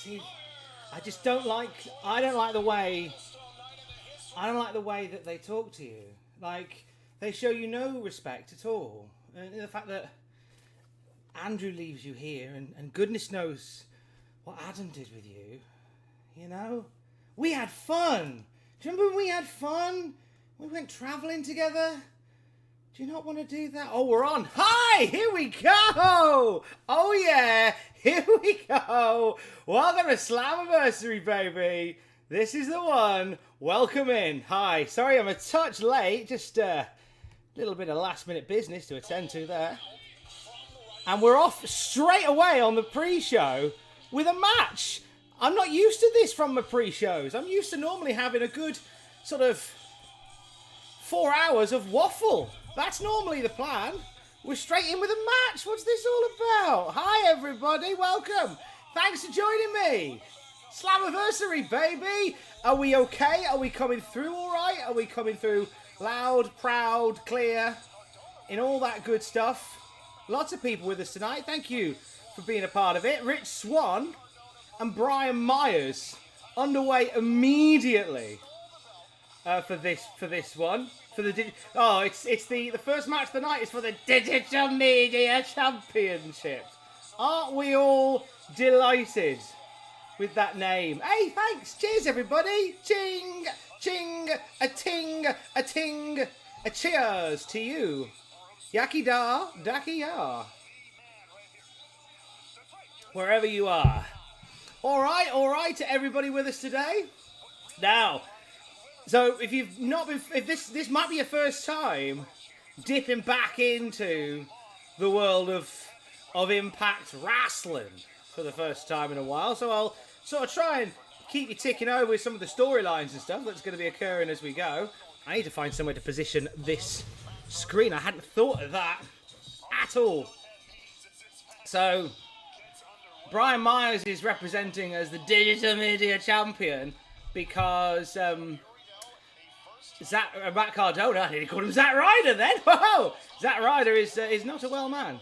see, I just don't like. I don't like the way that they talk to you. Like, they show you no respect at all. And the fact that Andrew leaves you here, and goodness knows what Adam did with you. You know, we had fun. Do you remember when we had fun? We went travelling together. Do you not want to do that? Oh, we're on. Hi, here we go. Oh, yeah, here we go. Welcome to Slammiversary, baby. This is the one. Welcome in. Hi. Sorry, I'm a touch late. Just a little bit of last-minute business to attend to there. And we're off straight away on the pre-show with a match. I'm not used to this from my pre-shows. I'm used to normally having a good sort of 4 hours of waffle. That's normally the plan. We're straight in with a match. What's this all about? Hi, everybody. Welcome. Thanks for joining me. Slammiversary, baby. Are we okay? Are we coming through all right? Are we coming through loud, proud, clear, and all that good stuff? Lots of people with us tonight. Thank you for being a part of it. Rich Swann and Brian Myers underway immediately for this one. It's the first match of the night is for the Digital Media Championship. Aren't we all delighted with that name? Hey, thanks. Cheers, everybody. Ching, ching, a ting, a ting, a cheers to you. Yaki da, daki ya. Wherever you are. All right to everybody with us today. Now, so if you've not been, if this might be your first time dipping back into the world of Impact Wrestling for the first time in a while, so I'll sort of try and keep you ticking over with some of the storylines and stuff that's going to be occurring as we go. I need to find somewhere to position this screen. I hadn't thought of that at all. So Brian Myers is representing as the Digital Media Champion because Matt Cardona, I nearly called him Zack Ryder then. Whoa! Zack Ryder is not a well man.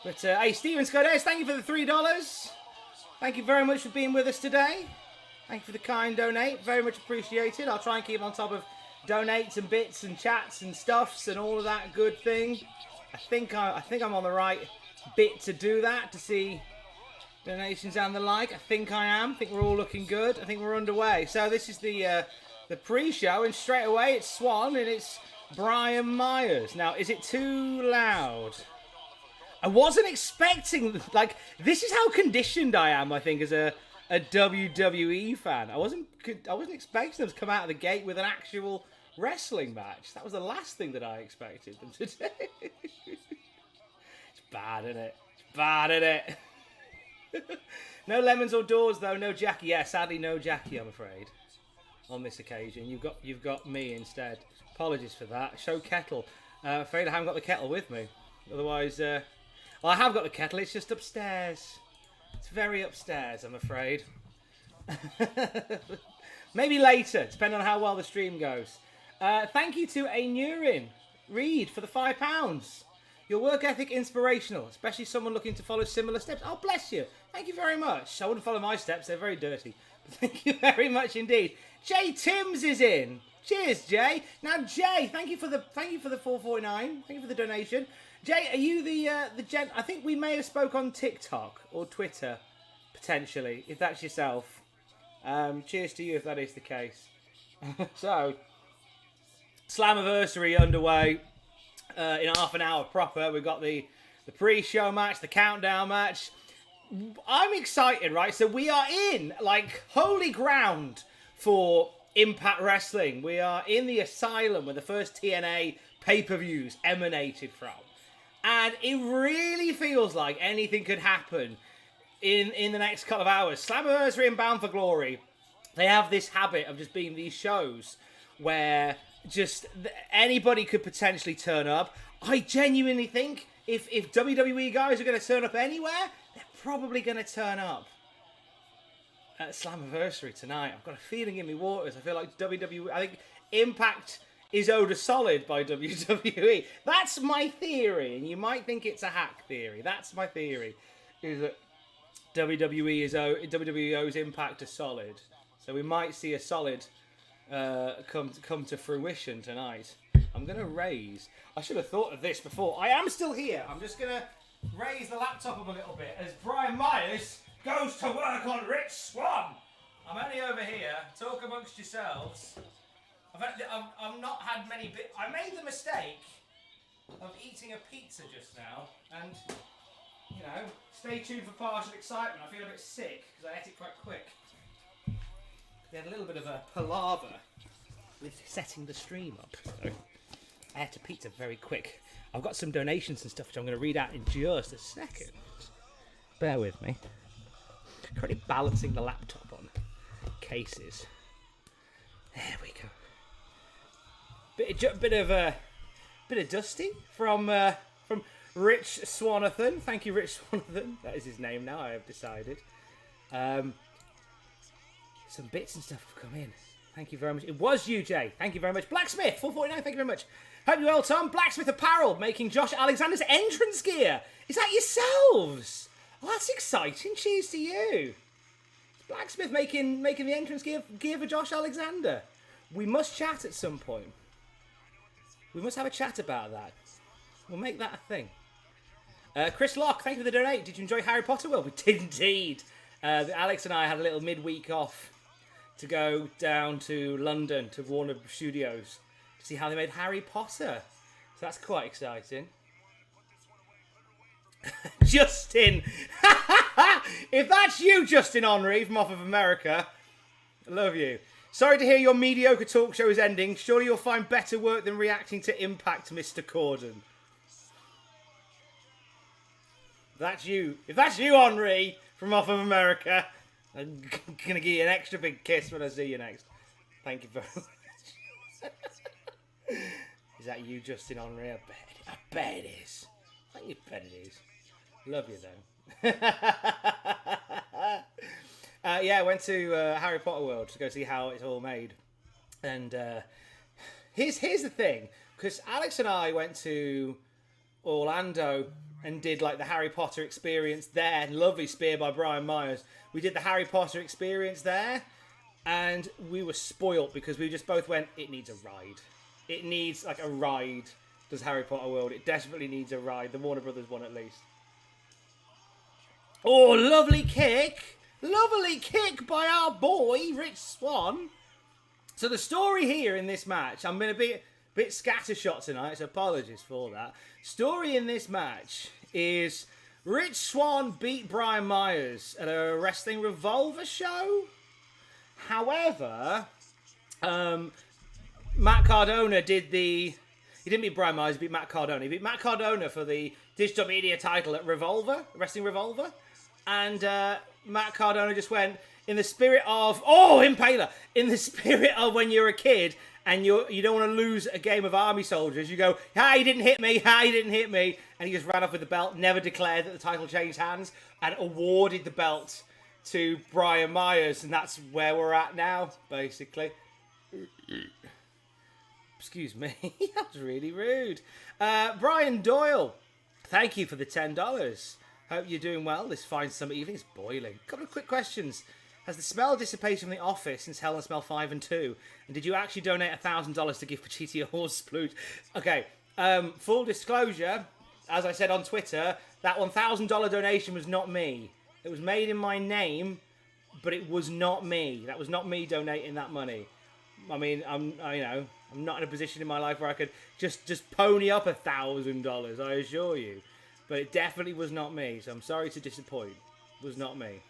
But hey, Steven Scodes, thank you for the $3. Thank you very much for being with us today. Thank you for the kind donate. Very much appreciated. I'll try and keep on top of donates and bits and chats and stuffs and all of that good thing. I think I'm on the right bit to do that, to see donations and the like. I think I am. I think we're all looking good. I think we're underway. So this is the pre-show, and straight away it's Swann and it's Brian Myers. Now, is it too loud? I wasn't expecting, like, this is how conditioned I am, I think, as a WWE fan. I wasn't expecting them to come out of the gate with an actual wrestling match. That was the last thing that I expected them to do. It's bad, isn't it? It's bad, isn't it? No lemons or doors, though. No Jackie. Yeah, sadly, no Jackie, I'm afraid. On this occasion, you've got me instead. Apologies for that. Show kettle. Afraid I haven't got the kettle with me. Otherwise, well, I have got the kettle. It's just upstairs. It's very upstairs, I'm afraid. Maybe later, depending on how well the stream goes. Thank you to A Nurin Reed for the £5. Your work ethic inspirational, especially someone looking to follow similar steps. Oh, bless you. Thank you very much. I wouldn't follow my steps. They're very dirty. But thank you very mumuch indeed. Jay Timms is in. Cheers, Jay. Now, Jay, thank you for the $4.49. Thank you for the donation. Jay, are you the gent? I think we may have spoke on TikTok or Twitter, potentially, if that's yourself. Cheers to you if that is the case. So, Slammiversary underway in half an hour proper. We've got the pre-show match, the countdown match. I'm excited, right? So we are in, like, holy ground for Impact Wrestling. We are in the asylum where the first TNA pay-per-views emanated from. And it really feels like anything could happen in the next couple of hours. Slammiversary and Bound for Glory, they have this habit of just being these shows where just anybody could potentially turn up. I genuinely think if WWE guys are going to turn up anywhere, they're probably going to turn up at Slammiversary tonight. I've got a feeling in my waters. I feel like WWE, I think Impact is owed a solid by WWE. That's my theory, and you might think it's a hack theory. That's my theory, is that WWE's Impact are solid. So we might see a solid come to fruition tonight. I'm going to raise. I should have thought of this before. I am still here. I'm just going to raise the laptop up a little bit as Brian Myers goes to work on Rich Swann. I'm only over here. Talk amongst yourselves. I've not had many bits. I made the mistake of eating a pizza just now, and you know, stay tuned for partial excitement. I feel a bit sick because I ate it quite quick. We had a little bit of a palaver with setting the stream up. So I ate a pizza very quick. I've got some donations and stuff which I'm going to read out in just a second. Bear with me. Currently balancing the laptop on cases. There we go. Bit of Dusty from Rich Swannathan. Thank you, Rich Swannathan. That is his name now, I have decided. Some bits and stuff have come in. Thank you very much. It was you, Jay. Thank you very much. Blacksmith, 449. Thank you very much. Hope you're well, Tom. Blacksmith Apparel making Josh Alexander's entrance gear. Is that yourselves? Oh, that's exciting. Cheers to you. Blacksmith making the entrance gear for Josh Alexander. We must chat at some point. We must have a chat about that. We'll make that a thing. Chris Locke, thank you for the donate. Did you enjoy Harry Potter World? We did indeed. Alex and I had a little midweek off to go down to London to Warner Studios to see how they made Harry Potter. So that's quite exciting. Justin! If that's you, Justin Henry from Off of America, I love you. Sorry to hear your mediocre talk show is ending. Surely you'll find better work than reacting to Impact, Mr. Corden. If that's you, Henri, from Off of America, I'm going to give you an extra big kiss when I see you next. Thank you very much. Is that you, Justin Henry? I bet it is. I bet it is. Love you, though. Yeah, I went to Harry Potter World to go see how it's all made. And here's the thing. Because Alex and I went to Orlando and did like the Harry Potter experience there. Lovely spear by Brian Myers. We did the Harry Potter experience there. And we were spoilt because we just both went, it needs a ride. It needs like a ride, does Harry Potter World. It desperately needs a ride. The Warner Brothers one at least. Oh, lovely kick. Lovely kick by our boy, Rich Swann. So the story here in this match, I'm going to be a bit scattershot tonight, so apologies for that. Story in this match is Rich Swann beat Brian Myers at a Wrestling Revolver show. However, Matt Cardona did the... He didn't beat Brian Myers, he beat Matt Cardona. He beat Matt Cardona for the Digital Media title at Revolver, Wrestling Revolver. And Matt Cardona just went, in the spirit of... Oh, Impaler! In the spirit of when you're a kid and you don't want to lose a game of army soldiers, you go, he didn't hit me, he didn't hit me. And he just ran off with the belt, never declared that the title changed hands, and awarded the belt to Brian Myers. And that's where we're at now, basically. Excuse me. That was really rude. Brian Doyle, thank you for the $10. Hope you're doing well this fine summer evening. It's boiling. Couple of quick questions. Has the smell dissipated from the office since Hell and Smell 5 and 2? And did you actually donate $1,000 to give Pachiti a horse sploot? Okay, full disclosure, as I said on Twitter, that $1,000 donation was not me. It was made in my name, but it was not me. That was not me donating that money. I mean, I'm not in a position in my life where I could just pony up $1,000, I assure you. But it definitely was not me, so I'm sorry to disappoint. It was not me.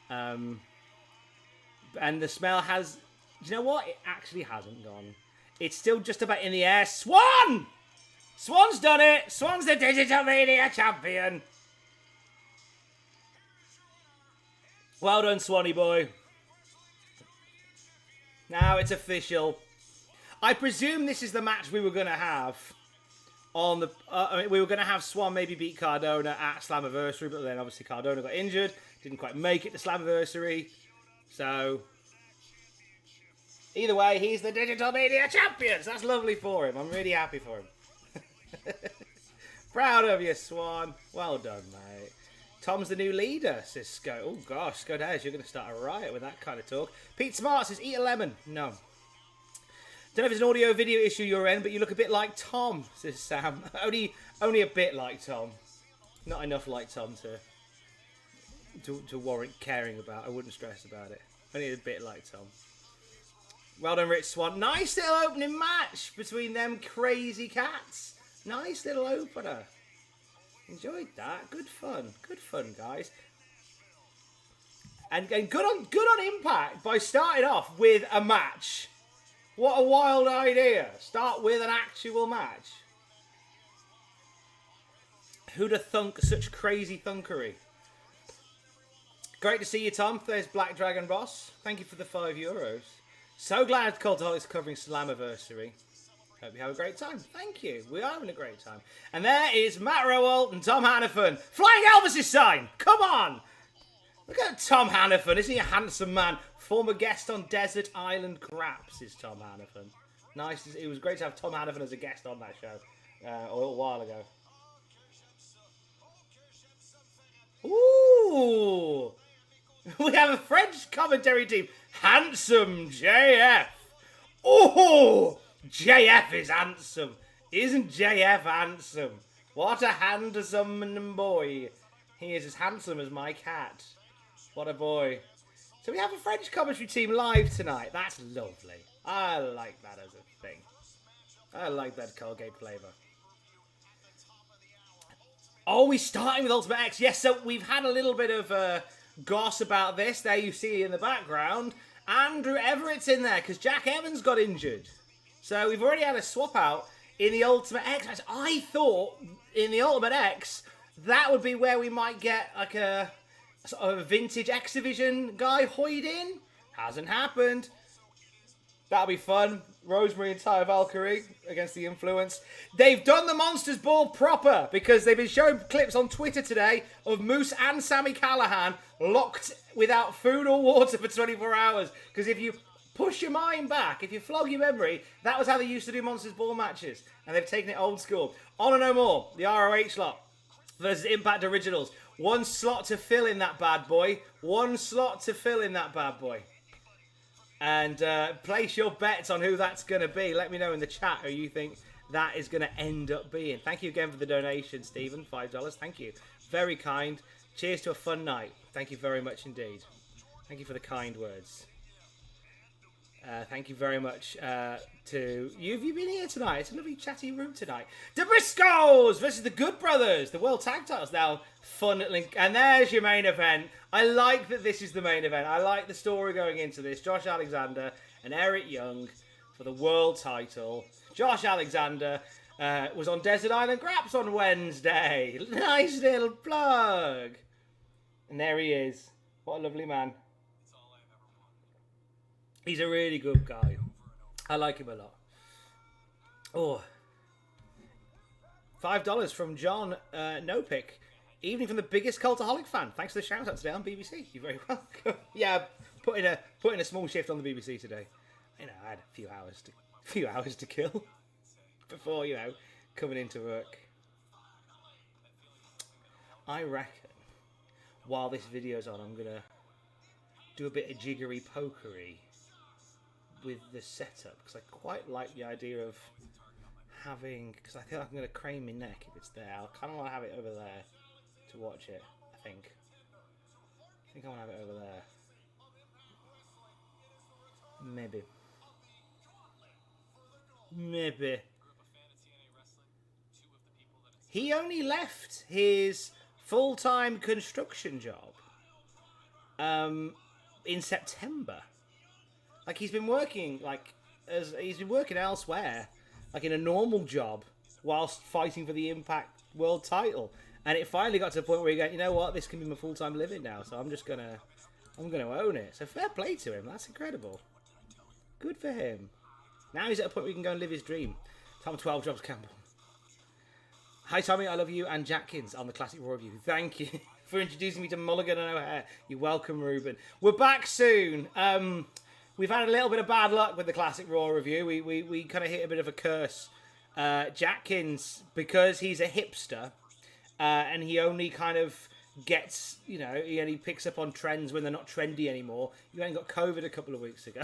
And the smell has... Do you know what? It actually hasn't gone. It's still just about in the air. Swann! Swann's done it! Swann's the Digital Media Champion! Well done, Swanny boy. Now it's official. I presume this is the match we were going to have. On the, we were going to have Swann maybe beat Cardona at Slammiversary, but then obviously Cardona got injured, didn't quite make it to Slammiversary. So, either way, he's the Digital Media Champion. So that's lovely for him. I'm really happy for him. Proud of you, Swann. Well done, mate. Tom's the new leader, says Sco. Oh, gosh, Scodez, you're going to start a riot with that kind of talk. Pete Smart says, eat a lemon. No. Don't know if it's an audio video issue you're in, but you look a bit like Tom, says Sam. Only a bit like Tom. Not enough like Tom to warrant caring about. I wouldn't stress about it. Only a bit like Tom. Well done, Rich Swan. Nice little opening match between them crazy cats. Nice little opener. Enjoyed that. Good fun. Good fun, guys. And good on Impact by starting off with a match. What a wild idea. Start with an actual match. Who'd have thunk such crazy thunkery? Great to see you, Tom. There's Black Dragon Boss. Thank you for the €5. So glad Cultaholic's covering Slammiversary. Hope you have a great time. Thank you. We are having a great time. And there is Matt Rowell and Tom Hannafin. Flying Elvis's sign. Come on. Look at Tom Hannafin. Isn't he a handsome man? Former guest on Desert Island Craps is Tom Hannafin. Nice. It was great to have Tom Hannafin as a guest on that show a little while ago. Ooh. We have a French commentary team. Handsome JF. Oh, JF is handsome. Isn't JF handsome? What a handsome boy. He is as handsome as my cat. What a boy. So we have a French commentary team live tonight. That's lovely. I like that as a thing. I like that Colgate flavour. Oh, we're starting with Ultimate X. Yes, so we've had a little bit of goss about this. There you see in the background. Andrew Everett's in there because Jack Evans got injured. So we've already had a swap out in the Ultimate X match. I thought in the Ultimate X, that would be where we might get like a sort of a vintage X Division guy hoid in. Hasn't happened. That'll be fun. Rosemary and Ty Valkyrie against the Influence. They've done the Monsters Ball proper because they've been showing clips on Twitter today of Moose and Sami Callihan locked without food or water for 24 hours. Because if you push your mind back, if you flog your memory, that was how they used to do Monsters Ball matches. And they've taken it old school. Honor No More, the ROH lot versus Impact Originals. One slot to fill in that bad boy. One slot to fill in that bad boy. And place your bets on who that's going to be. Let me know in the chat who you think that is going to end up being. Thank you again for the donation, Stephen. $5. Thank you. Very kind. Cheers to a fun night. Thank you very much indeed. Thank you for the kind words. Thank you very much to you. Have you been here tonight? It's a lovely chatty room tonight. The Briscoes versus the Good Brothers. The World Tag Titles now. Fun link. And there's your main event. I like that this is the main event. I like the story going into this. Josh Alexander and Eric Young for the world title. Josh Alexander was on Desert Island Graps on Wednesday. Nice little plug. And there he is. What a lovely man. He's a really good guy. I like him a lot. Oh. $5 from John Nopick. Evening from the biggest Cultaholic fan. Thanks for the shout out today on BBC. You're very welcome. Yeah, put in a small shift on the BBC today. You know, I had a few hours to kill before, you know, coming into work. I reckon while this video's on, I'm gonna do a bit of jiggery pokery with the setup because I quite like the idea of having, because I feel like I'm going to crane my neck if it's there. I kind of want to have it over there to watch it. I think I want to have it over there. Maybe. He only left his full-time construction job in September. Like he's been working elsewhere, like in a normal job, whilst fighting for the Impact World Title. And it finally got to the point where you go, you know what, this can be my full-time living now, so I'm gonna own it. So fair play to him. That's incredible. Good for him. Now he's at a point where he can go and live his dream. Tom 12 Jobs Campbell. Hi Tommy, I love you and Jackins on the Classic Raw review. Thank you for introducing me to Mulligan and O'Hare. You're welcome, Ruben. We're back soon. We've had a little bit of bad luck with the Classic Raw review. We kind of hit a bit of a curse. Jackins, because he's a hipster, and he only kind of gets, you know, he only picks up on trends when they're not trendy anymore. You only got COVID a couple of weeks ago.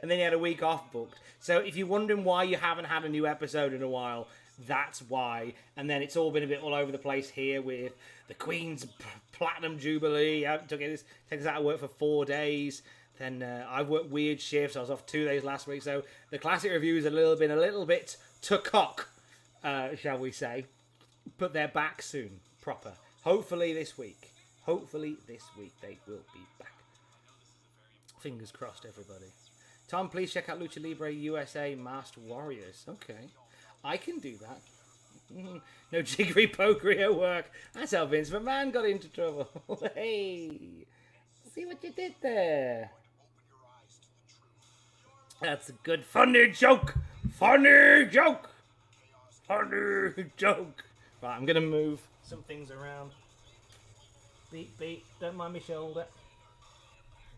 And then he had a week off booked. So if you're wondering why you haven't had a new episode in a while, that's why. And then it's all been a bit all over the place here with the Queen's Platinum Jubilee. I took us out of work for 4 days. Then I've worked weird shifts. I was off 2 days last week. So the classic reviews have been a little bit to cock, shall we say. But they're back soon, proper. Hopefully this week. Hopefully this week they will be back. Fingers crossed, everybody. Tom, please check out Lucha Libre USA Masked Warriors. Okay. I can do that. No jiggery pokery at work. That's how Vince McMahon got into trouble. Hey. See what you did there. That's a good funny joke. Funny joke. Funny joke. Right, I'm going to move some things around. Beep, beep. Don't mind my shoulder.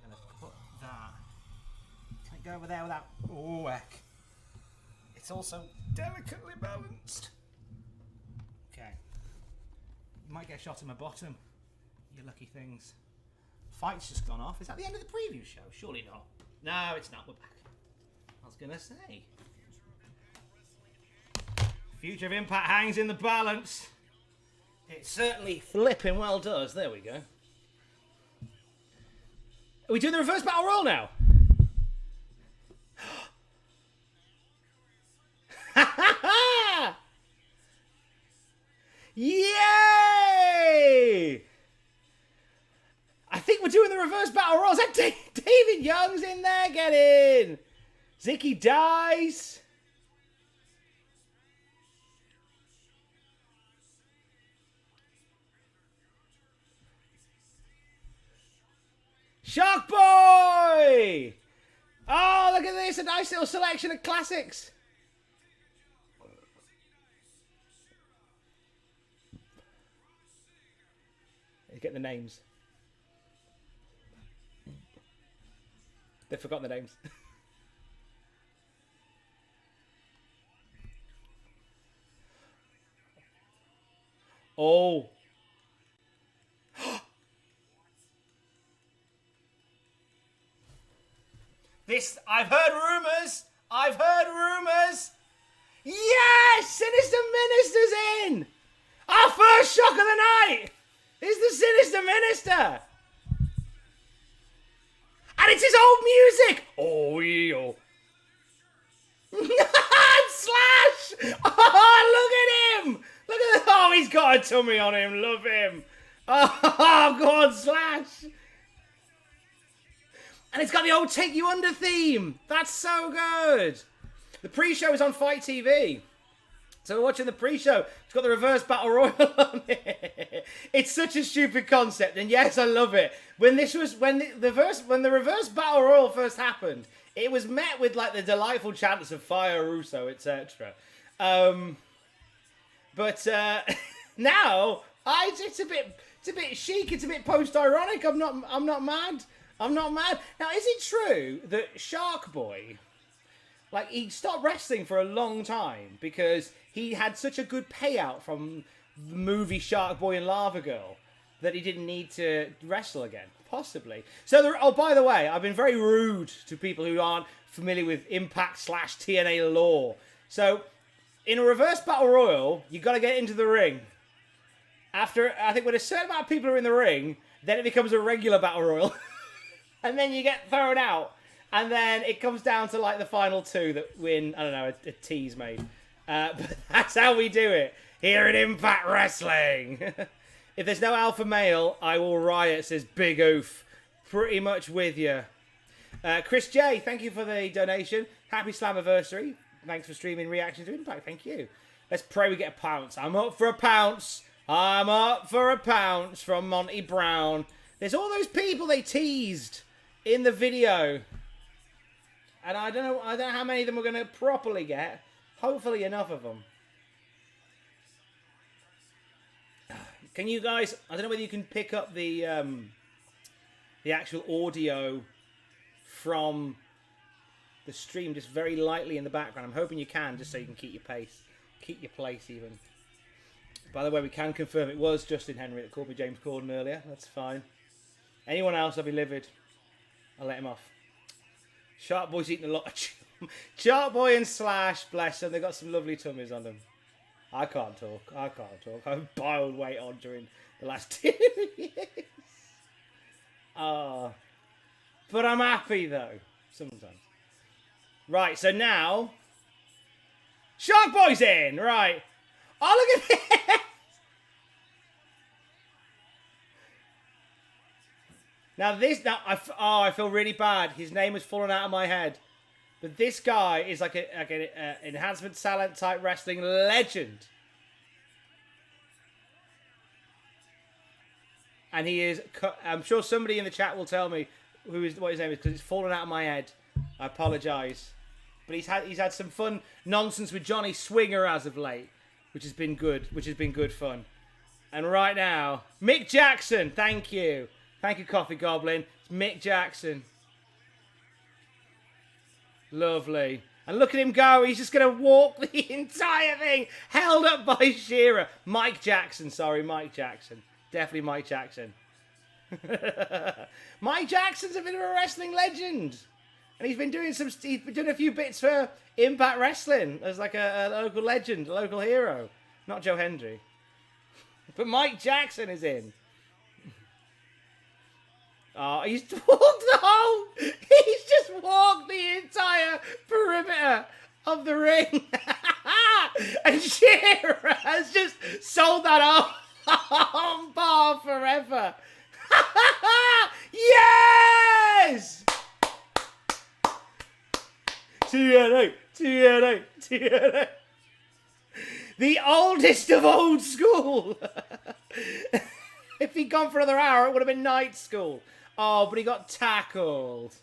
I'm going to put that. Can it go over there without... Oh, heck. It's also delicately balanced. Okay. You might get a shot in my bottom. You lucky things. Fight's just gone off. Is that the end of the preview show? Surely not. No, it's not. We're back. I was going to say. Future of Impact hangs in the balance. It certainly flipping well does. There we go. Are we doing the reverse battle royal now? Yay! I think we're doing the reverse battle royal. Is that David Young's in there? Get in. Zicky dies. Shark Boy! Oh, look at this. A nice little selection of classics. You get the names. They've forgotten the names. Oh. This, I've heard rumours. Yes! Sinister Minister's in! Our first shock of the night is the Sinister Minister. And it's his old music. Oh, yo. Slash! Oh, look at him! Look at that. Oh, he's got a tummy on him. Love him. Oh, go on, Slash. And it's got the old Take You Under theme. That's so good. The pre-show is on Fight TV. So we're watching the pre-show. It's got the reverse battle royal on it. It's such a stupid concept, and yes, I love it. When the reverse battle royal first happened, it was met with like the delightful chants of Fire Russo, etc. But now it's a bit chic. It's a bit post-ironic. I'm not mad. Now, is it true that Shark Boy, like, he stopped wrestling for a long time because he had such a good payout from the movie Shark Boy and Lava Girl that he didn't need to wrestle again? Possibly. So, oh, by the way, I've been very rude to people who aren't familiar with Impact/TNA lore. So, in a reverse battle royal, you got to get into the ring. After, I think when a certain amount of people are in the ring, then it becomes a regular battle royal. And then you get thrown out. And then it comes down to like the final two that win, I don't know, a tease made. But that's how we do it here at Impact Wrestling. If there's no alpha male, I will riot, says Big Oof. Pretty much with you. Chris J, thank you for the donation. Happy Slammiversary. Thanks for streaming reaction to Impact. Thank you. Let's pray we get a pounce. I'm up for a pounce from Monty Brown. There's all those people they teased in the video. And I don't know how many of them we're going to properly get. Hopefully enough of them. Can you guys, I don't know whether you can pick up the actual audio from the stream just very lightly in the background. I'm hoping you can, just so you can keep your pace. Keep your place even. By the way, we can confirm it was Justin Henry that called me James Corden earlier. That's fine. Anyone else, I'll be livid. I'll let him off. Shark Boy's eating a lot of Shark Boy and Slash, bless them. They've got some lovely tummies on them. I can't talk. I've piled weight on during the last 2 years. But I'm happy, though. Sometimes. Right, so now... Shark Boy's in! Right. Oh, look at this! I feel really bad. His name has fallen out of my head. But this guy is like an enhancement talent type wrestling legend. And he is... I'm sure somebody in the chat will tell me what his name is, because it's fallen out of my head. I apologise. But he's had some fun nonsense with Johnny Swinger as of late, which has been good. Which has been good fun. And right now, Mick Jackson. Thank you. Thank you, Coffee Goblin. It's Mick Jackson. Lovely. And look at him go. He's just going to walk the entire thing. Held up by Shearer. Mike Jackson. Sorry, Mike Jackson. Definitely Mike Jackson. Mike Jackson's a bit of a wrestling legend. And he's been doing a few bits for Impact Wrestling as like a local legend, a local hero. Not Joe Hendry. But Mike Jackson is in. Oh, he's just walked the entire perimeter of the ring. And Shearer has just sold that on bar forever. Yes! TNA. The oldest of old school. If he'd gone for another hour, it would have been night school. Oh, but he got tackled.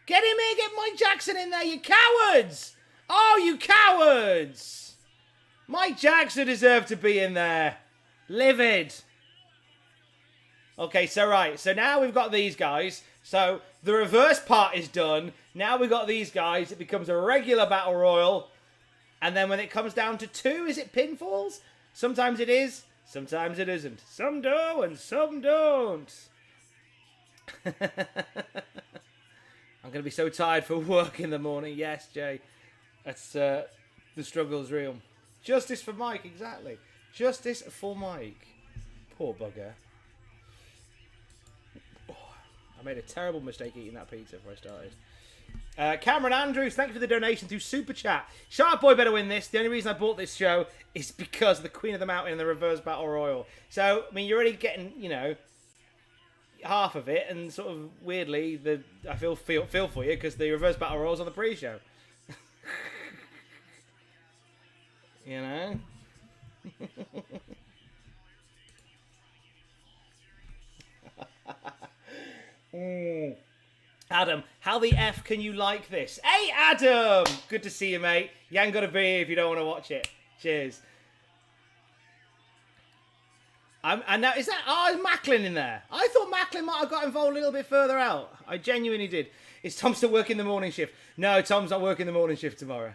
Get him in, get Mike Jackson in there, you cowards! Oh, you cowards! Mike Jackson deserved to be in there. Livid. Okay, so now we've got these guys. So the reverse part is done. Now we've got these guys. It becomes a regular battle royal. And then when it comes down to 2, is it pinfalls? Sometimes it is. Sometimes it isn't. Some do and some don't. I'm going to be so tired for work in the morning. Yes, Jay. That's the struggle's real. Justice for Mike, exactly. Justice for Mike. Poor bugger. Oh, I made a terrible mistake eating that pizza before I started. Cameron Andrews, thank you for the donation through Super Chat. Shark Boy better win this. The only reason I bought this show is because of the Queen of the Mountain and the Reverse Battle Royal. So, I mean, you're already getting, half of it, and sort of weirdly, I feel for you because the Reverse Battle Royal's on the pre-show. You know? Adam, how the F can you like this? Hey, Adam! Good to see you, mate. You ain't got to be here if you don't want to watch it. Cheers. And now, is Macklin in there? I thought Macklin might have got involved a little bit further out. I genuinely did. Is Tom still working the morning shift? No, Tom's not working the morning shift tomorrow.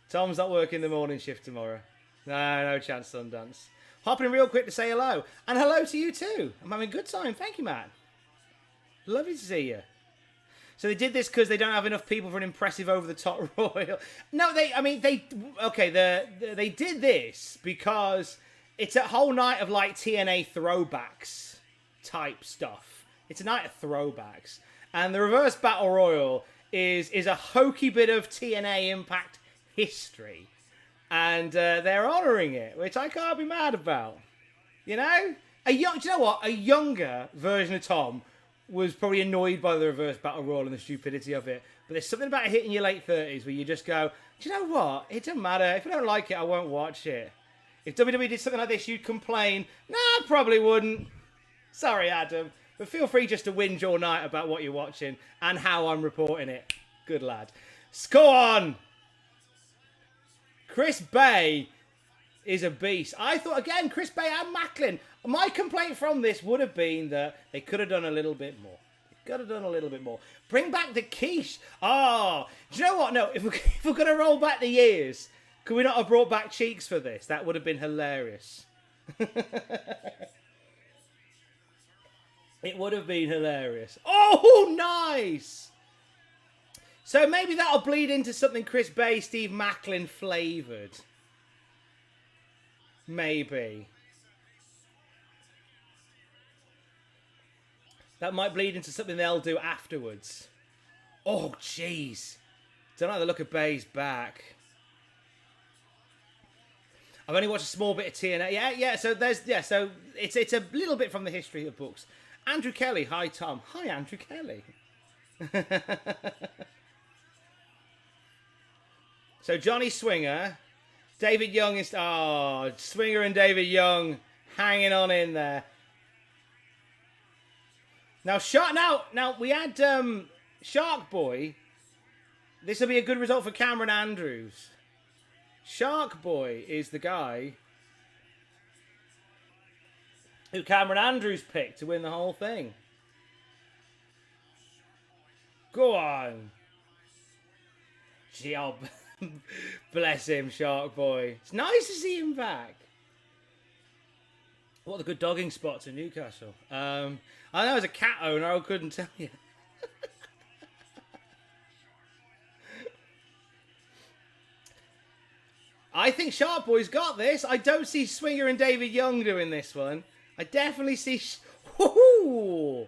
Tom's not working the morning shift tomorrow. No chance, Sundance. Hopping in real quick to say hello. And hello to you too. I'm having a good time. Thank you, Matt. Lovely to see you. So they did this because they don't have enough people for an impressive over-the-top royal. No, they did this because it's a whole night of like TNA throwbacks type stuff. It's a night of throwbacks. And the Reverse Battle Royal is a hokey bit of TNA Impact history. And they're honouring it, which I can't be mad about. You know? Do you know what? A younger version of Tom was probably annoyed by the Reverse Battle Royal and the stupidity of it. But there's something about hitting your late 30s where you just go, do you know what? It doesn't matter. If I don't like it, I won't watch it. If WWE did something like this, you'd complain. Nah, I probably wouldn't. Sorry, Adam. But feel free just to whinge all night about what you're watching and how I'm reporting it. Good lad. Go on! Chris Bay is a beast. I thought, again, Chris Bay and Macklin. My complaint from this would have been that they could have done a little bit more. They could have done a little bit more. Bring back the quiche. Oh, do you know what? No, if we're going to roll back the years, Could we not have brought back Cheeks for this? That would have been hilarious. It would have been hilarious. Oh, nice! So maybe that'll bleed into something Chris Bay, Steve Macklin flavoured. Maybe. That might bleed into something they'll do afterwards. Oh, jeez. Don't like the look of Bay's back. I've only watched a small bit of TNA. Yeah. So so it's a little bit from the history of books. Andrew Kelly. Hi, Tom. Hi, Andrew Kelly. So Johnny Swinger, David Young is Swinger and David Young hanging on in there. Now we had Shark Boy. This will be a good result for Cameron Andrews. Shark Boy is the guy who Cameron Andrews picked to win the whole thing. Go on. Gee, bless him, Shark Boy. It's nice to see him back. What a good dogging spots in Newcastle. I know as a cat owner, I couldn't tell you. I think Shark Boy's got this. I don't see Swinger and David Young doing this one. I definitely see... I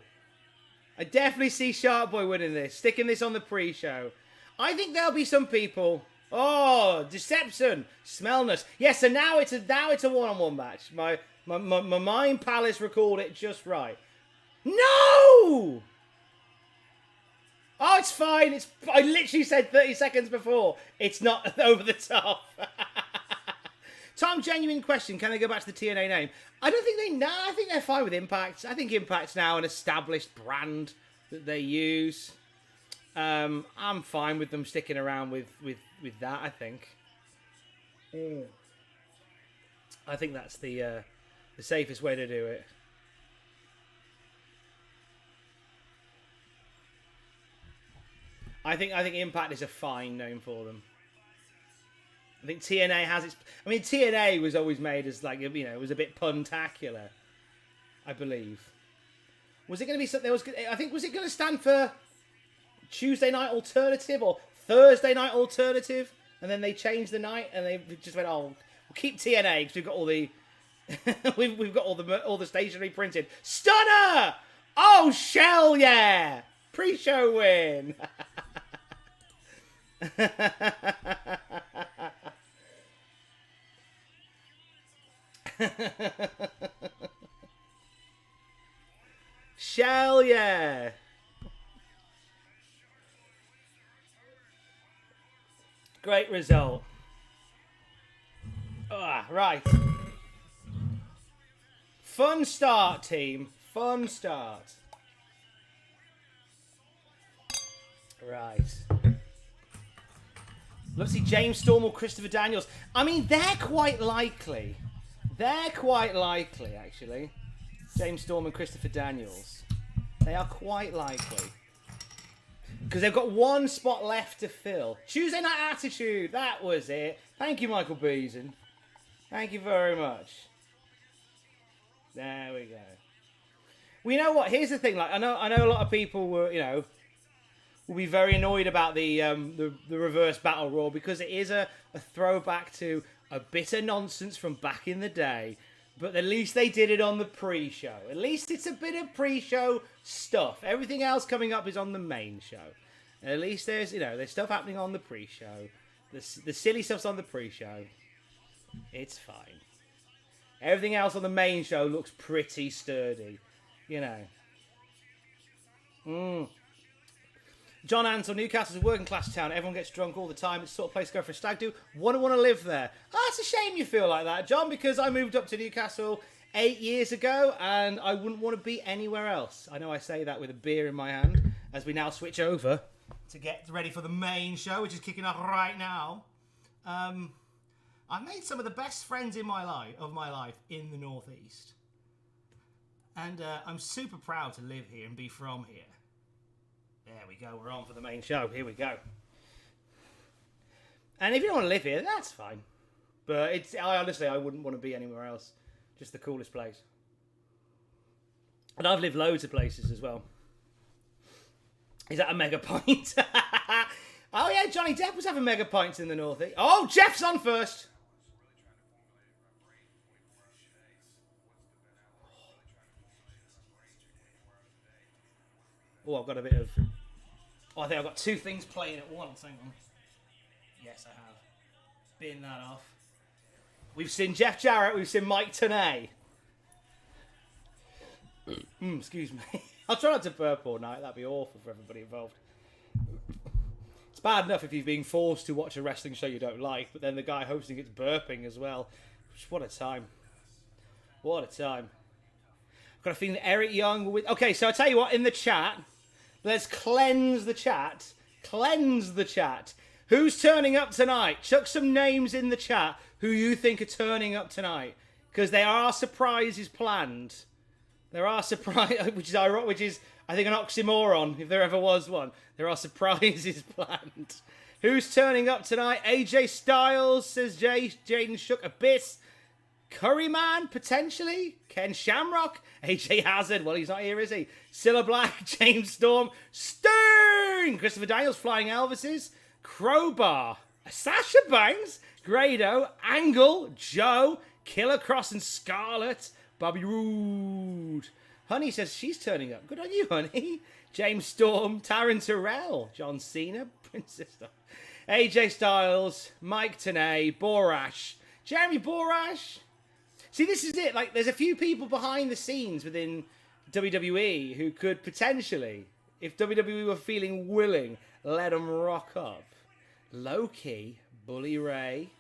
definitely see Shark Boy winning this. Sticking this on the pre-show. I think there'll be some people... Oh, Deception. Smellness. Yes, so now it's a one-on-one match. My mind palace recalled it just right. No! Oh, it's fine. I literally said 30 seconds before. It's not over the top. Tom, genuine question. Can they go back to the TNA name? I don't think they... No, I think they're fine with Impact. I think Impact's now an established brand that they use. I'm fine with them sticking around with that, I think. I think that's the safest way to do it. I think Impact is a fine name for them. I think TNA has its... I mean, TNA was always made as like, you know, it was a bit puntacular, I believe. Was it going to be something... I think, was it going to stand for Tuesday Night Alternative or Thursday Night Alternative? And then they changed the night and they just went, oh, we'll keep TNA because we've got all the... we've got all the stationery printed. Stunner! Oh, Shell, yeah! Pre-show win! Shell, yeah! Great result. Right. Fun start, team. Fun start. Right. Let's see, James Storm or Christopher Daniels. I mean, they're quite likely. They're quite likely, actually. James Storm and Christopher Daniels. They are quite likely. Because they've got one spot left to fill. Tuesday Night Attitude. That was it. Thank you, Michael Beeson. Thank you very much. There we go. Well, you know what? Here's the thing. Like, I know a lot of people were, you know, will be very annoyed about the reverse battle royal because it is a throwback to a bit of nonsense from back in the day. But at least they did it on the pre-show. At least it's a bit of pre-show stuff. Everything else coming up is on the main show. At least there's, you know, there's stuff happening on the pre-show. The silly stuff's on the pre-show. It's fine. Everything else on the main show looks pretty sturdy. You know. John Ansell, Newcastle's a working class town. Everyone gets drunk all the time. It's the sort of place to go for a stag do. Want to live there. Oh, it's a shame you feel like that, John, because I moved up to Newcastle 8 years ago and I wouldn't want to be anywhere else. I know I say that with a beer in my hand as we now switch over to get ready for the main show, which is kicking off right now. I've made some of the best friends in my life in the Northeast. And I'm super proud to live here and be from here. There we go, we're on for the main show. Here we go. And if you don't want to live here, that's fine. But I wouldn't want to be anywhere else. Just the coolest place. And I've lived loads of places as well. Is that a mega point? Oh yeah, Johnny Depp was having mega points in the Northeast. Oh, Jeff's on first. Oh, I've got a bit of... Oh, I think I've got two things playing at once. Hang on. Yes, I have. Bin that off. We've seen Jeff Jarrett. We've seen Mike Tenay. Excuse me. I'll try not to burp all night. That'd be awful for everybody involved. It's bad enough if you're being forced to watch a wrestling show you don't like, but then the guy hosting it's burping as well. What a time. What a time. I've got a feeling that Eric Young will win. Okay, so I'll tell you what, in the chat, let's cleanse the chat. Cleanse the chat. Who's turning up tonight? Chuck some names in the chat who you think are turning up tonight. Because there are surprises planned. There are surprises, which is, I think, an oxymoron, if there ever was one. There are surprises planned. Who's turning up tonight? AJ Styles, says Jaden Shook. Abyss. Curryman, potentially. Ken Shamrock. AJ Hazard. Well, he's not here, is he? Cilla Black. James Storm. Sting. Christopher Daniels. Flying Elvises. Crowbar. Sasha Banks. Grado. Angle. Joe. Killer Cross and Scarlett. Bobby Roode. Honey says she's turning up. Good on you, honey. James Storm. Taryn Terrell. John Cena. Princess Stuff. AJ Styles. Mike Tenay. Borash. Jeremy Borash. See, this is it. Like, there's a few people behind the scenes within WWE who could potentially, if WWE were feeling willing, let them rock up. Low-key. Bully Ray.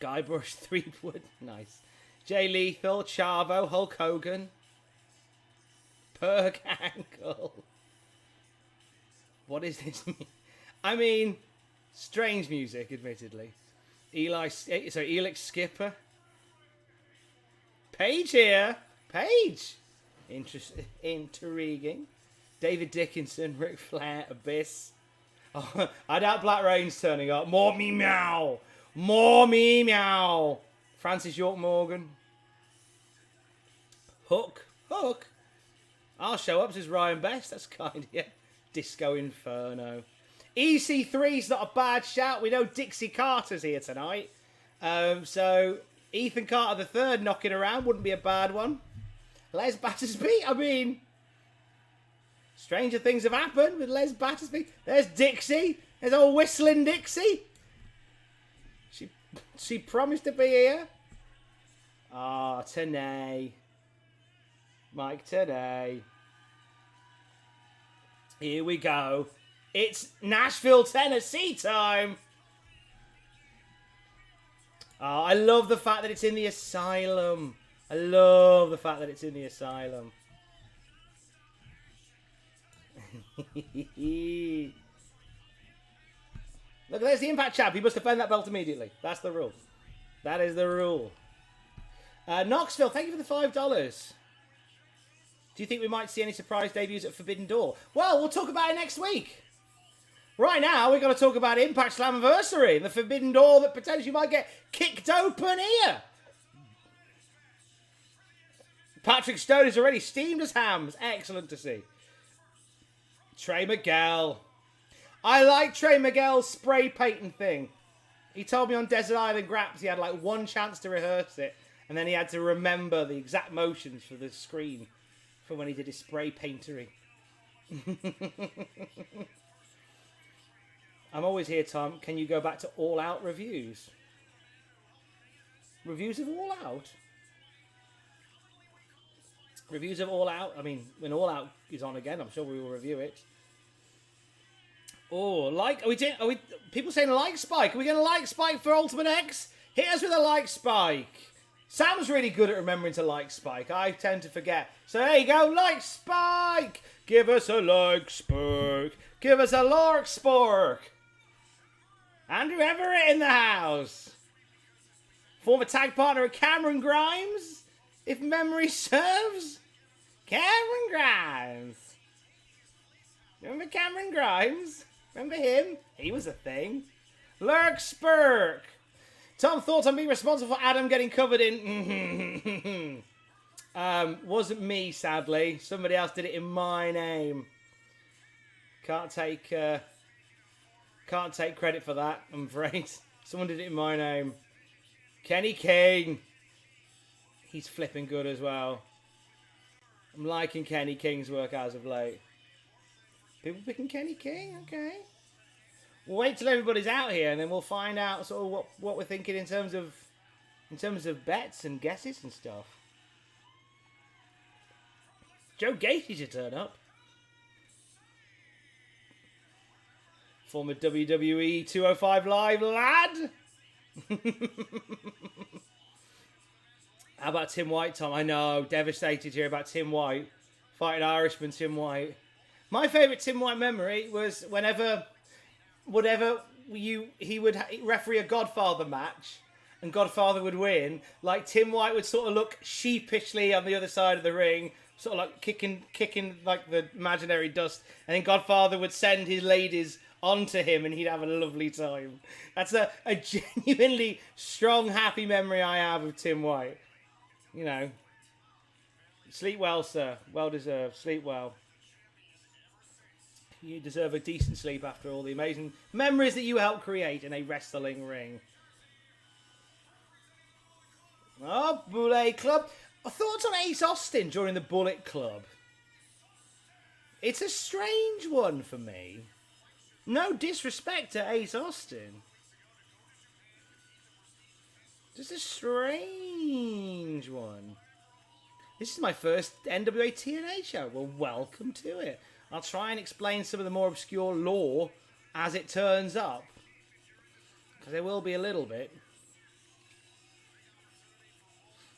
Guybrush Threepwood. Nice. Jay Lethal, Chavo, Hulk Hogan, Perk Ankle. What is this mean? I mean, strange music, admittedly. Elix Skipper. Paige here. Paige. Intriguing. David Dickinson, Ric Flair, Abyss. Oh, I doubt Black Rain's turning up. More me meow. More me meow. Francis York Morgan. Hook. I'll show up, says Ryan Best. That's kind of, yeah. Disco Inferno. EC3's not a bad shout. We know Dixie Carter's here tonight. So, Ethan Carter III knocking around wouldn't be a bad one. Les Battersby, I mean... Stranger things have happened with Les Battersby. There's Dixie. There's old Whistling Dixie. She promised to be here. Ah, Tenay. Mike Tenay. Here we go. It's Nashville, Tennessee time. Oh, I love the fact that it's in the asylum. I love the fact that it's in the asylum. Look, there's the Impact chap. He must defend that belt immediately. That's the rule. That is the rule. Knoxville, thank you for the $5. Do you think we might see any surprise debuts at Forbidden Door? Well, we'll talk about it next week. Right now, we've got to talk about Impact Slammiversary and the Forbidden Door that potentially might get kicked open here. Patrick Stone is already steamed as hams. Excellent to see. Trey Miguel. I like Trey Miguel's spray painting thing. He told me on Desert Island Graps he had like one chance to rehearse it, and then he had to remember the exact motions for the screen for when he did his spray paintery. I'm always here, Tom. Can you go back to All Out reviews? Reviews of All Out? Reviews of All Out? I mean, when All Out is on again, I'm sure we will review it. Oh, like, are we people saying like Spike? Are we going to like Spike for Ultimate X? Hit us with a like Spike. Sam's really good at remembering to like Spike. I tend to forget. So there you go, like Spike. Give us a like Spike. Give us a lark spork. Andrew Everett in the house. Former tag partner of Cameron Grimes, if memory serves. Cameron Grimes. Remember Cameron Grimes? Remember him? He was a thing. Lurk Spurk. Tom, thoughts on being responsible for Adam getting covered in... wasn't me, sadly. Somebody else did it in my name. Can't take credit for that, I'm afraid. Someone did it in my name. Kenny King. He's flipping good as well. I'm liking Kenny King's work as of late. People picking Kenny King? Okay. We'll wait till everybody's out here and then we'll find out sort of what we're thinking in terms of bets and guesses and stuff. Joe Gacy should turn up. Former WWE 205 Live lad. How about Tim White, Tom? I know, devastated here about Tim White. Fighting Irishman Tim White. My favourite Tim White memory was he would referee a Godfather match and Godfather would win. Like Tim White would sort of look sheepishly on the other side of the ring, sort of like kicking like the imaginary dust, and then Godfather would send his ladies onto him and he'd have a lovely time. That's a genuinely strong, happy memory I have of Tim White. You know, sleep well, sir. Well deserved. Sleep well. You deserve a decent sleep after all the amazing memories that you helped create in a wrestling ring. Oh, Bullet Club. Thoughts on Ace Austin during the Bullet Club? It's a strange one for me. No disrespect to Ace Austin. Just a strange one. This is my first NWA TNA show. Well, welcome to it. I'll try and explain some of the more obscure lore as it turns up. Because there will be a little bit.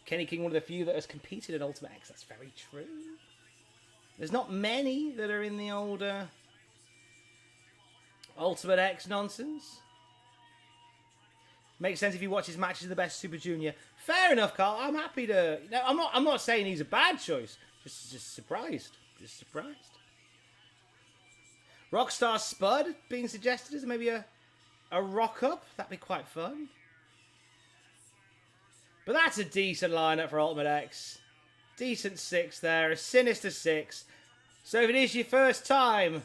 Kenny King, one of the few that has competed in Ultimate X. That's very true. There's not many that are in the older Ultimate X nonsense. Makes sense if you watch his matches of the best Super Junior. Fair enough, Karl. I'm happy to... No, I'm not saying he's a bad choice. Just surprised. Just surprised. Rockstar Spud being suggested as maybe a rock-up. That'd be quite fun. But that's a decent lineup for Ultimate X. Decent 6 there. A sinister 6. So if it is your first time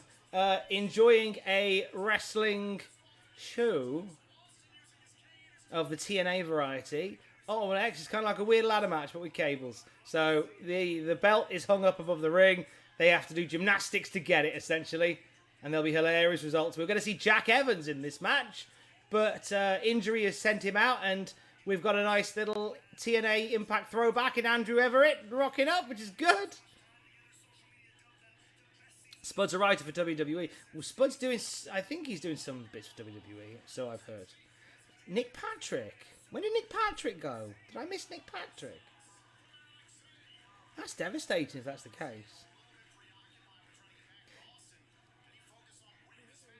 enjoying a wrestling show of the TNA variety, Ultimate X is kind of like a weird ladder match, but with cables. So the belt is hung up above the ring. They have to do gymnastics to get it, essentially. And there'll be hilarious results. We're going to see Jack Evans in this match. But injury has sent him out. And we've got a nice little TNA Impact throwback in Andrew Everett rocking up, which is good. Spud's a writer for WWE. Well, Spud's doing... I think he's doing some bits for WWE. So I've heard. Nick Patrick. When did Nick Patrick go? Did I miss Nick Patrick? That's devastating if that's the case.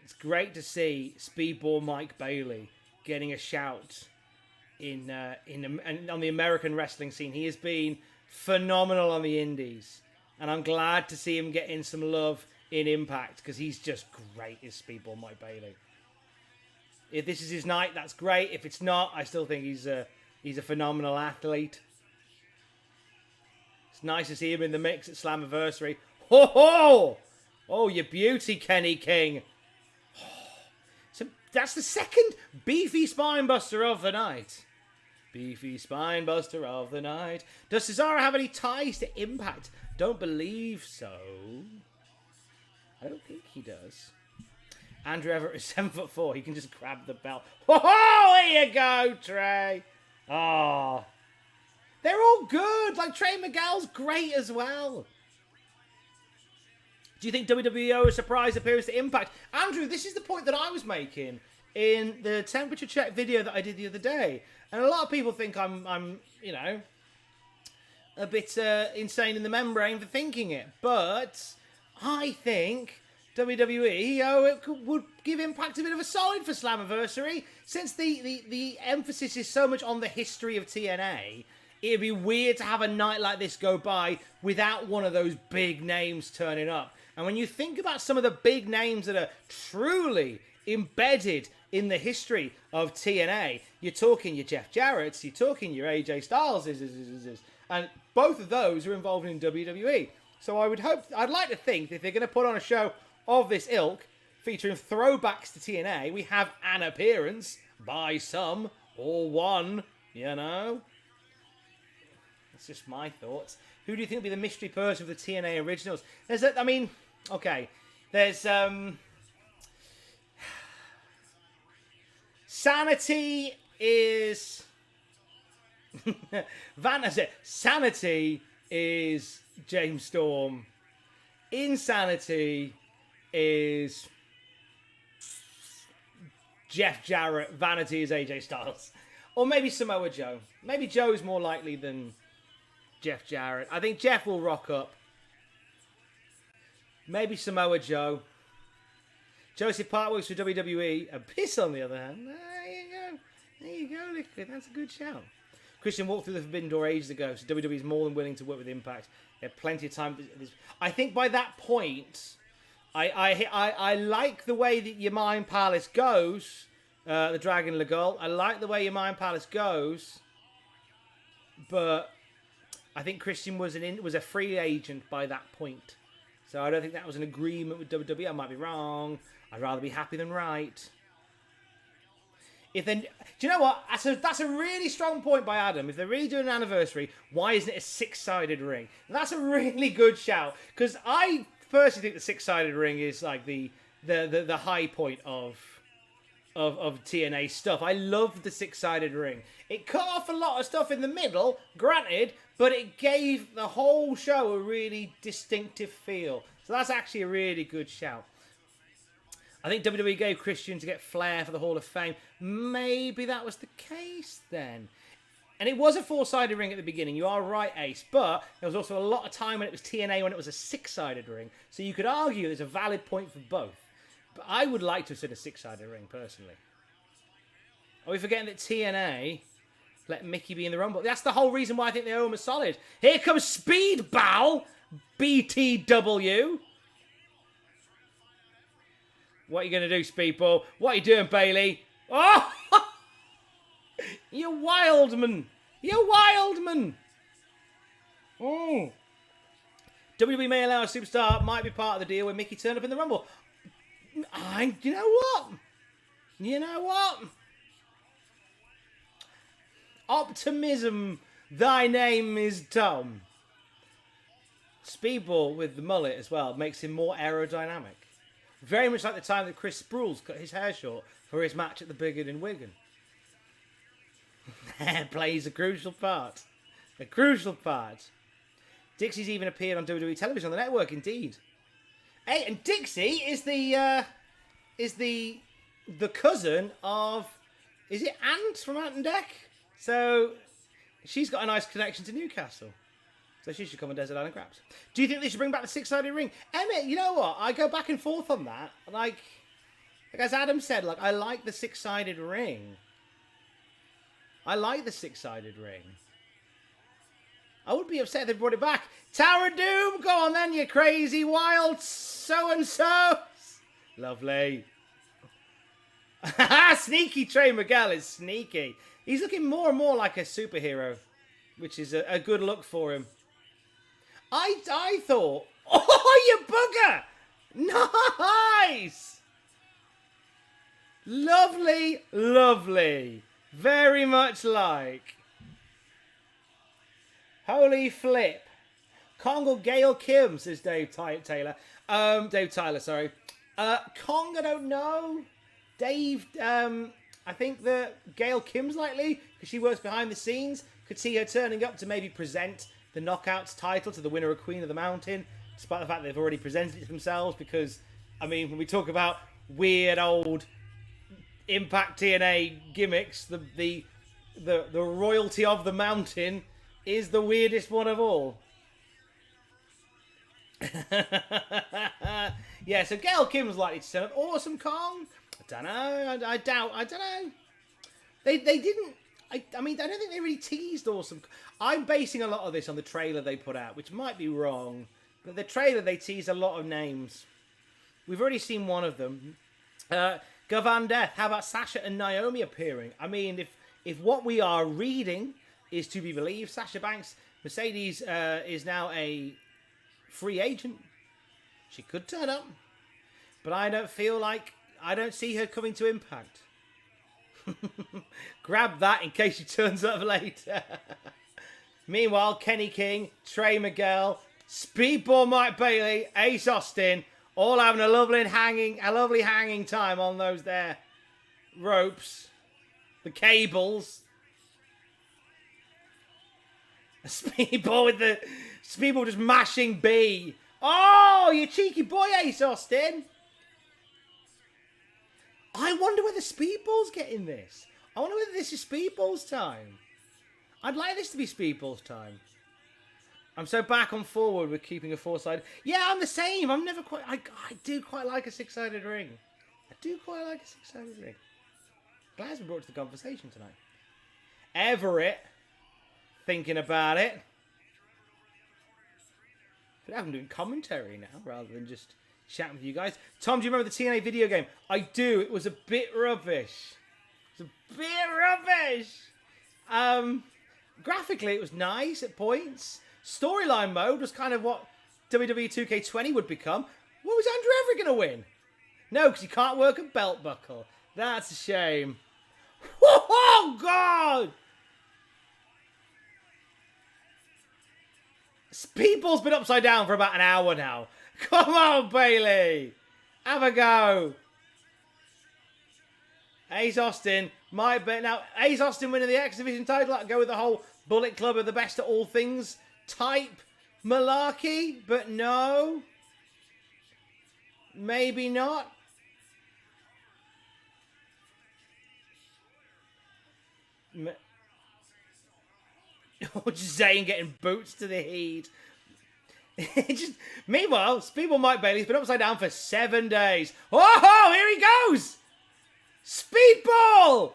It's great to see Speedball Mike Bailey getting a shout in on the American wrestling scene. He has been phenomenal on the indies, and I'm glad to see him getting some love in Impact because he's just great as Speedball Mike Bailey. If this is his night, that's great. If it's not, I still think he's a phenomenal athlete. It's nice to see him in the mix at Slammiversary. Ho ho! Oh, you beauty, Kenny King. So that's the second beefy spinebuster of the night. Beefy spinebuster of the night. Does Cesaro have any ties to Impact? Don't believe so. I don't think he does. Andrew Everett is 7'4". He can just grab the belt. Oh, here you go, Trey. Oh. They're all good. Like, Trey Miguel's great as well. Do you think WWE owe a surprise appearance to Impact? Andrew, this is the point that I was making in the temperature check video that I did the other day. And a lot of people think I'm you know, a bit insane in the membrane for thinking it. But I think WWE would give Impact a bit of a solid for Slammiversary. Since the emphasis is so much on the history of TNA, it'd be weird to have a night like this go by without one of those big names turning up. And when you think about some of the big names that are truly embedded in the history of TNA. You're talking your Jeff Jarrett's, you're talking your AJ Styles, and both of those are involved in WWE. So I'd like to think that if they're going to put on a show of this ilk, featuring throwbacks to TNA, we have an appearance by some or one, you know. That's just my thoughts. Who do you think will be the mystery person of the TNA originals? There's Sanity is Sanity is James Storm. Insanity is Jeff Jarrett. Vanity is AJ Styles. Or maybe Samoa Joe. Maybe Joe's more likely than Jeff Jarrett. I think Jeff will rock up. Maybe Samoa Joe. Joseph Park works for WWE. Abyss, on the other hand. There you go, Liquid. That's a good shout. Christian walked through the Forbidden Door ages ago, so WWE is more than willing to work with Impact. They have plenty of time. I think by that point, I like the way that your Mind Palace goes, the Dragon Legal. I like the way your Mind Palace goes, but I think Christian was a free agent by that point. So I don't think that was an agreement with WWE. I might be wrong. I'd rather be happy than right. Do you know what? That's a really strong point by Adam. If they're really doing an anniversary, why isn't it a 6-sided ring? That's a really good shout. Because I personally think the 6-sided ring is like the high point of TNA stuff. I love the 6-sided ring. It cut off a lot of stuff in the middle, granted, but it gave the whole show a really distinctive feel. So that's actually a really good shout. I think WWE gave Christian to get Flair for the Hall of Fame. Maybe that was the case then. And it was a 4-sided ring at the beginning. You are right, Ace. But there was also a lot of time when it was TNA when it was a 6-sided ring. So you could argue there's a valid point for both. But I would like to have seen a 6-sided ring, personally. Are we forgetting that TNA let Mickey be in the Rumble? That's the whole reason why I think the home is solid. Here comes Speedball, BTW. What are you going to do, Speedball? What are you doing, Bailey? Oh! You wild man. You wild man. Oh. WWE may allow a superstar might be part of the deal when Mickey turned up in the Rumble. You know what? You know what? Optimism, thy name is Tom. Speedball with the mullet as well makes him more aerodynamic. Very much like the time that Chris Sproul's cut his hair short for his match at the Biggin in Wigan. Hair plays a crucial part. A crucial part. Dixie's even appeared on WWE television on the network, indeed. Hey, and Dixie is the cousin of, is it Ant from Ant and Deck? So she's got a nice connection to Newcastle. So she should come on Desert Island Grabs. Do you think they should bring back the 6-sided ring? Emmett, you know what? I go back and forth on that. Like as Adam said, I like the 6-sided ring. I like the 6-sided ring. I would be upset if they brought it back. Tower of Doom, go on then, you crazy wild so-and-so. Lovely. Sneaky Trey Miguel is sneaky. He's looking more and more like a superhero, which is a good look for him. I thought, oh, you bugger! Nice! Lovely, lovely. Very much like. Holy flip. Kong or Gail Kim, says Dave Taylor. Dave Tyler, sorry. Kong, I don't know. Dave, I think that Gail Kim's likely, because she works behind the scenes. Could see her turning up to maybe present the Knockouts title to the winner of Queen of the Mountain, despite the fact they've already presented it themselves, because, I mean, when we talk about weird old Impact TNA gimmicks, the royalty of the mountain is the weirdest one of all. Yeah, so Gail Kim's likely to turn up. Awesome Kong? I don't know. I don't know. They didn't. I mean, I don't think they really teased Awesome. I'm basing a lot of this on the trailer they put out, which might be wrong. But the trailer, they teased a lot of names. We've already seen one of them. Govan Death, how about Sasha and Naomi appearing? I mean, if what we are reading is to be believed, Sasha Banks, Mercedes is now a free agent. She could turn up, but I don't see her coming to Impact. Grab that in case she turns up later. Meanwhile, Kenny King, Trey Miguel, Speedball Mike Bailey, Ace Austin, all having a lovely hanging time on those there ropes, the cables. Speedball just mashing B. Oh, you cheeky boy, Ace Austin. I wonder whether Speedball's getting this. I wonder whether this is Speedball's time. I'd like this to be Speedball's time. I'm so back on forward with keeping a four-sided. Yeah, I'm the same. I'm never quite... I do quite like a six-sided ring. Glad it's been brought to the conversation tonight. Everett, thinking about it. But I'm doing commentary now rather than just chatting with you guys. Tom, do you remember the TNA video game? I do. It was a bit rubbish. Graphically, it was nice at points. Storyline mode was kind of what WWE 2K20 would become. What was Andrew ever going to win? No, because he can't work a belt buckle. That's a shame. Oh, God! Speedball's been upside down for about an hour now. Come on, Bailey. Have a go. Ace Austin might be... Now, Ace Austin winning the X Division title. I'd go with the whole Bullet Club of the best at all things type malarkey. But no. Maybe not. Just Zayne getting boots to the head. Meanwhile, Speedball Mike Bailey's been upside down for 7 days. Oh, here he goes! Speedball!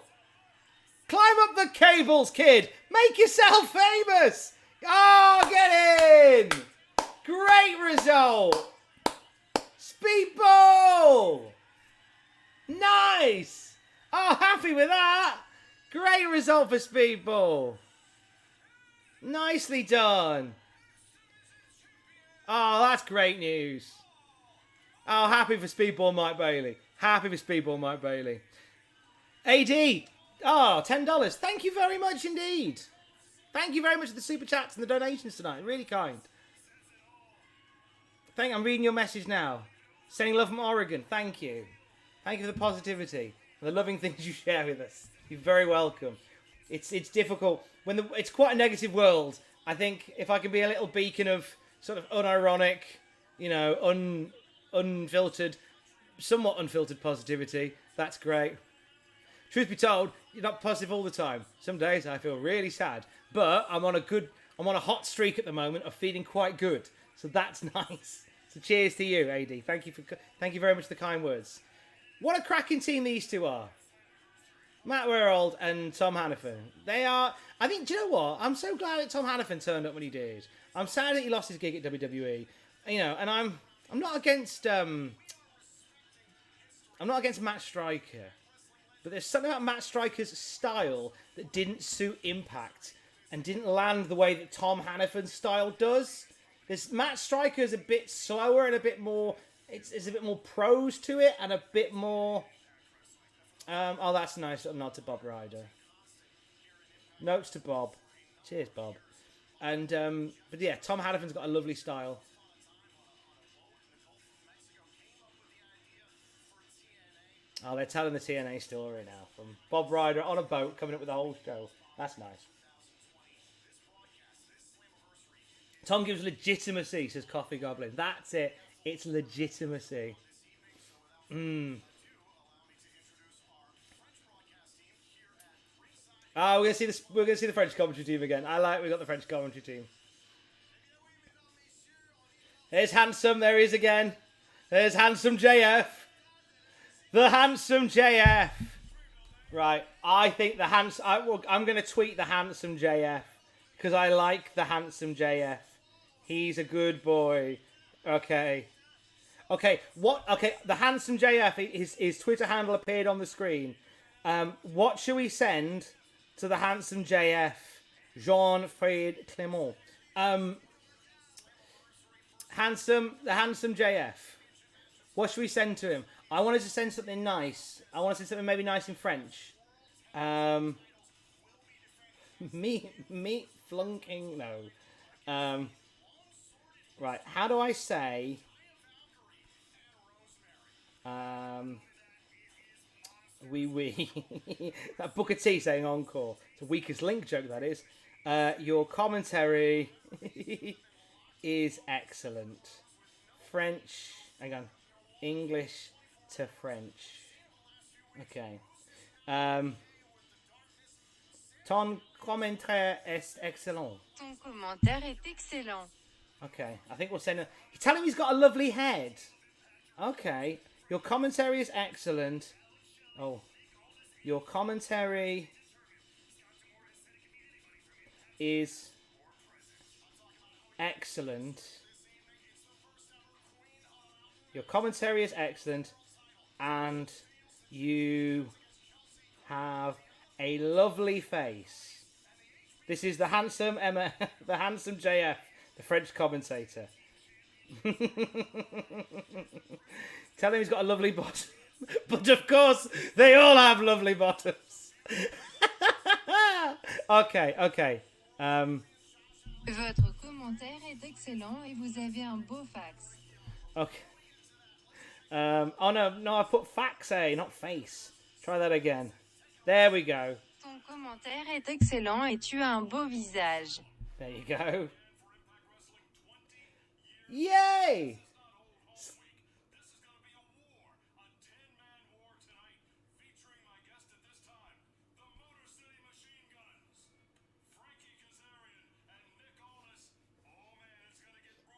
Climb up the cables, kid. Make yourself famous. Oh, get in! Great result. Speedball! Nice! Oh, happy with that. Great result for Speedball. Nicely done. Oh, that's great news. Oh, happy for Speedball Mike Bailey. AD. Oh, $10. Thank you very much indeed. Thank you very much for the super chats and the donations tonight. Really kind. I'm reading your message now. Sending love from Oregon. Thank you. Thank you for the positivity and the loving things you share with us. You're very welcome. It's difficult when it's quite a negative world. I think if I can be a little beacon of sort of unironic, unfiltered, somewhat unfiltered positivity, that's great. Truth be told, you're not positive all the time. Some days I feel really sad, but I'm on a hot streak at the moment of feeling quite good. So that's nice. So cheers to you, AD. Thank you very much for the kind words. What a cracking team these two are. Matt Werld and Tom Hannafin. They are... I think, do you know what? I'm so glad that Tom Hannafin turned up when he did. I'm sad that he lost his gig at WWE. And I'm not against... I'm not against Matt Striker. But there's something about Matt Striker's style that didn't suit Impact and didn't land the way that Tom Hannafin's style does. Matt Striker's a bit slower and a bit more... It's a bit more prose to it and a bit more... oh, that's nice. A nod to Bob Ryder. Notes to Bob. Cheers, Bob. And but yeah, Tom Hannafin's got a lovely style. Oh, they're telling the TNA story now from Bob Ryder on a boat coming up with the whole show. That's nice. Tom gives legitimacy, says Coffee Goblin. That's it. It's legitimacy. Oh, we're gonna see the French commentary team again. We got the French commentary team. There's Handsome, there he is again. There's Handsome JF. The Handsome JF. Right, I think I'm gonna tweet the Handsome JF because I like the Handsome JF. He's a good boy. Okay. Okay, what? Okay, the handsome JF, his Twitter handle appeared on the screen. What shall we send to the handsome JF, Jean-Fred Clément? The handsome JF. What should we send to him? I wanted to send something nice. I want to send something maybe nice in French. Me flunking no. Right, how do I say? That Booker T saying encore. It's a weakest link joke, that is. Your commentary is excellent. French. Hang on. English to French. Okay. Ton commentaire est excellent. Ton commentaire est excellent. Okay, I think we'll send him. Tell him he's got a lovely head. Okay. Your commentary is excellent. Oh. Your commentary is excellent. Your commentary is excellent. And you have a lovely face. This is the handsome Emma, the handsome JF, the French commentator. Tell him he's got a lovely bottom. But of course, they all have lovely bottoms. Okay. Votre commentaire est excellent et vous avez un beau fax. Okay. Oh no, I put fax, not face. Try that again. There we go. Ton commentaire est excellent et tu as un beau visage. There you go. Yay!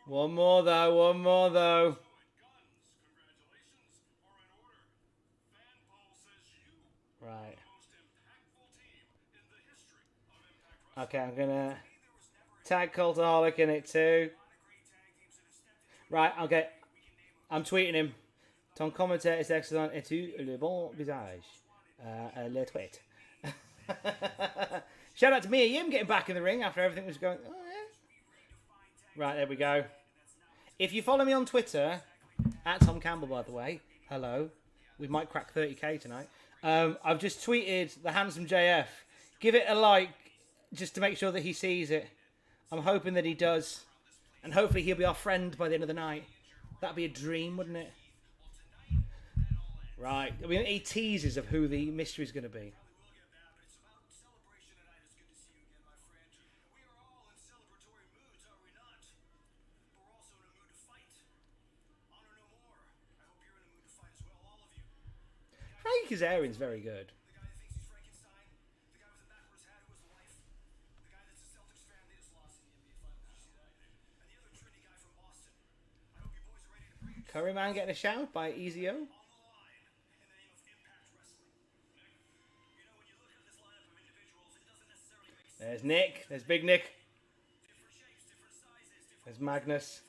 One more though. Right. Okay, I'm gonna tag Cultaholic in it too. Right, okay. I'm tweeting him. Ton commentaire est excellent et tu le bon visage. Le tweet. Shout out to Mia Yim getting back in the ring after everything was going. Oh, yeah. Right, there we go. If you follow me on Twitter, at Tom Campbell, by the way, hello. We might crack 30k tonight. I've just tweeted the handsome JF. Give it a like, just to make sure that he sees it. I'm hoping that he does. And hopefully he'll be our friend by the end of the night. That'd be a dream, wouldn't it? Right. I mean, he teases of who the mystery's going to be. Frankie Kazarian's very good. Curryman getting a shout by Easy O. There's Nick. There's Big Nick. There's Magnus.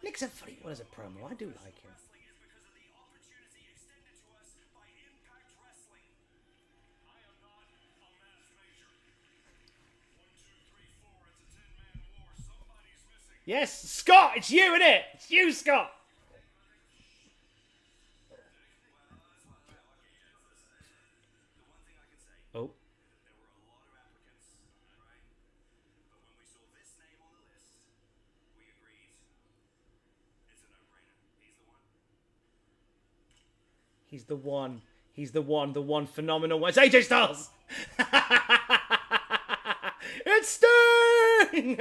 Nick's a funny one as a promo. I do like him. Yes, Scott, it's you, isn't it? It's you, Scott. Oh. He's the one. He's the one phenomenal one. It's AJ Styles. It's Sting.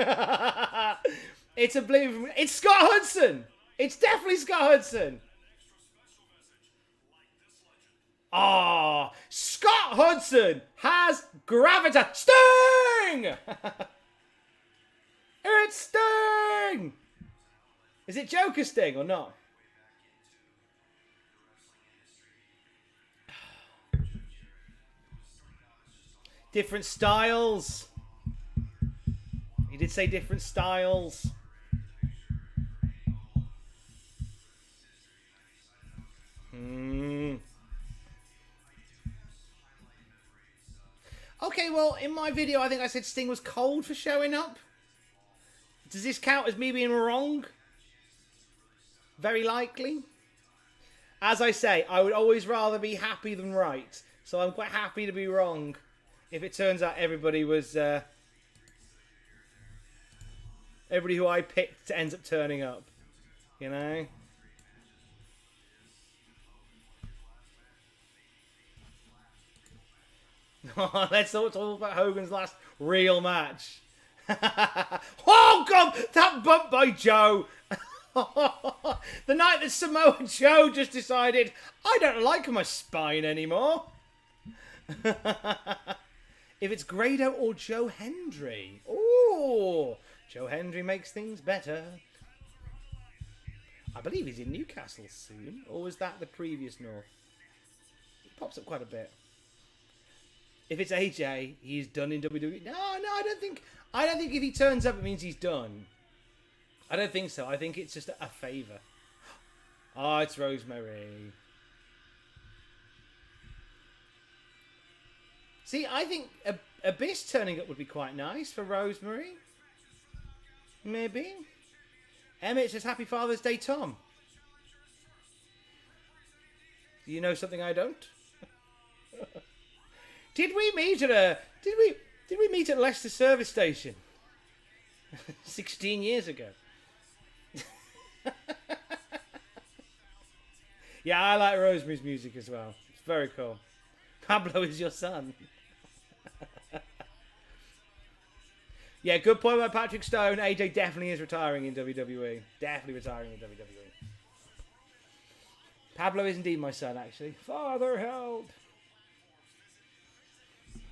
It's a blue. It's Scott Hudson. It's definitely Scott Hudson. Ah, Scott Hudson has gravitas. Sting. It's Sting. Is it Joker Sting or not? Different styles. He did say different styles. Okay, well, in my video, I think I said Sting was cold for showing up. Does this count as me being wrong? Very likely. As I say, I would always rather be happy than right. So I'm quite happy to be wrong. If it turns out everybody was... everybody who I picked ends up turning up. You know? Let's talk about Hogan's last real match. Oh, God! That bump by Joe! The night that Samoa Joe just decided, I don't like my spine anymore. If it's Grado or Joe Hendry. Ooh, Joe Hendry makes things better. I believe he's in Newcastle soon. Or was that the previous North? He pops up quite a bit. If it's AJ, he's done in WWE. No, I don't think if he turns up, it means he's done. I don't think so. I think it's just a favour. Oh, it's Rosemary. See, I think Abyss turning up would be quite nice for Rosemary. Maybe. Emmett says, Happy Father's Day, Tom. Do you know something I don't? Did we meet at Leicester service station 16 years ago? Yeah, I like Rosemary's music as well. It's very cool. Pablo is your son. Yeah, good point by Patrick Stone. AJ definitely is retiring in WWE. Definitely retiring in WWE. Pablo is indeed my son, actually. Father, help!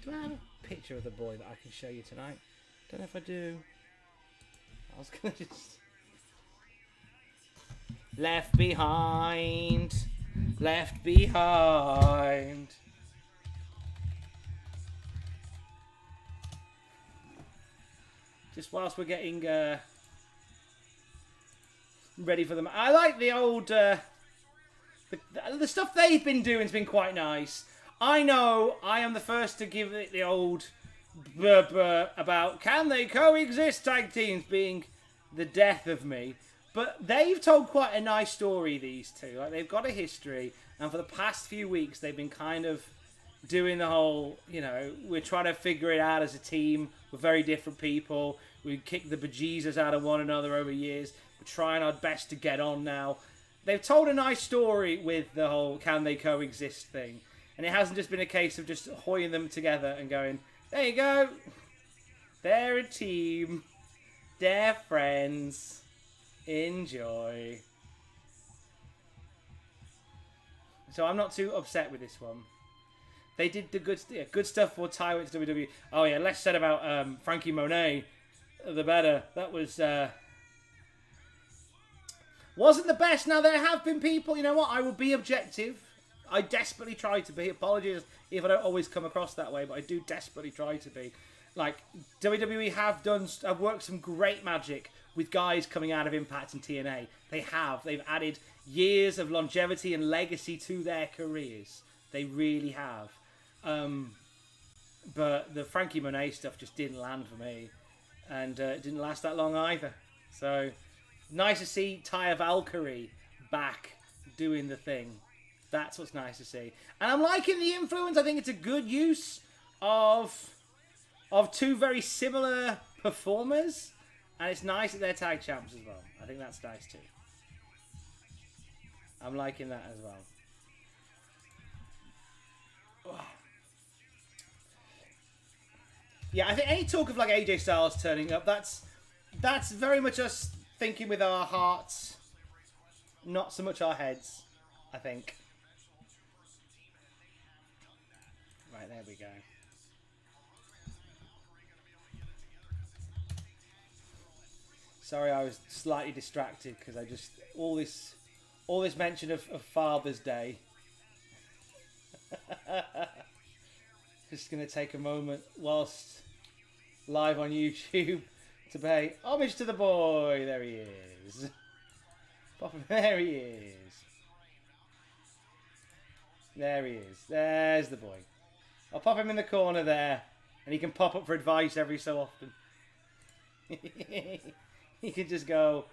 Do I have a picture of the boy that I can show you tonight? Don't know if I do. I was going to just... Left behind. Left behind. Just whilst we're getting ready for them. I like the old... the stuff they've been doing has been quite nice. I know I am the first to give it the old about can they coexist tag teams being the death of me. But they've told quite a nice story, these two. Like, they've got a history, and for the past few weeks they've been kind of doing the whole, you know, we're trying to figure it out as a team. We're very different people. We kicked the bejesus out of one another over years. We're trying our best to get on now. They've told a nice story with the whole can they coexist thing. And it hasn't just been a case of just hoying them together and going, there you go. They're a team. They're friends. Enjoy. So I'm not too upset with this one. They did the good stuff for Ty went to WWE. Oh yeah, less said about Frankie Monet, the better. That was wasn't the best. Now there have been people. You know what? I will be objective. I desperately try to be. Apologies if I don't always come across that way, but I do desperately try to be. Like, WWE have worked some great magic with guys coming out of Impact and TNA. They have. They've added years of longevity and legacy to their careers. They really have. But the Frankie Monet stuff just didn't land for me. And it didn't last that long either. So, nice to see Taya Valkyrie back doing the thing. That's what's nice to see. And I'm liking the influence. I think it's a good use of two very similar performers. And it's nice that they're tag champs as well. I think that's nice too. I'm liking that as well. Yeah, I think any talk of like AJ Styles turning up, that's very much us thinking with our hearts, not so much our heads, I think. Right, there we go. Sorry, I was slightly distracted because I just all this mention of Father's Day. Just going to take a moment whilst live on YouTube to pay homage to the boy. There he is. There he is. There he is. There's the boy. I'll pop him in the corner there, and he can pop up for advice every so often. He can just go,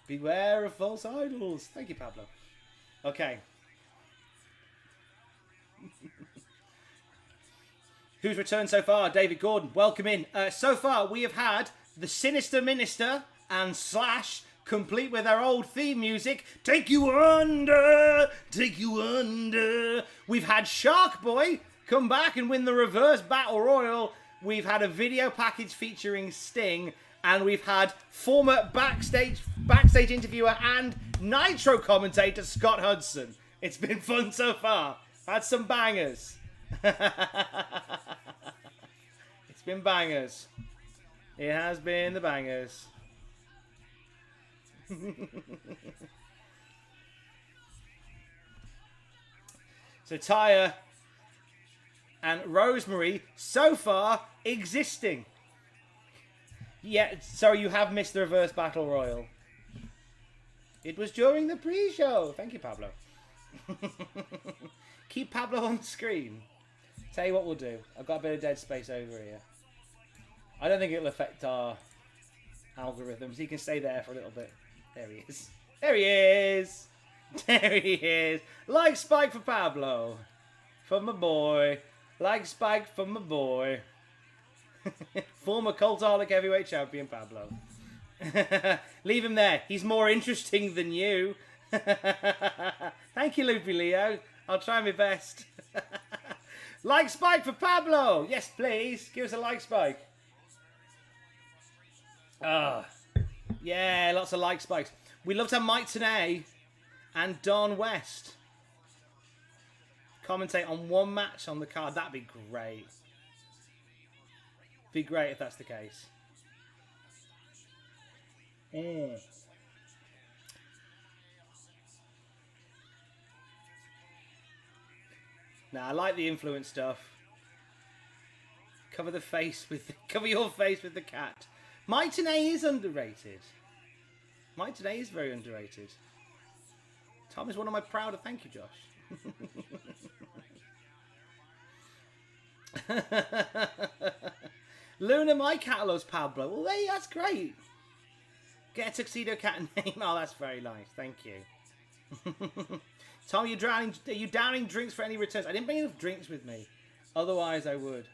beware of false idols. Thank you, Pablo. Okay. Who's returned so far? David Gordon. Welcome in. So far, we have had the Sinister Minister and Slash complete with our old theme music. Take you under. Take you under. We've had Shark Boy come back and win the reverse battle royal. We've had a video package featuring Sting. And we've had former backstage interviewer and Nitro commentator Scott Hudson. It's been fun so far. Had some bangers. It's been bangers. It has been the bangers. So Taya and Rosemary so far existing. Yeah, so you have missed the reverse battle royal. It was during the pre-show. Thank you, Pablo. Keep Pablo on screen. Tell you what we'll do. I've got a bit of dead space over here. I don't think it'll affect our algorithms. He can stay there for a little bit. There he is. There he is. There he is. Like Spike for Pablo. For my boy. Like Spike for my boy. Former Cultaholic Heavyweight Champion Pablo. Leave him there. He's more interesting than you. Thank you, Loopy Leo. I'll try my best. Like Spike for Pablo. Yes, please. Give us a like Spike. Yeah, lots of like Spikes. We'd love to have Mike Tenay and Don West commentate on one match on the card. That'd be great. Be great if that's the case. Nah, I like the influence stuff. Cover your face with the cat. Mike Tenay is underrated. Mike Tenay is very underrated. Tom is one of my prouder. Thank you, Josh. Luna, my cat loves Pablo. Well, hey, that's great. Get a tuxedo cat name. Oh, that's very nice. Thank you. Tom, are you downing drinks for any returns? I didn't bring enough drinks with me. Otherwise, I would.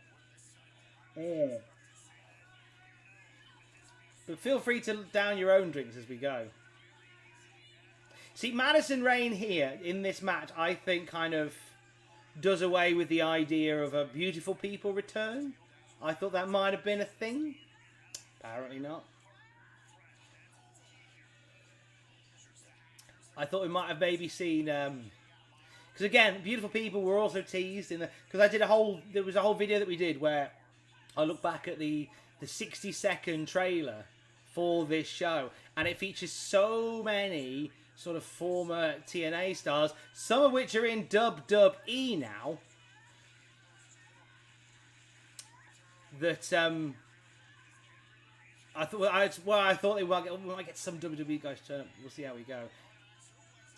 But feel free to down your own drinks as we go. See, Madison Rayne here in this match, I think, kind of does away with the idea of a beautiful people return. I thought that might have been a thing. Apparently not. I thought we might have maybe seen... Because again, beautiful people were also teased in the... Because I did there was a whole video that we did where I looked back at the 60-second trailer for this show. And it features so many sort of former TNA stars. Some of which are in WWE now. That I thought we might get some WWE guys turn up. We'll see how we go.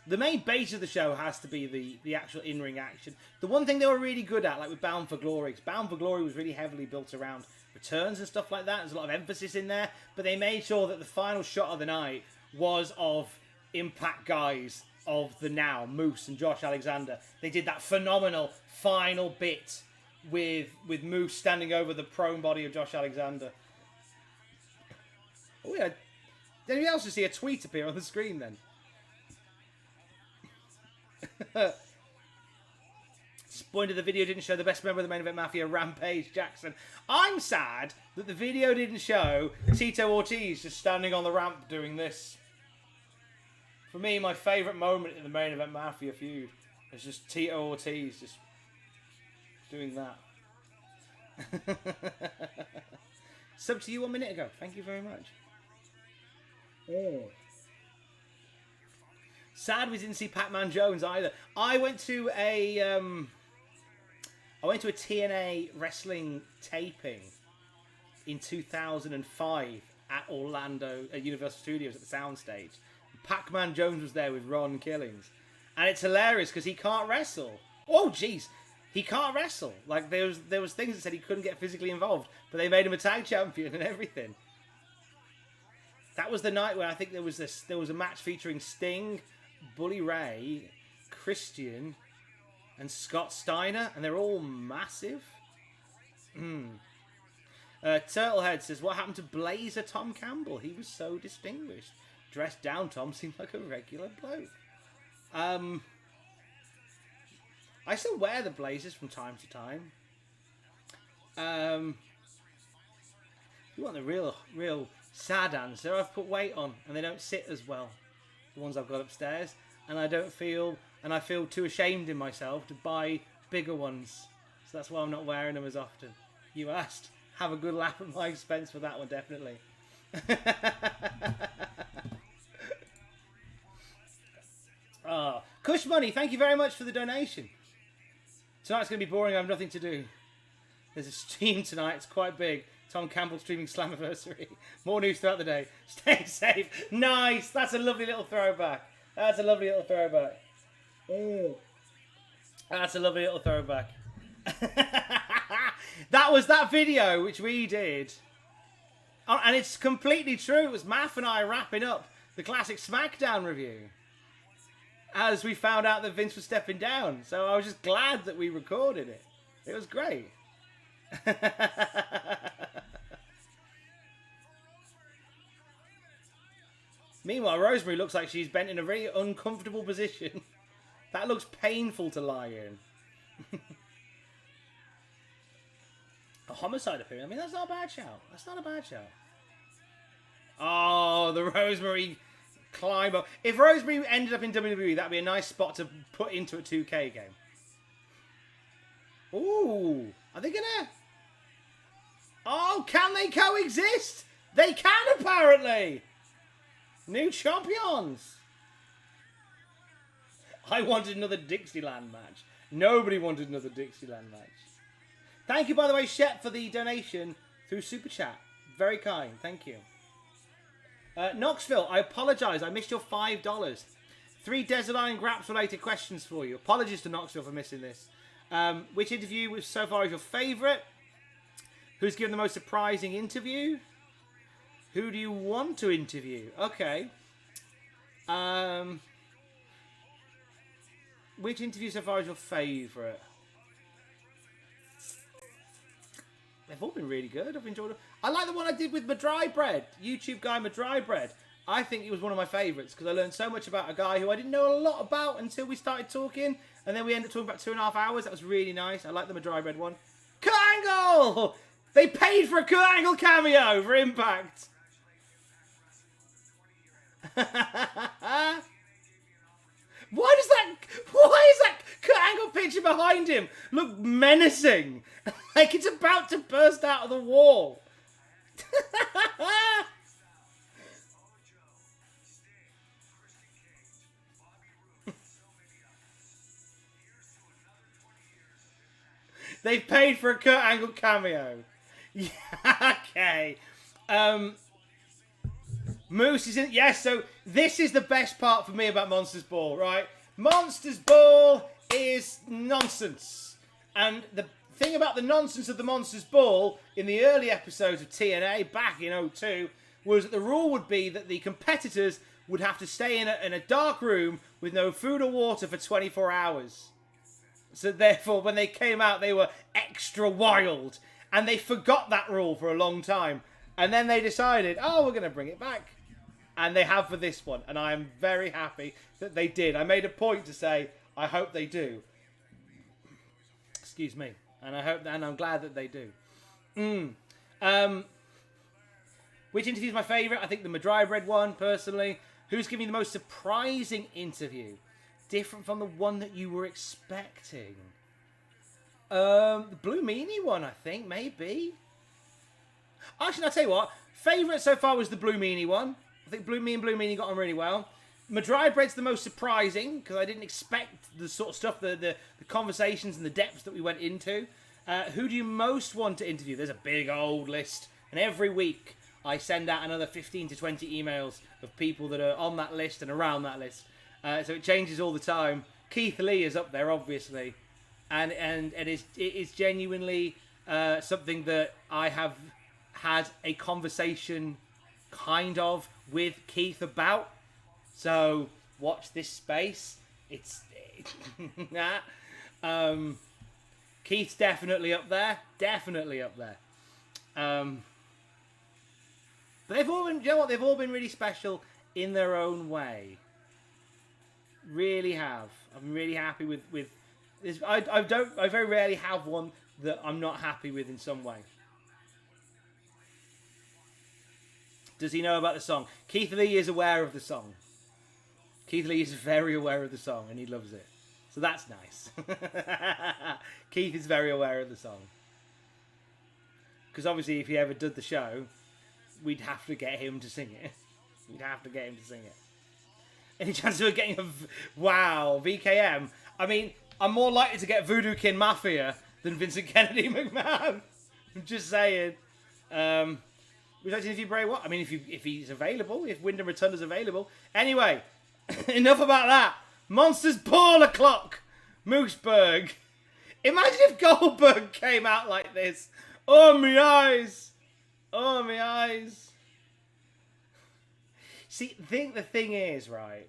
The main base of the show has to be the actual in-ring action. The one thing they were really good at, like with Bound for Glory, because Bound for Glory was really heavily built around returns and stuff like that. There's a lot of emphasis in there, but they made sure that the final shot of the night was of Impact guys of the now, Moose and Josh Alexander. They did that phenomenal final bit with Moose standing over the prone body of Josh Alexander. Oh yeah, did anybody else just see a tweet appear on the screen then? Disappointed the video didn't show the best member of the Main Event Mafia, Rampage Jackson. I'm sad that the video didn't show Tito Ortiz just standing on the ramp doing this. For me, my favourite moment in the Main Event Mafia feud is just Tito Ortiz just doing that. Sub to you 1 minute ago. Thank you very much. Sad we didn't see Pac-Man Jones either. I went to a I went to a TNA wrestling taping in 2005 at Orlando, at Universal Studios at the soundstage. Pac-Man Jones was there with Ron Killings. And it's hilarious because he can't wrestle. Oh, jeez. He can't wrestle. Like, there was things that said he couldn't get physically involved, but they made him a tag champion and everything. That was the night where I think there was a match featuring Sting, Bully Ray, Christian, and Scott Steiner, and they're all massive. Turtlehead says, what happened to Blazer Tom Campbell? He was so distinguished. Dressed down Tom seemed like a regular bloke. I still wear the blazers from time to time. If you want the real sad answer, I've put weight on and they don't sit as well. The ones I've got upstairs, and I feel too ashamed in myself to buy bigger ones. So that's why I'm not wearing them as often. You asked. Have a good laugh at my expense for that one, definitely. Kush Money, thank you very much for the donation. Tonight's going to be boring. I have nothing to do. There's a stream tonight. It's quite big. Tom Campbell streaming Slammiversary. More news throughout the day. Stay safe. Nice. That's a lovely little throwback. That's a lovely little throwback. Oh, that's a lovely little throwback. That was that video which we did. Oh, and it's completely true. It was Math and I wrapping up the classic SmackDown review as we found out that Vince was stepping down. So I was just glad that we recorded it. It was great. Meanwhile, Rosemary looks like she's bent in a very uncomfortable position. That looks painful to lie in. A homicide appearance. I mean, that's not a bad shout. That's not a bad shout. Oh, the Rosemary climb up. If Rosemary ended up in WWE, that'd be a nice spot to put into a 2K game. Ooh, are they gonna? Oh, can they coexist? They can, apparently. New champions. I wanted another Dixieland match. Nobody wanted another Dixieland match. Thank you, by the way, Shep, for the donation through Super Chat. Very kind. Thank you. Knoxville, I apologise. I missed your $5. 3 Desert Island Graps related questions for you. Apologies to Knoxville for missing this. Which interview was so far is your favourite? Who's given the most surprising interview? Who do you want to interview? Okay. Which interview so far is your favourite? They've all been really good. I've enjoyed it. I like the one I did with Madry Bread. YouTube guy Madry Bread. I think he was one of my favourites because I learned so much about a guy who I didn't know a lot about until we started talking. And then we ended up talking about 2.5 hours. That was really nice. I like the Madry Bread one. Kurt Angle! They paid for a Kurt Angle cameo for Impact. Why is that Kurt Angle picture behind him look menacing? Like it's about to burst out of the wall. They've paid for a Kurt Angle cameo. Yeah, okay. Moose is in. Yes, so this is the best part for me about Monsters Ball, right? Monsters Ball is nonsense. And the thing about the nonsense of the Monsters Ball in the early episodes of TNA back in 02 was that the rule would be that the competitors would have to stay in a dark room with no food or water for 24 hours. So therefore, when they came out, they were extra wild. And they forgot that rule for a long time. And then they decided, oh, we're going to bring it back. And they have for this one. And I am very happy that they did. I made a point to say, I hope they do. Excuse me. And I'm glad that they do. Which interview is my favourite? I think the Madry Bread one, personally. Who's giving the most surprising interview? Different from the one that you were expecting. The Blue Meanie one, I think, maybe. Actually, I'll tell you what. Favourite so far was the Blue Meanie one. I think Me and Blue Meanie got on really well. My dry bread's the most surprising because I didn't expect the sort of stuff, the conversations and the depths that we went into. Who do you most want to interview? There's a big old list, and every week I send out another 15 to 20 emails of people that are on that list and around that list. So it changes all the time. Keith Lee is up there, obviously, and it is genuinely something that I have had a conversation kind of with Keith about. So watch this space. Keith's definitely up there. Definitely up there. But they've all been, you know what? They've all been really special in their own way. Really have. I'm really happy with this. I very rarely have one that I'm not happy with in some way. Does he know about the song? Keith Lee is aware of the song. Keith Lee is very aware of the song and he loves it. So that's nice. Keith is very aware of the song. Because obviously if he ever did the show, we'd have to get him to sing it. We'd have to get him to sing it. Any chance of getting a... Wow, VKM. I mean, I'm more likely to get Voodoo Kin Mafia than Vincent Kennedy McMahon. I'm just saying. Would you like to interview Bray Wyatt? I mean, if he's available, if Wyndham Rotunda's available. Anyway, enough about that. Monsters Ball O'Clock. Mooseberg. Imagine if Goldberg came out like this. Oh, my eyes. Oh, my eyes. See, the thing is, right,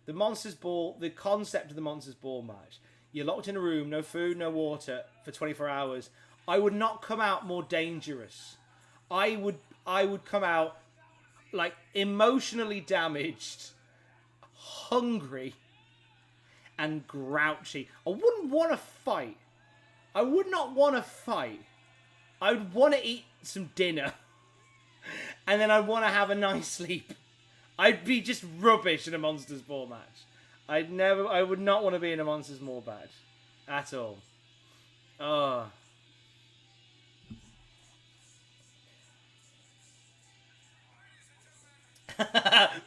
the Monsters Ball, the concept of the Monsters Ball match, you're locked in a room, no food, no water for 24 hours. I would not come out more dangerous. I would come out like emotionally damaged, hungry, and grouchy. I wouldn't want to fight. I would not want to fight. I would want to eat some dinner. And then I'd want to have a nice sleep. I'd be just rubbish in a Monsters Ball match. I would not want to be in a Monsters Ball match. At all. Oh.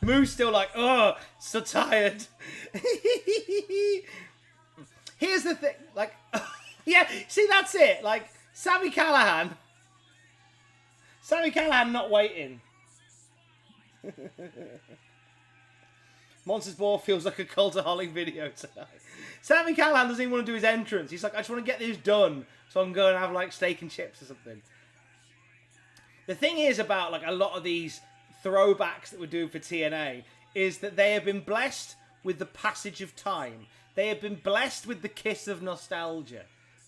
Moo's still like, oh, so tired. Here's the thing, like, yeah, see, that's it. Like, Sami Callihan not waiting. Monsters Ball feels like a cultaholic video tonight. Sami Callihan doesn't even want to do his entrance. He's like, I just want to get this done so I can go and have like steak and chips or something. The thing is about like a lot of these throwbacks that we're doing for TNA is that they have been blessed with the passage of time. They have been blessed with the kiss of nostalgia.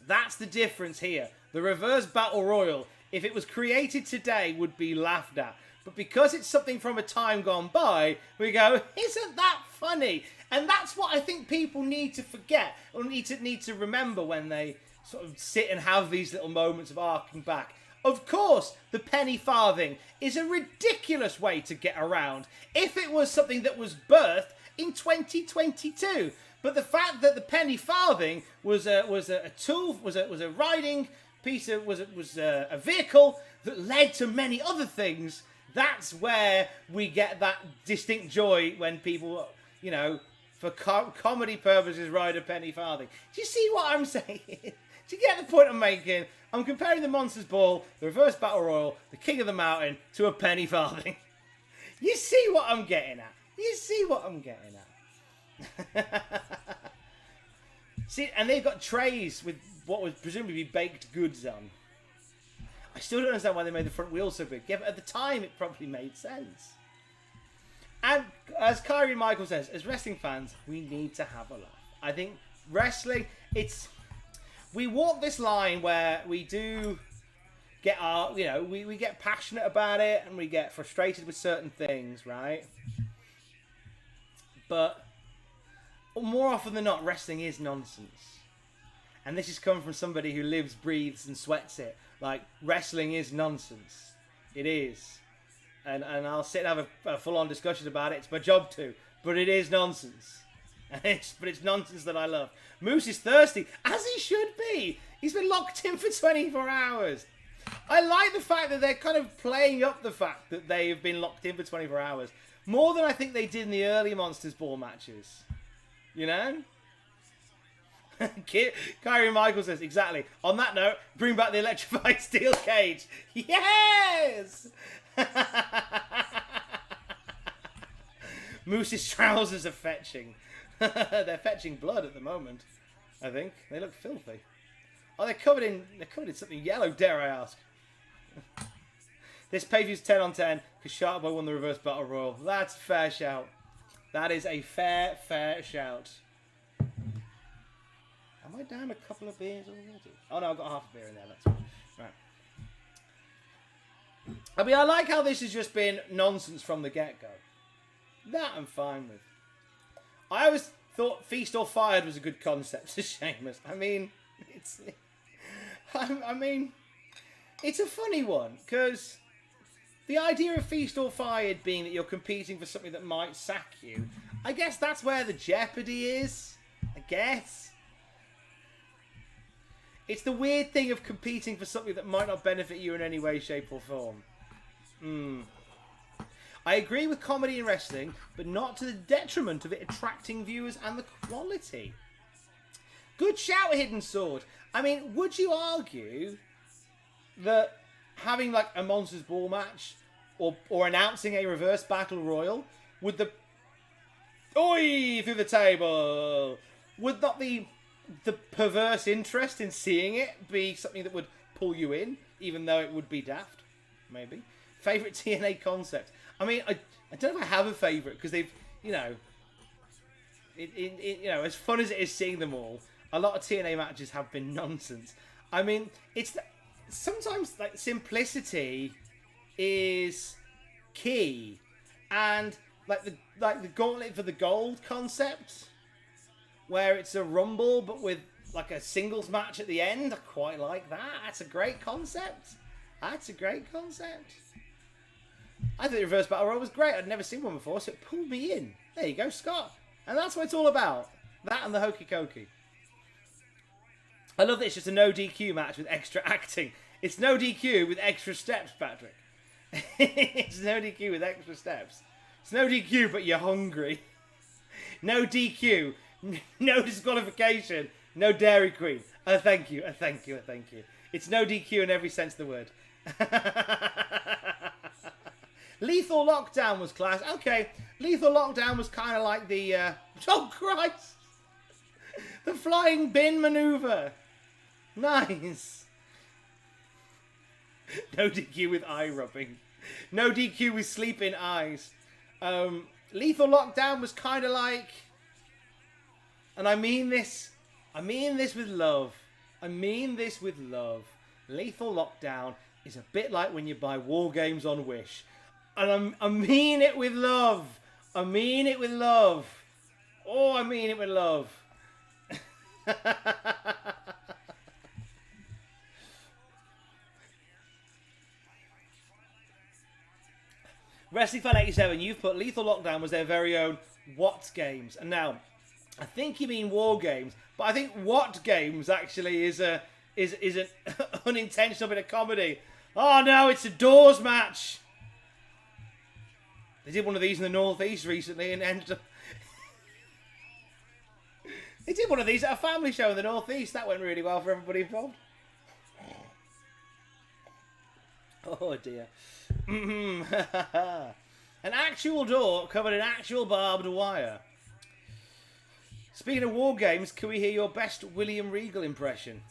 That's the difference here. The reverse battle royal, if it was created today, would be laughed at. But because it's something from a time gone by, we go, isn't that funny? And that's what I think people need to forget, or need to remember when they sort of sit and have these little moments of arcing back. Of course, the penny farthing is a ridiculous way to get around if it was something that was birthed in 2022. But the fact that the penny farthing was a tool, was a riding piece of, was a vehicle that led to many other things. That's where we get that distinct joy when people, you know, for comedy purposes, ride a penny farthing. Do you see what I'm saying? Do you get the point I'm making? I'm comparing the Monsters Ball, the Reverse Battle Royal, the King of the Mountain, to a penny farthing. You see what I'm getting at? You see what I'm getting at? See, and they've got trays with what would presumably be baked goods on. I still don't understand why they made the front wheel so big. Yeah, but at the time, it probably made sense. And as Kyrie Michael says, as wrestling fans, we need to have a laugh. I think wrestling, we walk this line where we do get our, you know, we get passionate about it and we get frustrated with certain things, right? But more often than not, wrestling is nonsense. And this is coming from somebody who lives, breathes, and sweats it. Like, wrestling is nonsense. It is. And I'll sit and have a full-on discussion about it. It's my job to. But it is nonsense. But it's nonsense that I love. Moose is thirsty, as he should be. He's been locked in for 24 hours. I like the fact that they're kind of playing up the fact that they have been locked in for 24 hours More than I think they did in the early Monsters Ball matches. You know? Kyrie Michael says, exactly. On that note, bring back the electrified steel cage. Yes! Moose's trousers are fetching. They're fetching blood at the moment, I think. They look filthy. Oh, they're covered in something yellow, dare I ask. This pay-per-view's 10 on 10 because Shark Boy won the reverse battle royal. That's a fair shout. That is a fair shout. Am I down a couple of beers already? Oh no, I've got half a beer in there. That's fine. Right. I mean, I like how this has just been nonsense from the get-go. That I'm fine with. I always thought Feast or Fired was a good concept to Sheamus. I mean, it's a funny one because the idea of Feast or Fired being that you're competing for something that might sack you, I guess that's where the jeopardy is. I guess. It's the weird thing of competing for something that might not benefit you in any way, shape or form. I agree with comedy in wrestling, but not to the detriment of it attracting viewers and the quality. Good shout, Hidden Sword. I mean, would you argue that having like a Monsters Ball match or announcing a reverse battle royal would the oi through the table would not the perverse interest in seeing it be something that would pull you in, even though it would be daft? Maybe. Favorite TNA concept? I mean, I don't know if I have a favorite because they've, you know, you know, as fun as it is seeing them all, a lot of TNA matches have been nonsense. I mean, sometimes like simplicity is key, and like the Gauntlet for the Gold concept, where it's a rumble but with like a singles match at the end. I quite like that. That's a great concept. I think the reverse battle royal was great. I'd never seen one before, so it pulled me in. There you go, Scott. And that's what it's all about. That and the hokey cokey. I love that it's just a no DQ match with extra acting. It's no DQ with extra steps, Patrick. It's no DQ with extra steps. It's no DQ, but you're hungry. No DQ. No disqualification. No Dairy Queen. Thank you. It's no DQ in every sense of the word. Lethal Lockdown was class. Okay, Lethal Lockdown was kind of like the... oh, Christ! The flying bin maneuver. Nice. No DQ with eye rubbing. No DQ with sleeping eyes. Lethal Lockdown was kind of like... And I mean this with love. Lethal Lockdown is a bit like when you buy War Games on Wish. And I mean it with love. Oh, I mean it with love. Wrestling Fan 87, you've put Lethal Lockdown was their very own What Games. And now, I think you mean War Games, but I think What Games actually is an unintentional bit of comedy. Oh no, it's a Doors match. They did one of these in the Northeast recently and ended up... They did one of these at a family show in the Northeast. That went really well for everybody involved. Oh dear. An actual door covered in actual barbed wire. Speaking of War Games, can we hear your best William Regal impression?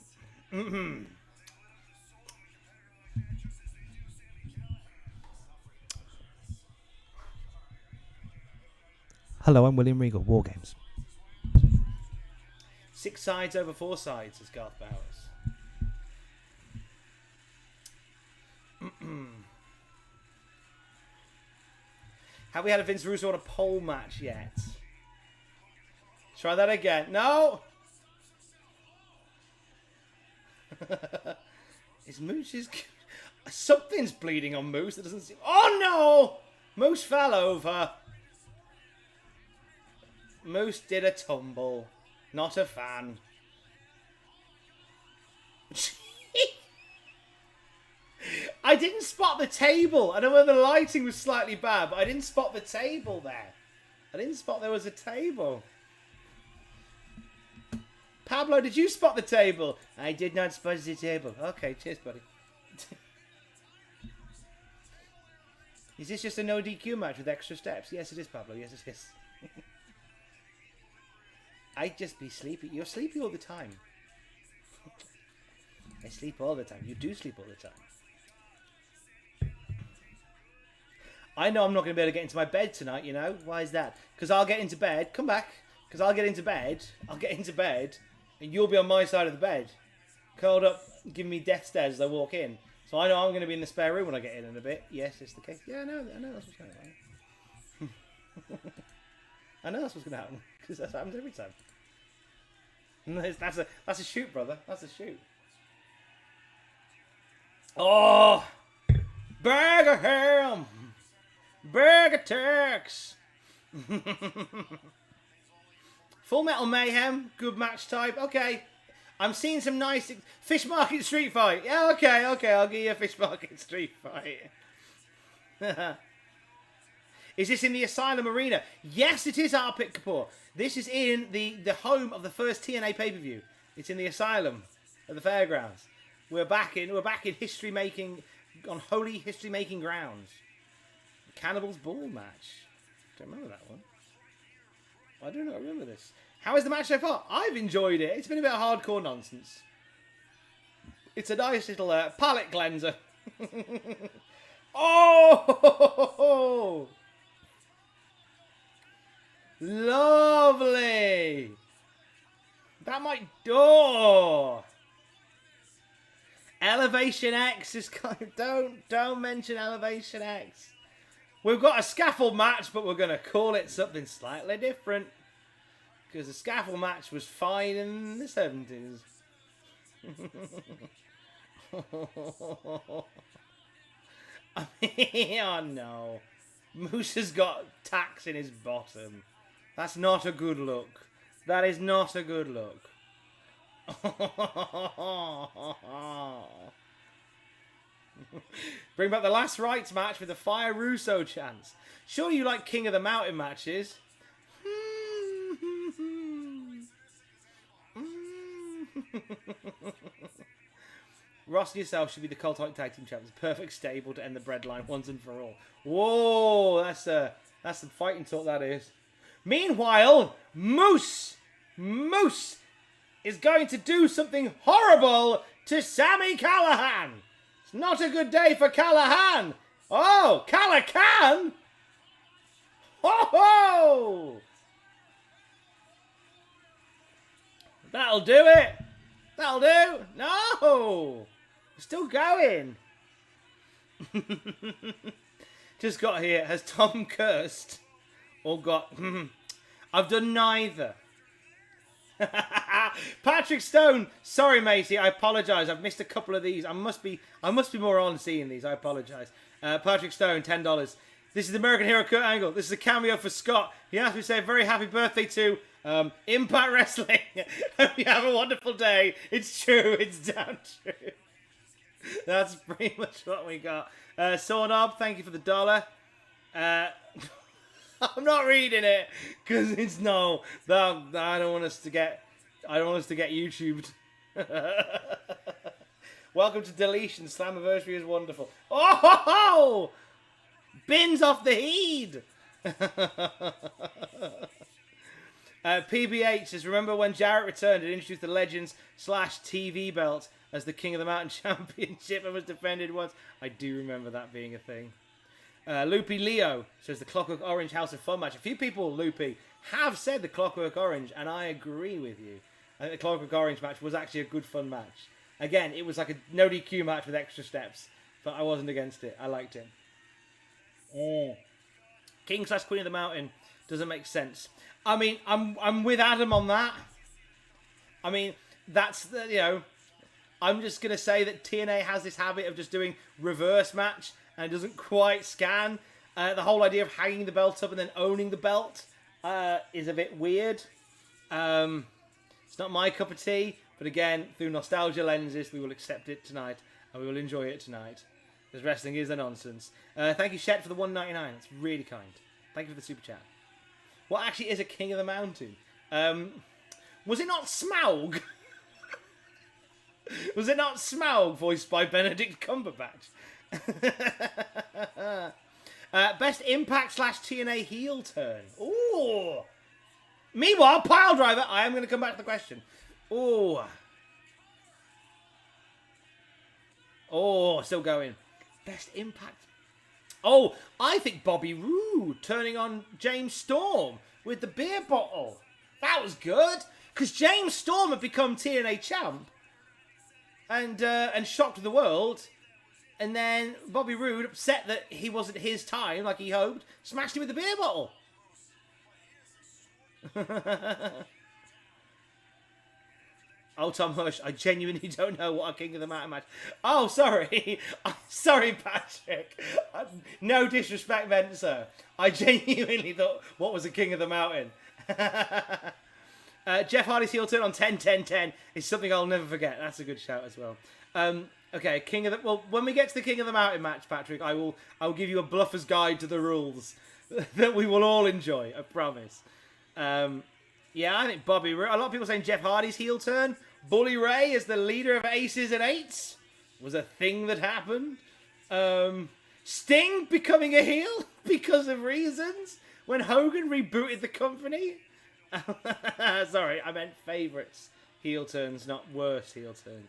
Hello, I'm William Regal. War Games. 6 sides over 4 sides, says Garth Bowers. Have we had a Vince Russo on a pole match yet? Try that again. No! Is Moose's... Something's bleeding on Moose. That doesn't seem... Oh no! Moose fell over. Moose did a tumble. Not a fan. I didn't spot the table. I know whether the lighting was slightly bad, but I didn't spot the table there. I didn't spot there was a table. Pablo, did you spot the table? I did not spot the table. Okay, cheers, buddy. Is this just a no DQ match with extra steps? Yes, it is, Pablo. Yes, it is. I'd just be sleepy. You're sleepy all the time. I sleep all the time. You do sleep all the time. I know I'm not going to be able to get into my bed tonight, you know. Why is that? Because I'll get into bed. Come back. Because I'll get into bed. And you'll be on my side of the bed. Curled up, giving me death stares as I walk in. So I know I'm going to be in the spare room when I get in a bit. Yes, it's the case. Yeah, I know that's what's going to happen. I know that's what's going to happen. Because that happens every time. That's a shoot, brother. That's a shoot. Oh! Burger ham! Burger Turks! Full Metal Mayhem, good match type. Okay, I'm seeing some nice Fish Market Street Fight. Yeah, okay, I'll give you a Fish Market Street Fight. Is this in the Asylum Arena? Yes, it is, Arpit Kapoor. This is in the home of the first TNA pay-per-view. It's in the Asylum at the fairgrounds. We're back in history making, on holy history making grounds. Cannibals Ball match. Don't remember that one. I do not remember this. How is the match so far? I've enjoyed it. It's been a bit of hardcore nonsense. It's a nice little palate cleanser. Oh! Lovely! That might... Oh! Elevation X is kind of... Don't mention Elevation X. We've got a scaffold match, but we're going to call it something slightly different. Because the scaffold match was fine in the 70s. I mean, oh no. Moose has got tacks in his bottom. That's not a good look. That is not a good look. Bring back the last rights match with the Fire Russo chants. Sure you like King of the Mountain matches? Ross and yourself should be the Cultite Tag Team Champions. Perfect stable to end the breadline once and for all. Whoa, that's some fighting talk, that is. Meanwhile, Moose is going to do something horrible to Sami Callihan. It's not a good day for Callihan. Oh, Callihan! Ho ho! That'll do it. That'll do. No! We're still going. Just got here. Has Tom cursed? Or got... I've done neither. Patrick Stone. Sorry, matey. I apologise. I've missed a couple of these. I must be more on seeing these. I apologise. Patrick Stone, $10. This is the American Hero Kurt Angle. This is a cameo for Scott. He asked me to say very happy birthday to Impact Wrestling. Hope you have a wonderful day. It's true. It's damn true. That's pretty much what we got. Sawnob, thank you for the $1. I'm not reading it because it's no. I don't want us to get YouTubed. Welcome to Deletion. Slammiversary is wonderful. Oh ho ho! Bins off the heed. PBH says, remember when Jarrett returned and introduced the Legends / TV belt as the King of the Mountain Championship and was defended once? I do remember that being a thing. Loopy Leo says the Clockwork Orange House of Fun match. A few people, Loopy, have said the Clockwork Orange, and I agree with you. I think the Clockwork Orange match was actually a good fun match. Again, it was like a no DQ match with extra steps, but I wasn't against it. I liked it. King / Queen of the Mountain doesn't make sense. I mean, I'm with Adam on that. I mean, that's the, you know, I'm just gonna say that TNA has this habit of just doing reverse match and it doesn't quite scan. The whole idea of hanging the belt up and then owning the belt is a bit weird. It's not my cup of tea, but again, through nostalgia lenses, we will accept it tonight and we will enjoy it tonight. Because wrestling is a nonsense. Thank you, Shet, for the $1.99. That's really kind. Thank you for the super chat. What actually is a King of the Mountain? Was it not Smaug? Was it not Smaug, voiced by Benedict Cumberbatch? Best Impact / TNA heel turn. Ooh. Meanwhile, Pile Driver. I am going to come back to the question. Ooh. Oh, still going. Best Impact. Oh, I think Bobby Roode turning on James Storm with the beer bottle. That was good. Because James Storm had become TNA champ. And shocked the world. And then Bobby Roode, upset that he wasn't his time like he hoped, smashed him with the beer bottle. Oh, Tom Hush, I genuinely don't know what a King of the Mountain match. Oh, sorry. Sorry, Patrick. No disrespect meant, sir. I genuinely thought, what was a King of the Mountain? Jeff Hardy's heel turn on 10-10-10 is something I'll never forget. That's a good shout as well. Okay, Well, when we get to the King of the Mountain match, Patrick, I will give you a bluffer's guide to the rules that we will all enjoy. I promise. Yeah, I think Bobby Roode. A lot of people saying Jeff Hardy's heel turn. Bully Ray as the leader of Aces and Eights was a thing that happened. Sting becoming a heel because of reasons when Hogan rebooted the company. Sorry, I meant favourites heel turns, not worst heel turns.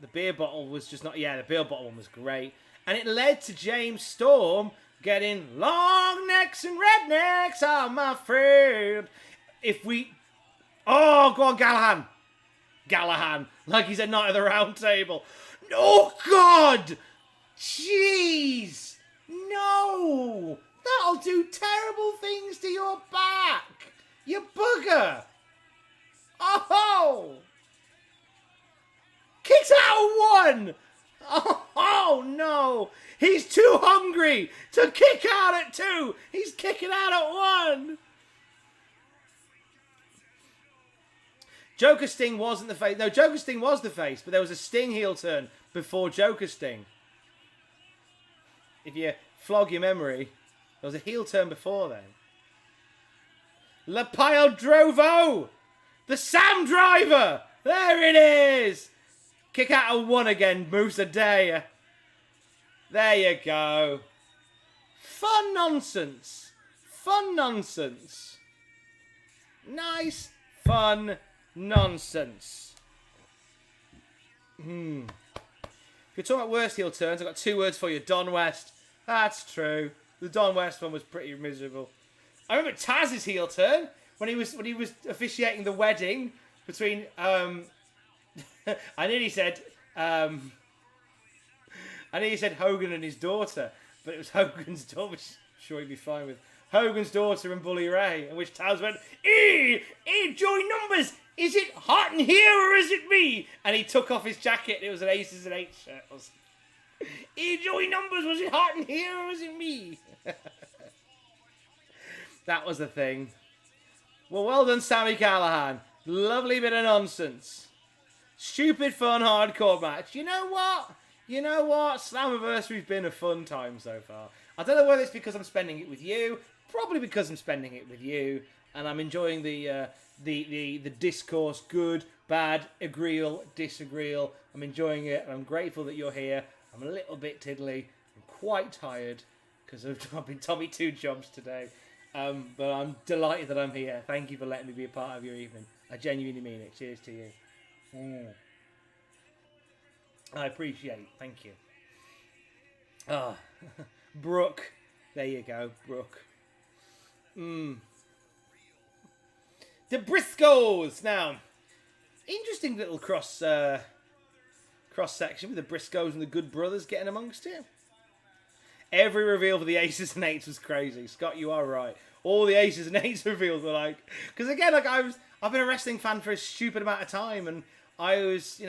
The beer bottle was just not... Yeah, the beer bottle one was great. And it led to James Storm getting long necks and rednecks, oh, my friend. If we... Oh, go on, Gallahan. Gallahan. Like he's a Knight of the Round Table. Oh, God! Jeez! No! That'll do terrible things to your back! You bugger! Oh! Kicks out at 1! Oh, no! He's too hungry to kick out at 2! He's kicking out at 1! Joker Sting wasn't the face. No, Joker Sting was the face, but there was a Sting heel turn before Joker Sting. If you flog your memory, there was a heel turn before then. La Pile Drovo! The Sam Driver! There it is! Kick out of 1 again, Moose Adair. There you go. Fun nonsense. Fun nonsense. Nice, fun nonsense. If you're talking about worst heel turns, I've got 2 words for you. Don West. That's true. The Don West one was pretty miserable. I remember Taz's heel turn when he was officiating the wedding between I nearly said Hogan and his daughter, but it was Hogan's daughter, which I'm sure he'd be fine with. Hogan's daughter and Bully Ray, in which Taz went, Joey Numbers, is it hot in here or is it me? And he took off his jacket. It was an Aces and Eights shirt. Joey Numbers, was it hot in here or is it me? That was the thing. Well done, Sammy Callahan. Lovely bit of nonsense. Stupid, fun, hardcore match. You know what? Slammiversary's been a fun time so far. I don't know whether it's because I'm spending it with you. Probably because I'm spending it with you. And I'm enjoying the discourse. Good, bad, agreeal, disagreeal. I'm enjoying it. And I'm grateful that you're here. I'm a little bit tiddly. I'm quite tired because I've been Tommy 2 jobs today. But I'm delighted that I'm here. Thank you for letting me be a part of your evening. I genuinely mean it. Cheers to you. I appreciate it. Thank you. Brooke. There you go, Brooke. The Briscoes. Now, interesting little cross section with the Briscoes and the Good Brothers getting amongst it. Every reveal for the Aces and Eights was crazy. Scott, you are right. All the Aces and Eights reveals were like... Because again, I've been a wrestling fan for a stupid amount of time, and I was,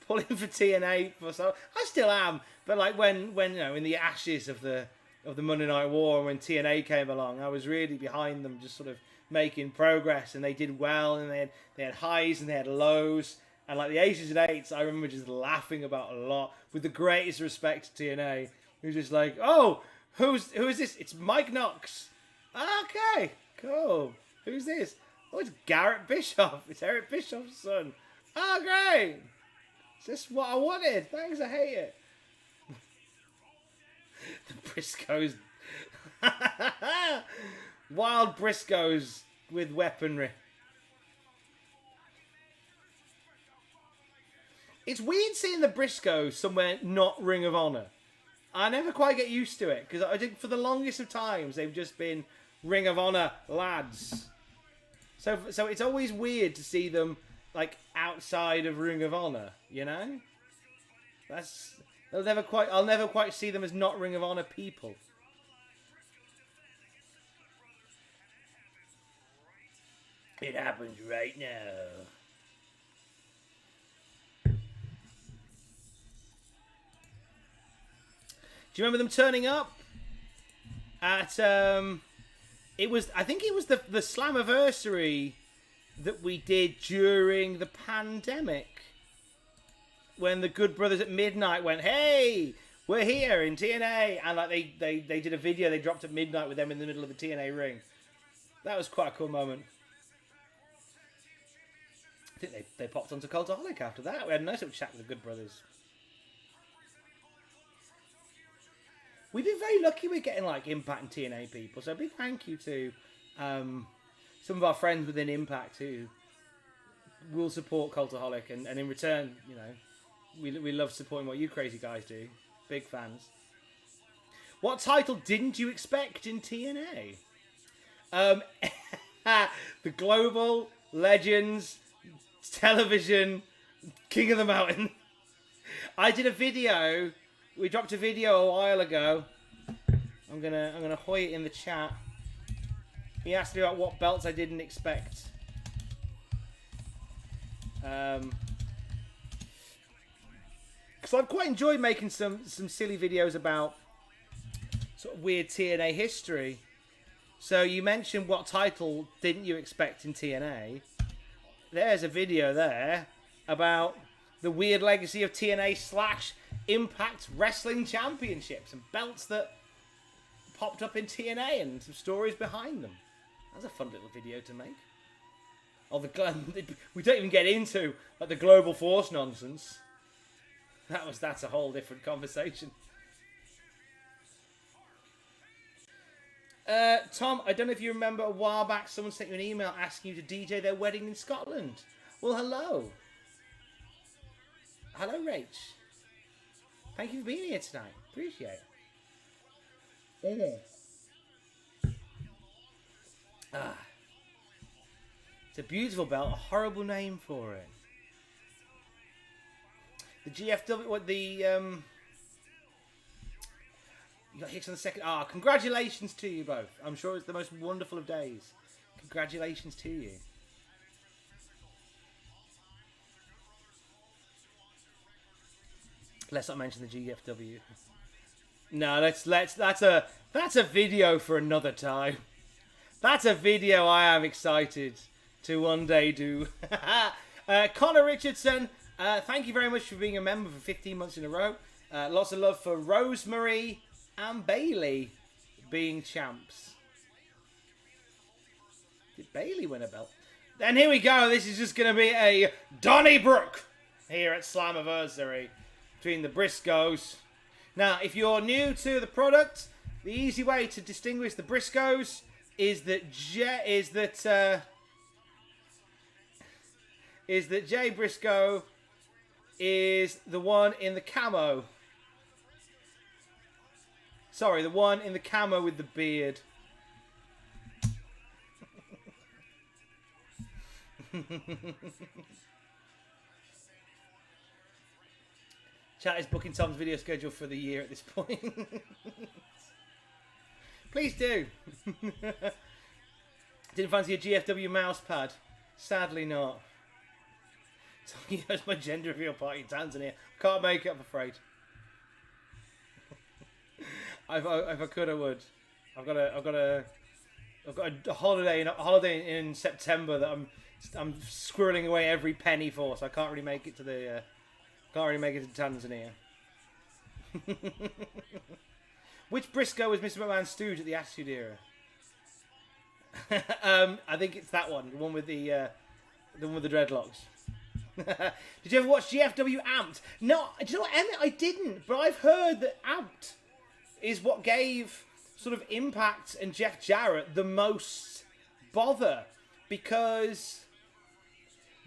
pulling for TNA for so... I still am, but like when in the ashes of the Monday Night War, when TNA came along, I was really behind them, just sort of making progress, and they did well, and they had highs and they had lows, And like the aces and eights, I remember just laughing about a lot with the greatest respect to TNA. He was just like, "Oh, who is this? It's Mike Knox. Okay, cool. Who's this? Oh, it's Garrett Bischoff. It's Eric Bischoff's son. Oh, great. It's just what I wanted. Thanks, I hate it." The Briscoes. Wild Briscoes with weaponry. It's weird seeing the Briscoes somewhere not Ring of Honor. I never quite get used to it, because I think for the longest of times they've just been Ring of Honor lads. So it's always weird to see them like outside of Ring of Honor, you know? I'll never quite see them as not Ring of Honor people. It happens right now. Do you remember them turning up at I think it was the Slammiversary that we did during the pandemic, when the Good Brothers at midnight went, "Hey, we're here in TNA," and like they did a video they dropped at midnight with them in the middle of the TNA ring. That was quite a cool moment. I think they popped onto Cultaholic after that. We had a nice little chat with the Good Brothers. We've been very lucky with getting like Impact and TNA people, so a big thank you to some of our friends within Impact who will support Cultaholic, and in return, you know, we love supporting what you crazy guys do. Big fans. What title didn't you expect in TNA? The Global Legends Television King of the Mountain. I did a video. We dropped a video a while ago. I'm gonna hoy it in the chat. He asked me about what belts I didn't expect. Because I've quite enjoyed making some silly videos about sort of weird TNA history. So you mentioned what title didn't you expect in TNA? There's a video there about the weird legacy of TNA / Impact Wrestling Championships and belts that popped up in TNA and some stories behind them. That's a fun little video to make. Oh, we don't even get into like the Global Force nonsense. That's a whole different conversation. Tom, I don't know if you remember a while back someone sent you an email asking you to DJ their wedding in Scotland. Well, hello. Hello, Rach. Thank you for being here tonight. Appreciate it. It's a beautiful belt. A horrible name for it. The GFW. What the You got hits on the second. Congratulations to you both. I'm sure it's the most wonderful of days. Congratulations to you. Let's not mention the GFW. No, that's a video for another time. That's a video I am excited to one day do. Connor Richardson, thank you very much for being a member for 15 months in a row. Lots of love for Rosemary and Bailey being champs. Did Bailey win a belt? And here we go. This is just going to be a Donnybrook here at Slammiversary between the Briscoes. Now, if you're new to the product, the easy way to distinguish the Briscoes is that Jay Briscoe is the one in the camo. Sorry, the one in the camo with the beard. Chat is booking Tom's video schedule for the year at this point. Please do. Didn't fancy a GFW mouse pad? Sadly not. Here's my gender reveal party in Tanzania. Can't make it, I'm afraid. If I could, I would. I've got a holiday in September that I'm I'm squirreling away every penny for, so I can't really make it to the Tanzania. Which Briscoe was Mr. McMahon's stooge at the Attitude Era? I think it's that one, the one with the dreadlocks. Did you ever watch GFW Amped? No, do you know what, Emmett? I didn't, but I've heard that Amped is what gave sort of Impact and Jeff Jarrett the most bother, because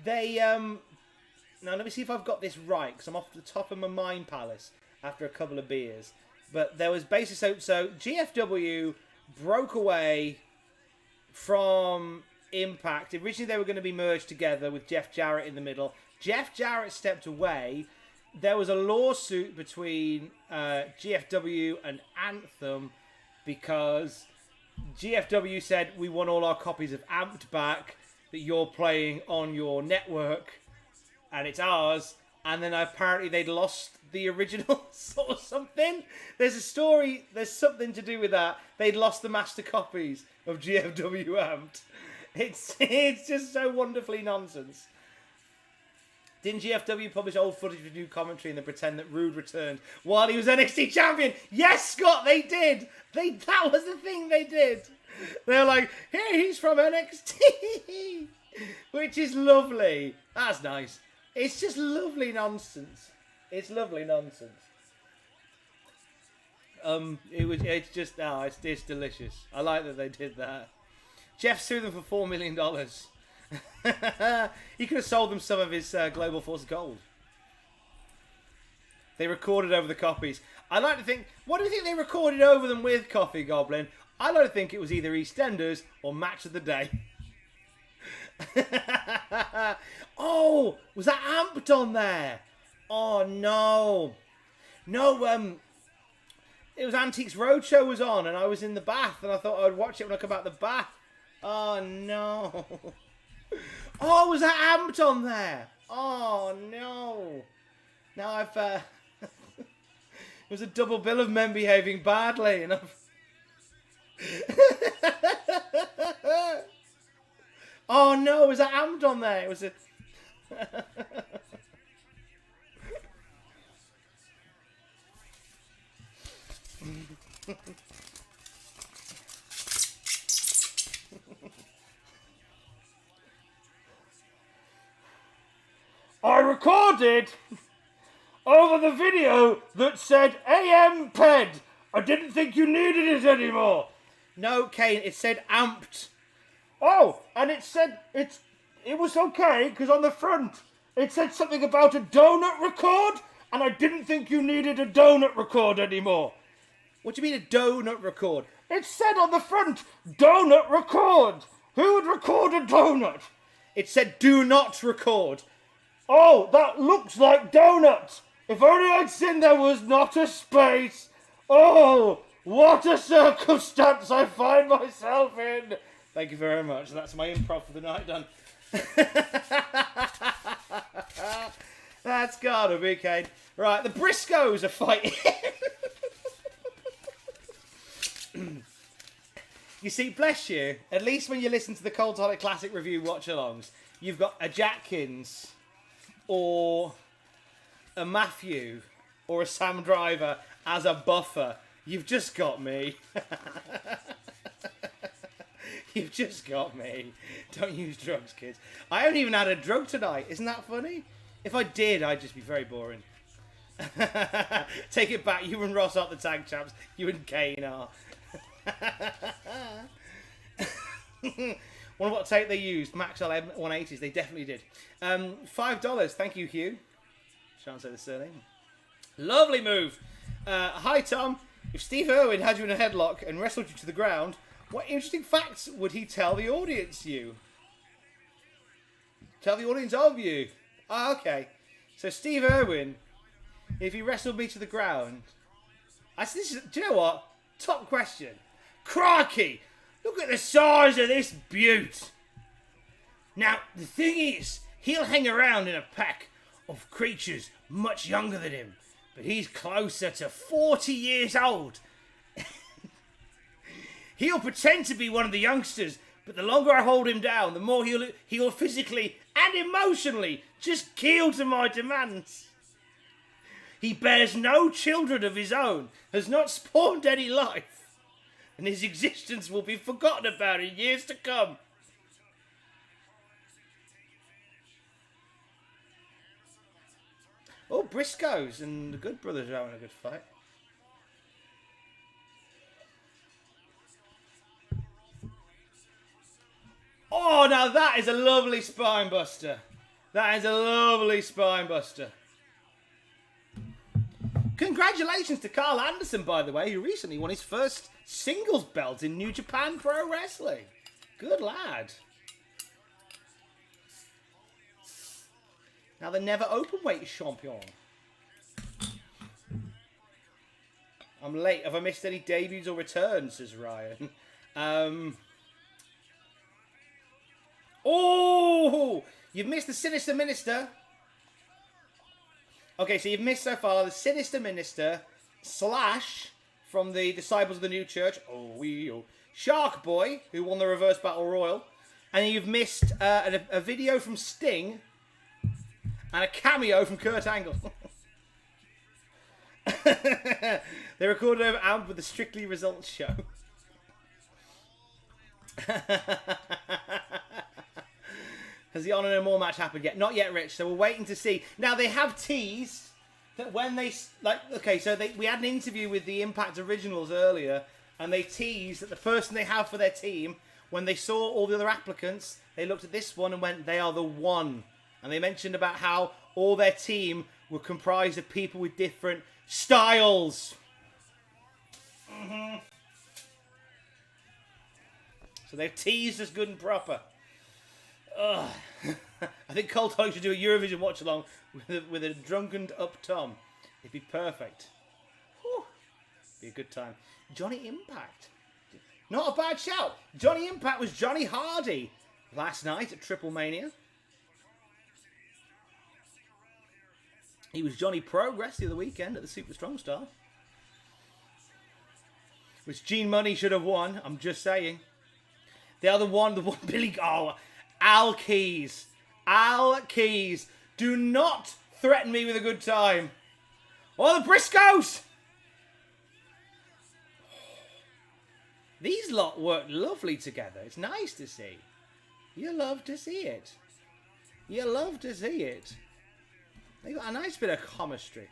they now let me see if I've got this right, because I'm off the top of my mind palace after a couple of beers. But there was basically so GFW broke away from Impact. Originally they were going to be merged together with Jeff Jarrett in the middle. Jeff Jarrett stepped away. There was a lawsuit between GFW and Anthem because GFW said, we want all our copies of Amped back that you're playing on your network, and it's ours. And then apparently they'd lost the originals or something. There's a story, there's something to do with that. They'd lost the master copies of GFW Amped. It's just so wonderfully nonsense. Didn't GFW publish old footage with new commentary and then pretend that Rude returned while he was NXT champion? Yes, Scott, they did. That was the thing they did. They were like, here, he's from NXT. Which is lovely. That's nice. It's just lovely nonsense. It's lovely nonsense. It's delicious. I like that they did that. Jeff sued them for $4 million. He could have sold them some of his Global Force gold. They recorded over the copies. I like to think, what do you think they recorded over them with, Coffee Goblin? I like to think it was either EastEnders or Match of the Day. Oh, was that Amped on there? Oh no. No, it was Antiques Roadshow was on and I was in the bath and I thought I'd watch it when I come out the bath. Oh no. Oh, was that Amped on there? Oh no. Now I've it was a double bill of men behaving badly and I've oh no, was that Amped on there? It was a I recorded over the video that said AM Ped. I didn't think you needed it anymore. No, Kane, it said Amped. Oh, and it said it was okay because on the front it said something about a donut record, and I didn't think you needed a donut record anymore. What do you mean a donut record? It said on the front, donut record. Who would record a donut? It said do not record. Oh, that looks like donuts. If only I'd seen there was not a space. Oh, what a circumstance I find myself in. Thank you very much. That's my improv for the night done. That's gotta be, Kane. Right, the Briscoes are fighting. You see, bless you, at least when you listen to the Cultaholic Classic Review watch-alongs, you've got a Jackins or a Matthew or a Sam Driver as a buffer. You've just got me. You've just got me. Don't use drugs, kids. I haven't even had a drug tonight. Isn't that funny? If I did, I'd just be very boring. Take it back. You and Ross aren't the tag champs. You and Kane are. Wonder what tape they used. Max LM 180s. They definitely did. $5. Thank you, Hugh. Shan't say the surname. Lovely move. Hi, Tom. If Steve Irwin had you in a headlock and wrestled you to the ground, what interesting facts would he tell the audience you? Tell the audience of you. Oh, okay. So Steve Irwin, if he wrestled me to the ground, do you know what? Top question. Crikey! Look at the size of this beaut. Now, the thing is, he'll hang around in a pack of creatures much younger than him, but he's closer to 40 years old. He'll pretend to be one of the youngsters, But the longer I hold him down, the more he'll physically and emotionally just keel to my demands. He bears no children of his own, has not spawned any life, and his existence will be forgotten about in years to come. Oh, Briscoes and the Good Brothers are having a good fight. Oh, now that is a lovely spine buster. That is a lovely spine buster. Congratulations to Karl Anderson, by the way, who recently won his first singles belt in New Japan Pro Wrestling. Good lad. Now the never openweight champion. I'm late. Have I missed any debuts or returns, says Ryan. Oh, you've missed the Sinister Minister. Okay, so you've missed so far the Sinister Minister Slash from the Disciples of the New Church. Shark Boy, who won the Reverse Battle Royal. And you've missed a video from Sting and a cameo from Kurt Angle. They recorded over AMP with the Strictly Results show. Has the Honor No More match happened yet? Not yet, Rich. So we're waiting to see. Now they have teased that when they we had an interview with the Impact Originals earlier, and they teased that the person they have for their team, when they saw all the other applicants, they looked at this one and went, "They are the one." And they mentioned about how all their team were comprised of people with different styles. So they've teased us good and proper. Ugh. I think Cole Tolly should do a Eurovision watch along with a drunkened up Tom. It'd be perfect. Whew. Be a good time. Johnny Impact. Not a bad shout. Johnny Impact was Johnny Hardy last night at Triple Mania. He was Johnny Progress the other weekend at the Super Strong Style. Which Gene Money should have won. I'm just saying. The one Billy... Oh, Al Keys. Al Keys. Do not threaten me with a good time. Oh, the Briscoes! These lot work lovely together. It's nice to see. You love to see it. You love to see it. They got a nice bit of chemistry.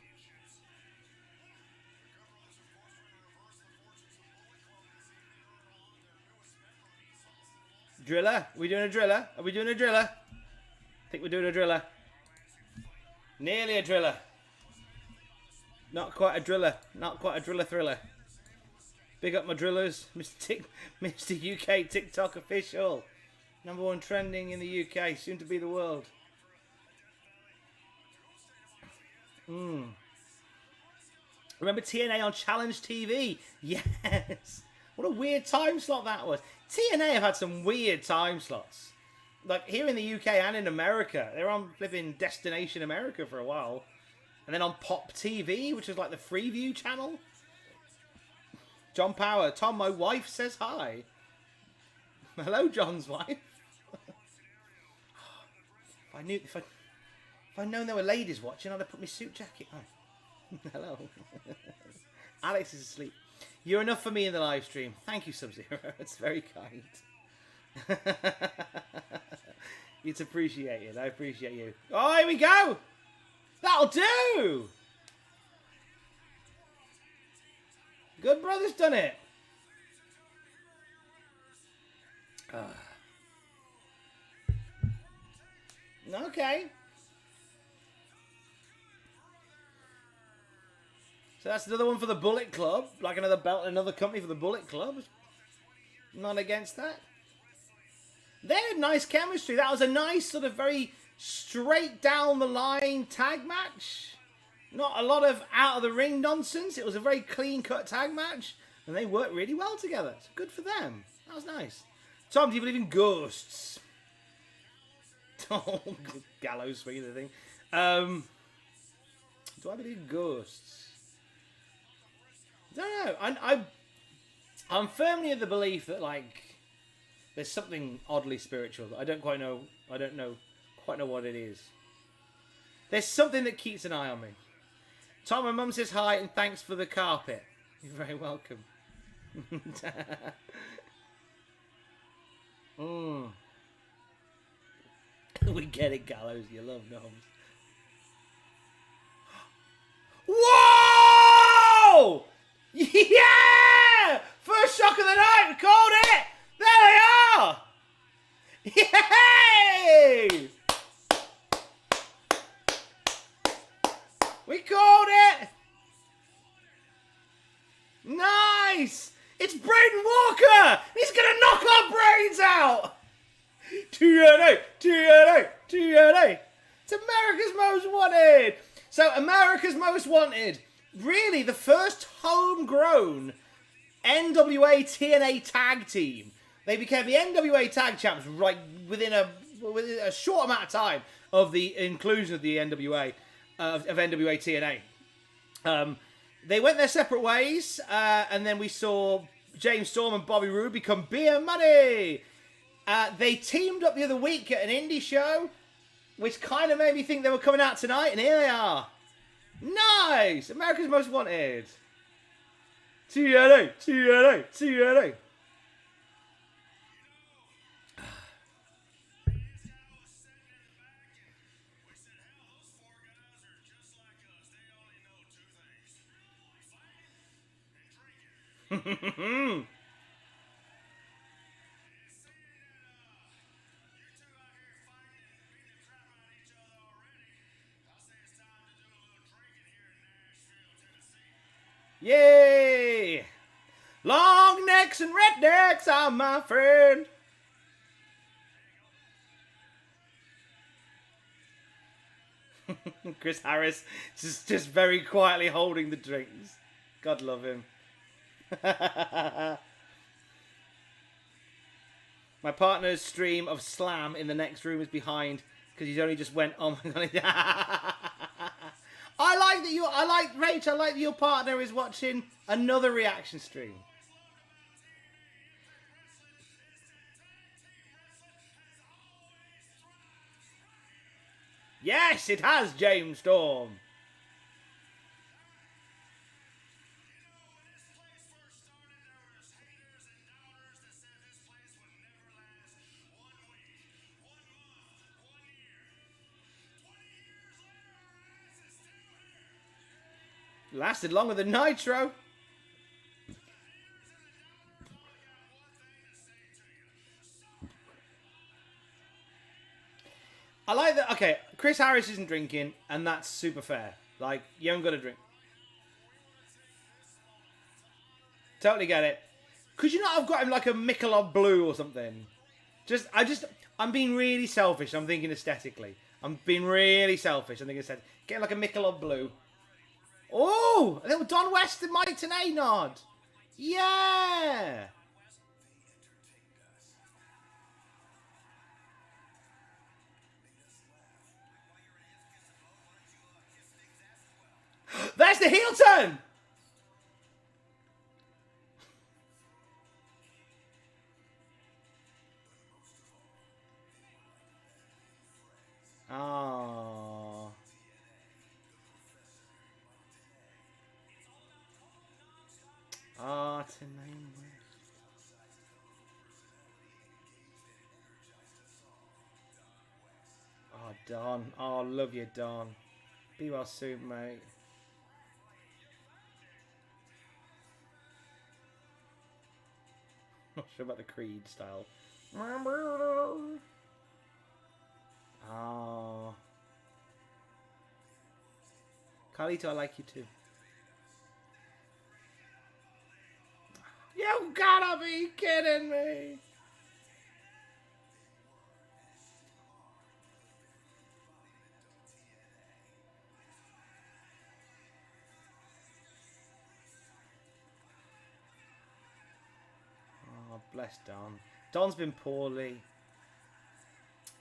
Driller? Are we doing a driller? Are we doing a driller? I think we're doing a driller. Nearly a driller. Not quite a driller. Not quite a driller thriller. Big up my drillers. Mr. UK TikTok official. #1 trending in the UK. Soon to be the world. Remember TNA on Challenge TV? Yes. What a weird time slot that was. TNA have had some weird time slots. Like here in the UK and in America. They were on flipping Destination America for a while. And then on Pop TV, which is like the Freeview channel. John Power. Tom, my wife says hi. Hello, John's wife. If I'd known there were ladies watching, I'd have put my suit jacket on. Hello. Alex is asleep. You're enough for me in the live stream. Thank you, Sub-Zero. It's very kind. It's appreciated. I appreciate you. Oh, here we go. That'll do. Good Brother's done it. Okay. So that's another one for the Bullet Club. Like another belt, another company for the Bullet Club. Not against that. They had nice chemistry. That was a nice sort of very straight down the line tag match. Not a lot of out of the ring nonsense. It was a very clean cut tag match. And they worked really well together. So good for them. That was nice. Tom, do you believe in ghosts? Oh, Gallows swinging the thing. Do I believe in ghosts? I don't know. I'm firmly of the belief that, like, There's something oddly spiritual that I don't quite know. I don't know what it is. There's something that keeps an eye on me. Tom, my mum says hi and thanks for the carpet. You're very welcome. We get it, Gallows. You love gnomes. Whoa! Yeah! First shock of the night. We called it. There they are. Yay! We called it. Nice. It's Braden Walker. He's gonna knock our brains out. TNA, TNA, TNA. It's America's Most Wanted. So America's Most Wanted, really the first homegrown NWA TNA tag team. They became the NWA tag champs right within a short amount of time of the inclusion of the NWA of NWA TNA. They went their separate ways, and then we saw James Storm and Bobby Roode become Beer Money. They teamed up the other week at an indie show, which kind of made me think they were coming out tonight, and here they are. Nice! America's Most Wanted. TNA, TNA, TNA. Yay! Long necks and rednecks are my friend. Chris Harris just very quietly holding the drinks. God love him. My partner's stream of Slam in the next room is behind because he's only just went, oh my god. I like Rach, I like that your partner is watching another reaction stream. Yes, it has, James Storm. Lasted longer than Nitro. I like that. Okay, Chris Harris isn't drinking, and that's super fair. Like, you haven't got to drink. Totally get it. Could you not have got him like a Michelob Blue or something? I'm being really selfish. I'm thinking aesthetically. I'm being really selfish. I'm thinking aesthetically. Get like a Michelob Blue. Oh, a little Don West and Mike Tenay nod. Yeah. There's the heel turn. Oh. Oh, Tenay. Oh, Don. Oh, love you, Don. Be well soon, mate. Not sure about the Creed style. Oh. Carlito, I like you too. You gotta be kidding me. Oh, bless Don. Don's been poorly.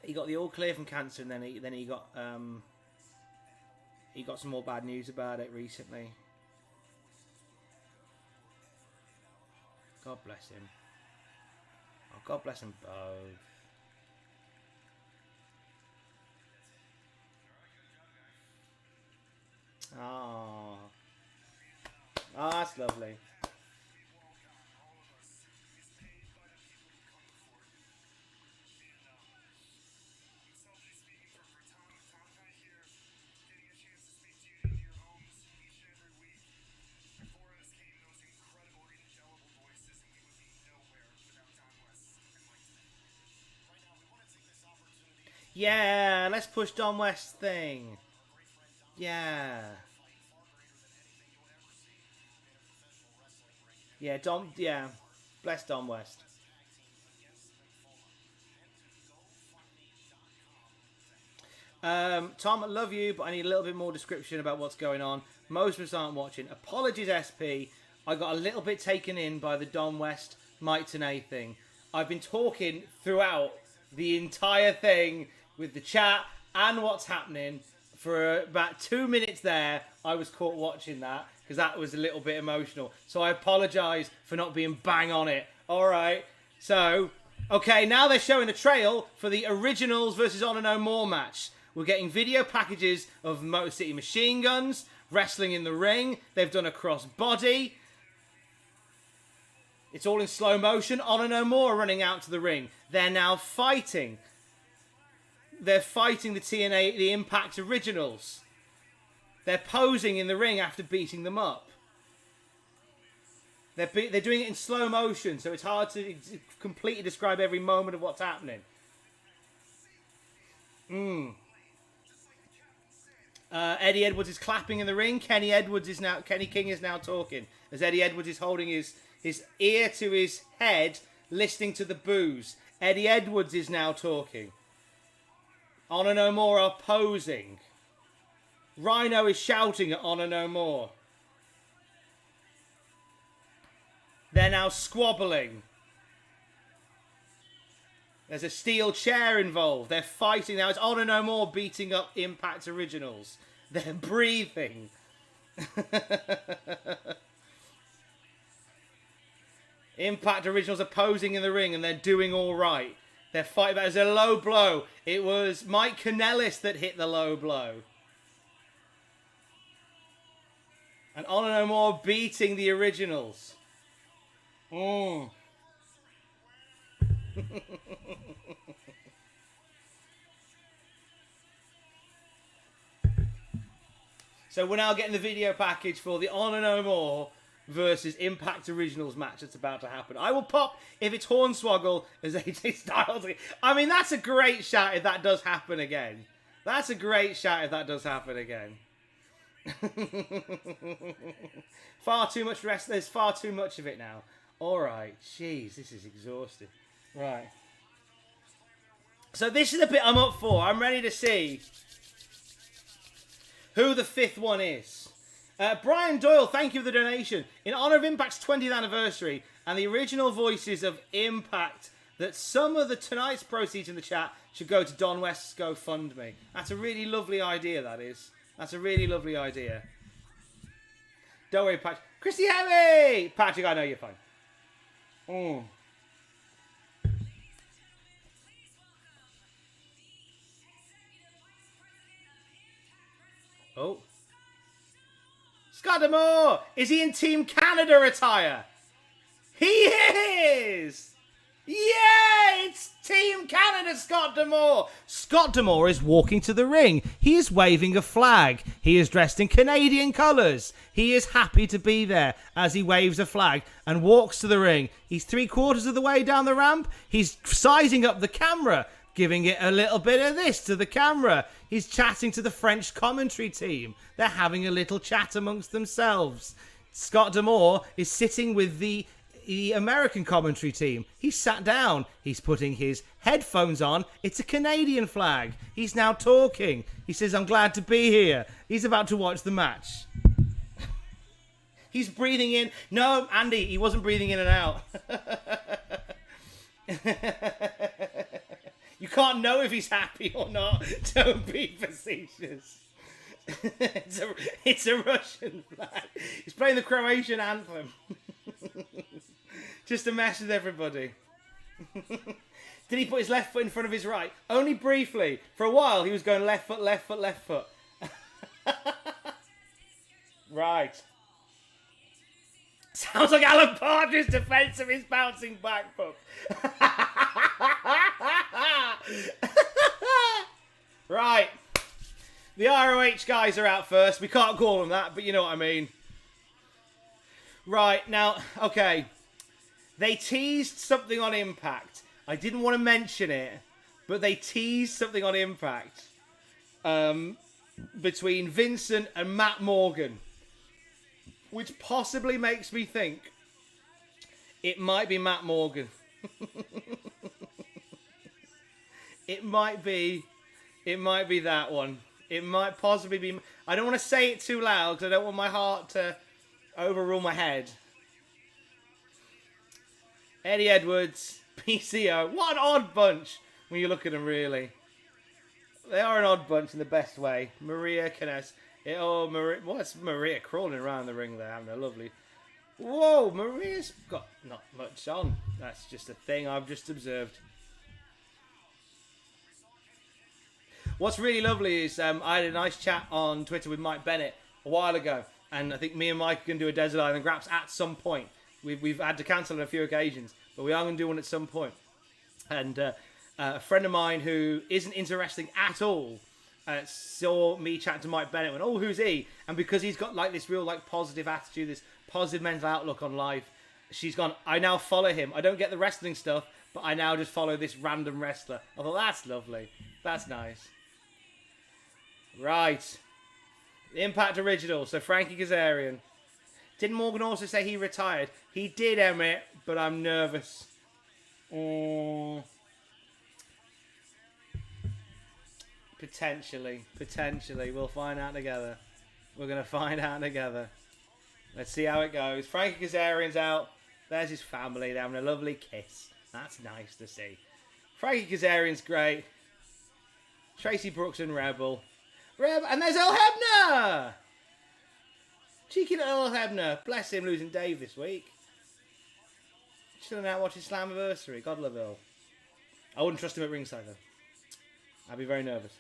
He got the all clear from cancer, and then he got some more bad news about it recently. God bless him. Oh, God bless them both. Oh. Oh, that's lovely. Yeah, let's push Don West thing. Yeah. Yeah, yeah. Bless Don West. Tom, I love you, but I need a little bit more description about what's going on. Most of us aren't watching. Apologies, SP. I got a little bit taken in by the Don West Mike Tenay thing. I've been talking throughout the entire thing with the chat and what's happening for about 2 minutes there. I was caught watching that because that was a little bit emotional. So I apologise for not being bang on it. All right. So, okay, now they're showing a trail for the Originals versus Honor No More match. We're getting video packages of Motor City Machine Guns, wrestling in the ring. They've done a cross body. It's all in slow motion. Honor No More running out to the ring. They're now fighting. They're fighting the TNA, the Impact Originals. They're posing in the ring after beating them up. They're doing it in slow motion, so it's hard to completely describe every moment of what's happening. Eddie Edwards is clapping in the ring. Kenny King is now talking as Eddie Edwards is holding his ear to his head, listening to the boos. Eddie Edwards is now talking. Honor No More are posing. Rhino is shouting at Honor No More. They're now squabbling. There's a steel chair involved. They're fighting now. It's Honor No More beating up Impact Originals. They're breathing. Impact Originals are posing in the ring and they're doing all right. They're fighting. There's a low blow. It was Mike Kanellis that hit the low blow. And Honor No More beating the Originals. So we're now getting the video package for the Honor No More versus Impact Originals match that's about to happen. I will pop if it's Hornswoggle as AJ Styles. I mean, that's a great shout if that does happen again. That's a great shout if that does happen again. Far too much wrestling. There's far too much of it now. Alright, jeez, this is exhausting. Right. So this is the bit I'm up for. I'm ready to see who the fifth one is. Brian Doyle, thank you for the donation. In honour of Impact's 20th anniversary and the original voices of Impact, that some of tonight's proceeds in the chat should go to Don West's GoFundMe. That's a really lovely idea, that is. That's a really lovely idea. Don't worry, Patrick. Christy Heavy! Patrick, I know you're fine. Oh. Scott D'Amore! Is he in Team Canada attire? He is! Yeah! It's Team Canada, Scott D'Amore! Scott D'Amore is walking to the ring. He is waving a flag. He is dressed in Canadian colours. He is happy to be there as he waves a flag and walks to the ring. He's 3/4 of the way down the ramp. He's sizing up the camera, giving it a little bit of this to the camera. He's chatting to the French commentary team. They're having a little chat amongst themselves. Scott D'Amore is sitting with the American commentary team. He's sat down. He's putting his headphones on. It's a Canadian flag. He's now talking. He says, I'm glad to be here. He's about to watch the match. He's breathing in. No, Andy, he wasn't breathing in and out. You can't know if he's happy or not. Don't be facetious. It's a Russian flag. He's playing the Croatian anthem. Just to mess with everybody. Did he put his left foot in front of his right? Only briefly. For a while, he was going left foot, left foot, left foot. Right. Sounds like Alan Partridge's defence of his bouncing back foot. Right. The ROH guys are out first. We can't call them that, but you know what I mean. Right, now, okay. They teased something on Impact. I didn't want to mention it, but they teased something on Impact between Vincent and Matt Morgan, which possibly makes me think it might be Matt Morgan. It might be that one. It might possibly be. I don't want to say it too loud because I don't want my heart to overrule my head. Eddie Edwards, PCO. What an odd bunch when you look at them, really. They are an odd bunch in the best way. Maria Caness. What's Maria crawling around the ring there, having a lovely... Whoa, Maria's got not much on. That's just a thing I've just observed. What's really lovely is I had a nice chat on Twitter with Mike Bennett a while ago, and I think me and Mike are going to do a Desert Island Graps at some point. We've had to cancel on a few occasions, but we are going to do one at some point. And a friend of mine who isn't into wrestling at all saw me chatting to Mike Bennett and went, oh, who's he? And because he's got like this real like positive attitude, this positive mental outlook on life, she's gone, I now follow him. I don't get the wrestling stuff, but I now just follow this random wrestler. I thought, that's lovely. That's nice. Right. The Impact Original. So Frankie Kazarian. Didn't Morgan also say he retired? He did, Emmett, but I'm nervous. Potentially. We'll find out together. We're going to find out together. Let's see how it goes. Frankie Kazarian's out. There's his family. They're having a lovely kiss. That's nice to see. Frankie Kazarian's great. Tracy Brooks and Rebel. And there's Earl Hebner! Cheeky little Earl Hebner. Bless him losing Dave this week. Chilling out watching Slammiversary. God love Earl. I wouldn't trust him at ringside though. I'd be very nervous.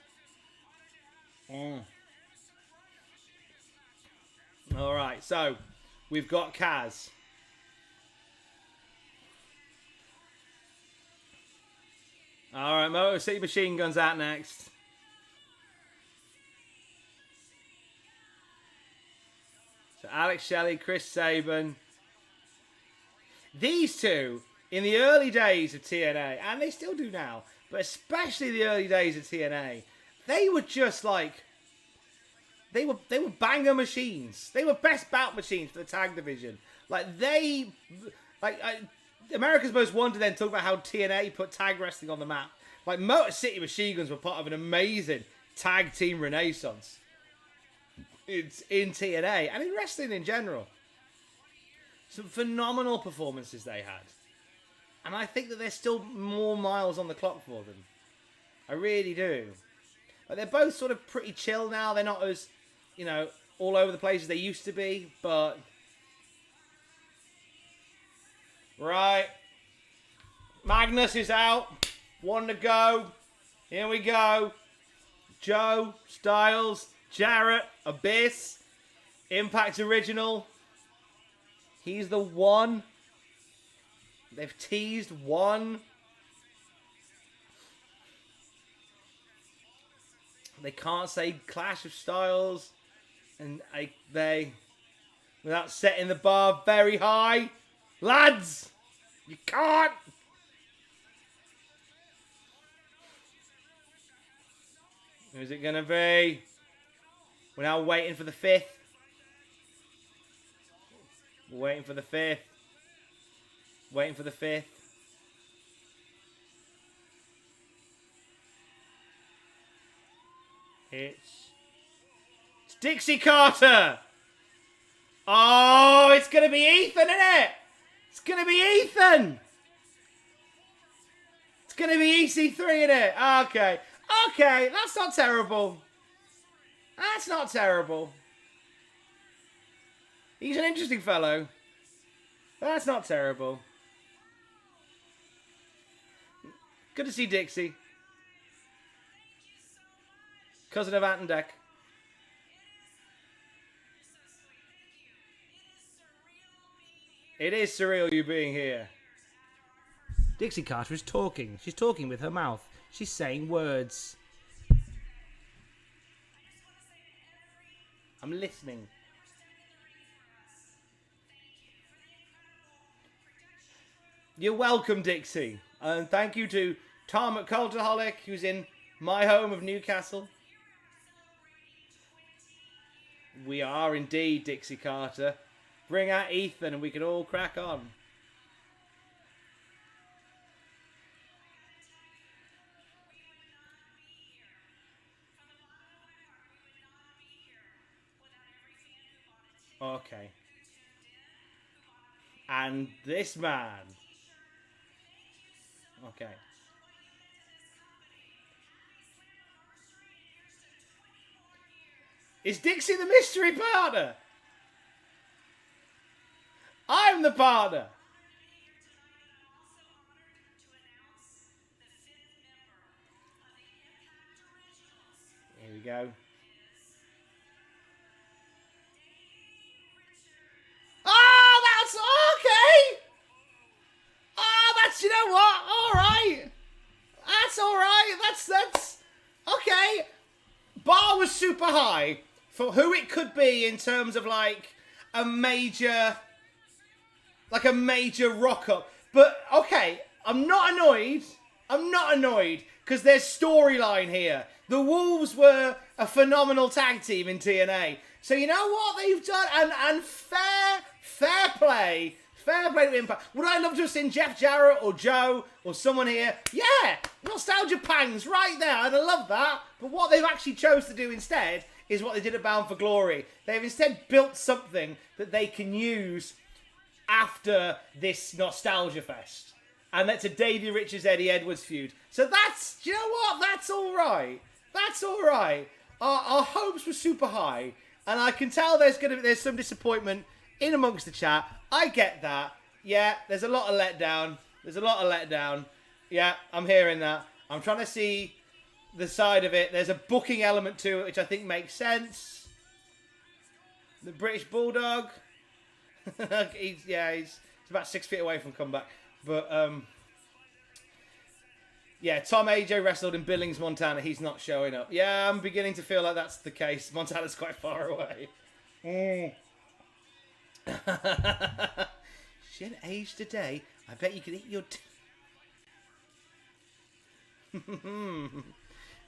Alright, so we've got Kaz. Alright, Motor City Machine Guns out next. So Alex Shelley, Chris Sabin. These two, in the early days of TNA, and they still do now, but especially the early days of TNA, they were just like, they were banger machines. They were best bout machines for the tag division. America's Most Wanted then talk about how TNA put tag wrestling on the map. Like Motor City Machine Guns were part of an amazing tag team renaissance. It's in TNA and in wrestling in general. Some phenomenal performances they had. And I think that there's still more miles on the clock for them. I really do. Like they're both sort of pretty chill now. They're not as, all over the place as they used to be. But... Right. Magnus is out. One to go. Here we go. Joe, Styles, Jarrett, Abyss, Impact Original. He's the one. They've teased one. They can't say Clash of Styles. And they, without setting the bar very high. Lads, you can't. Who's it going to be? We're now waiting for the fifth. We're waiting for the fifth. Waiting for the fifth. It's Dixie Carter. Oh, it's going to be Ethan, isn't it? It's going to be Ethan. It's going to be EC3, isn't it? Okay. Okay, that's not terrible. That's not terrible. He's an interesting fellow. That's not terrible. Good to see Dixie. Cousin of Ant and Dec. It is surreal you being here. Dixie Carter is talking. She's talking with her mouth. She's saying words. I'm listening. You're welcome, Dixie. And thank you to Tom at Cultaholic, who's in my home of Newcastle. We are indeed, Dixie Carter. Bring out Ethan and we can all crack on. Okay. And this man. Okay. Is Dixie the mystery partner? I'm the partner. Here we go. Oh, that's okay. Oh, that's, you know what? All right. That's all right. That's okay. Bar was super high for who it could be in terms of like a major rock up. But okay, I'm not annoyed. Because there's storyline here. The Wolves were a phenomenal tag team in TNA. So you know what they've done? And fair play to Impact. Would I love to have seen Jeff Jarrett or Joe or someone here? Yeah, nostalgia pangs right there. I'd love that. But what they've actually chose to do instead is what they did at Bound for Glory. They've instead built something that they can use after this nostalgia fest. And that's a Davey Richards Eddie Edwards feud. So that's, you know what? That's all right. Our hopes were super high, and I can tell there's some disappointment in amongst the chat. I get that. Yeah, there's a lot of letdown. Yeah, I'm hearing that. I'm trying to see the side of it. There's a booking element to it, which I think makes sense. The British Bulldog. He's about 6 feet away from comeback. But, yeah, Tom AJ wrestled in Billings, Montana. He's not showing up. Yeah, I'm beginning to feel like that's the case. Montana's quite far away. She hadn't aged a day. I bet you could eat your...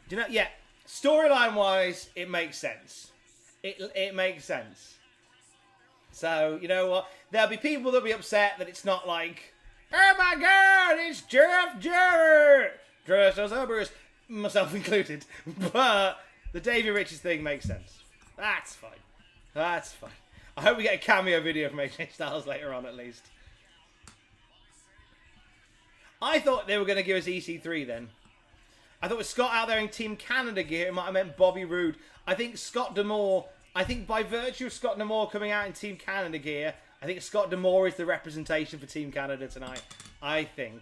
Do you know, yeah, storyline-wise, it makes sense. It makes sense. So, you know what? There'll be people that'll be upset that it's not like, oh my god, it's Jeff Jarrett! Dressed as Uber's, myself included. But the Davey Richards thing makes sense. That's fine. I hope we get a cameo video from AJ Styles later on at least. I thought they were going to give us EC3 then. I thought with Scott out there in Team Canada gear, it might have meant Bobby Roode. I think by virtue of Scott D'Amore coming out in Team Canada gear, I think Scott D'Amore is the representation for Team Canada tonight. I think.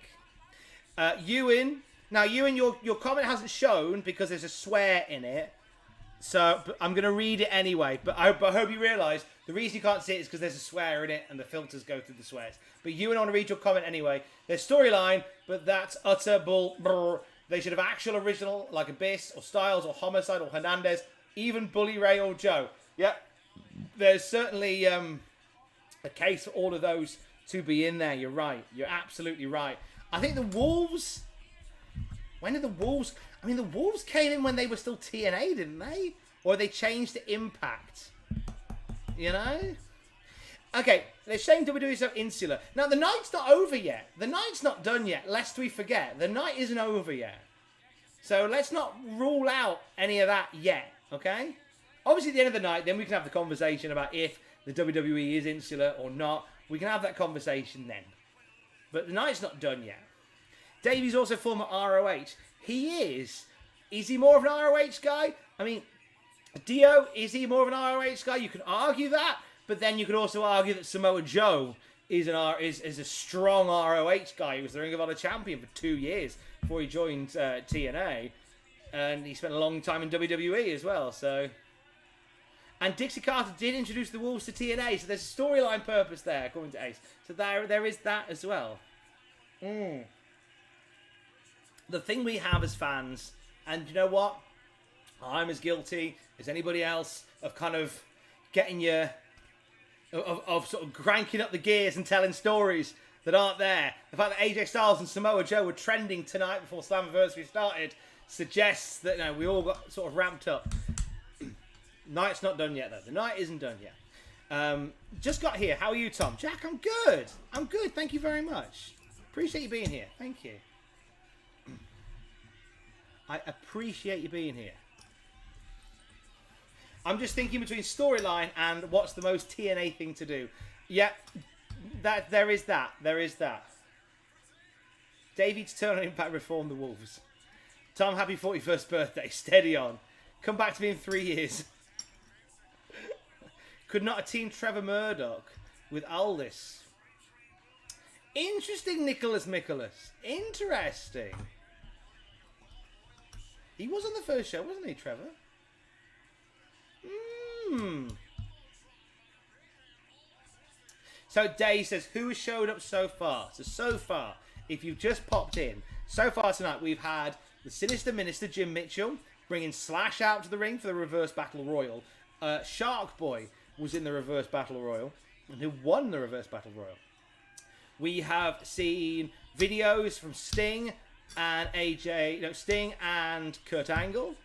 Ewan. Now, Ewan, your comment hasn't shown because there's a swear in it. So I'm going to read it anyway. But I hope you realise the reason you can't see it is because there's a swear in it and the filters go through the swears. But Ewan, I want to read your comment anyway. There's storyline, but that's utter bull. Brr. They should have actual original like Abyss or Styles or Homicide or Hernandez, even Bully Ray or Joe. Yep. There's certainly a case for all of those to be in there. You're right. You're absolutely right. I think the Wolves... When did the Wolves... I mean, the Wolves came in when they were still TNA, didn't they? Or they changed to Impact. You know? Okay, they're saying WWE so insular. Now, the night's not over yet. The night's not done yet, lest we forget. The night isn't over yet. So let's not rule out any of that yet, okay? Obviously, at the end of the night, then we can have the conversation about if the WWE is insular or not. We can have that conversation then. But the night's not done yet. Davey's also former ROH. He is. Is he more of an ROH guy? I mean, Dio, is he more of an ROH guy? You can argue that, but then you could also argue that Samoa Joe is a strong ROH guy. He was the Ring of Honor champion for 2 years before he joined TNA, and he spent a long time in WWE as well. So, and Dixie Carter did introduce the Wolves to TNA, so there's a storyline purpose there, according to Ace. So there is that as well. The thing we have as fans, and you know what? I'm as guilty as anybody else of kind of getting you, of sort of cranking up the gears and telling stories that aren't there. The fact that AJ Styles and Samoa Joe were trending tonight before Slammiversary started suggests that we all got sort of ramped up. Night's not done yet, though. The night isn't done yet. Just got here. How are you, Tom? Jack, I'm good. I'm good. Thank you very much. Appreciate you being here. Thank you. I appreciate you being here. I'm just thinking between storyline and what's the most TNA thing to do. Yeah, there is that. There is that. David's turn on Impact reform the Wolves. Tom, happy 41st birthday. Steady on. Come back to me in 3 years. Could not a team Trevor Murdoch with Aldis? Interesting, Nicholas Michaelis. Interesting. He was on the first show, wasn't he, Trevor? So Dave says, who has showed up so far? So far, if you've just popped in, so far tonight we've had the Sinister Minister, Jim Mitchell, bringing Slash out to the ring for the Reverse Battle Royal. Shark Boy was in the Reverse Battle Royal, and who won the Reverse Battle Royal. We have seen videos from Sting and Sting and Kurt Angle.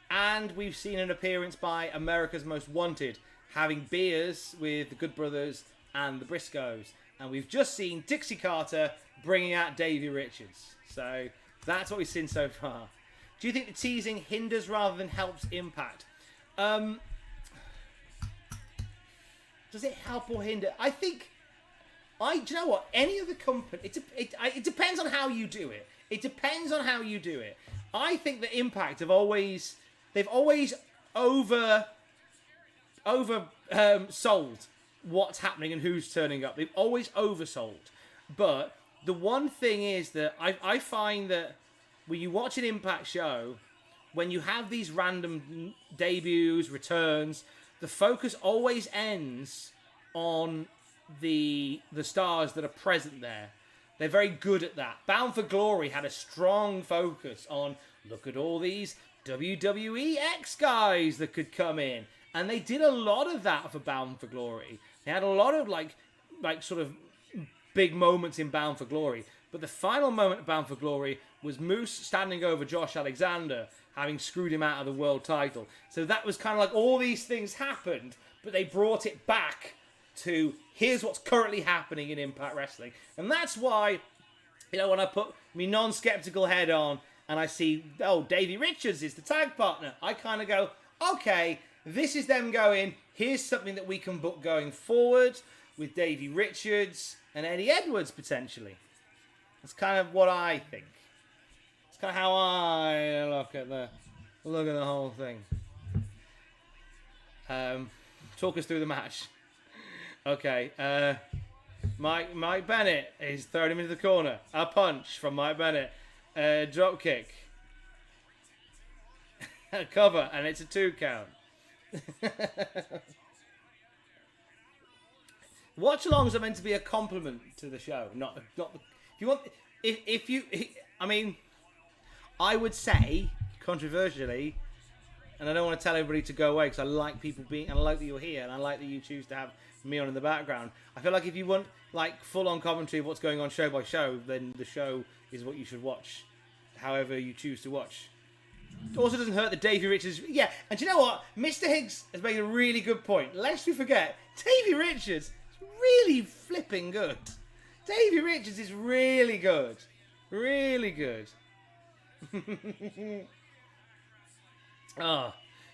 And we've seen an appearance by America's Most Wanted, having beers with the Good Brothers and the Briscoes. And we've just seen Dixie Carter bringing out Davey Richards. So that's what we've seen so far. Do you think the teasing hinders rather than helps Impact? Does it help or hinder? I think... do you know what? Any other company... It depends on how you do it. It depends on how you do it. I think that Impact have always... They've always sold what's happening and who's turning up. They've always oversold. But the one thing is that I find that when you watch an Impact show, when you have these random debuts, returns, the focus always ends on the stars that are present there. They're very good at that. Bound for Glory had a strong focus on, look at all these WWE X guys that could come in. And they did a lot of that for Bound for Glory. They had a lot of like sort of big moments in Bound for Glory. But the final moment of Bound for Glory was Moose standing over Josh Alexander, having screwed him out of the world title. So that was kind of like all these things happened, but they brought it back to here's what's currently happening in Impact Wrestling. And that's why, when I put my non-skeptical head on and I see, Davey Richards is the tag partner, I kind of go, okay, this is them going, here's something that we can book going forward with Davey Richards and Eddie Edwards potentially. That's kind of what I think. It's kind of how I look at the whole thing. Talk us through the match. Okay, Mike Bennett is throwing him into the corner. A punch from Mike Bennett. Drop kick. A cover, and it's a 2 count. Watch-alongs are meant to be a compliment to the show, not. If you, I would say controversially, and I don't want to tell everybody to go away because I like people being, and I like that you're here, and I like that you choose to have me on in the background. I feel like if you want full-on commentary of what's going on show by show, then the show is what you should watch, however you choose to watch. It also doesn't hurt that Davey Richards... Yeah, and do you know what? Mr. Higgs has made a really good point. Lest we forget, Davey Richards is really flipping good. Davey Richards is really good. Really good.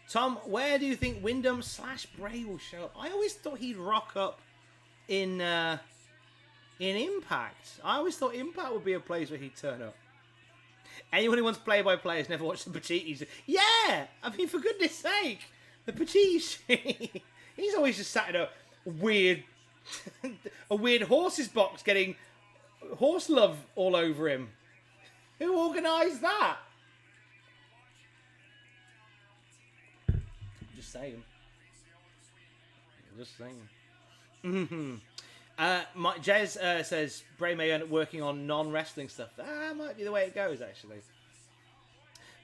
Tom, where do you think Wyndham/Bray will show up? I always thought he'd rock up in Impact. I always thought Impact would be a place where he'd turn up. Anyone who wants play-by-play has never watched the Pacitti. Yeah! For goodness sake! The Pacitti... He's always just sat in a weird A weird horse's box getting horse love all over him. Who organised that? Just saying. Just saying. Jez says Bray may end up working on non-wrestling stuff. That might be the way it goes, actually.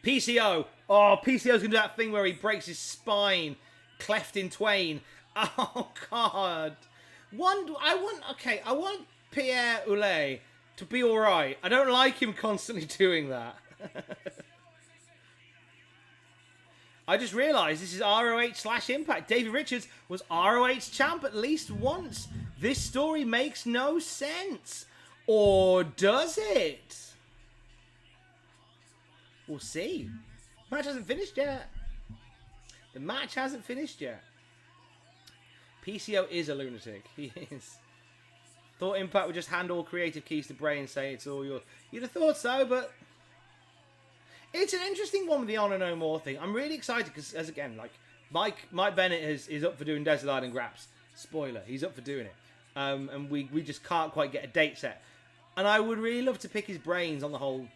PCO. Oh, PCO's going to do that thing where he breaks his spine, cleft in twain. Oh, God. I want Pierre Oulet to be alright. I don't like him constantly doing that. I just realised this is ROH/Impact. Davey Richards was ROH champ at least once. This story makes no sense. Or does it? We'll see. The match hasn't finished yet. The match hasn't finished yet. PCO is a lunatic. He is. Thought Impact would just hand all creative keys to Bray and say it's all yours. You'd have thought so, but it's an interesting one with the Honor No More thing. I'm really excited because, as again, like Mike Bennett is up for doing Desert Island Graps. Spoiler, he's up for doing it. And we just can't quite get a date set. And I would really love to pick his brains on the whole,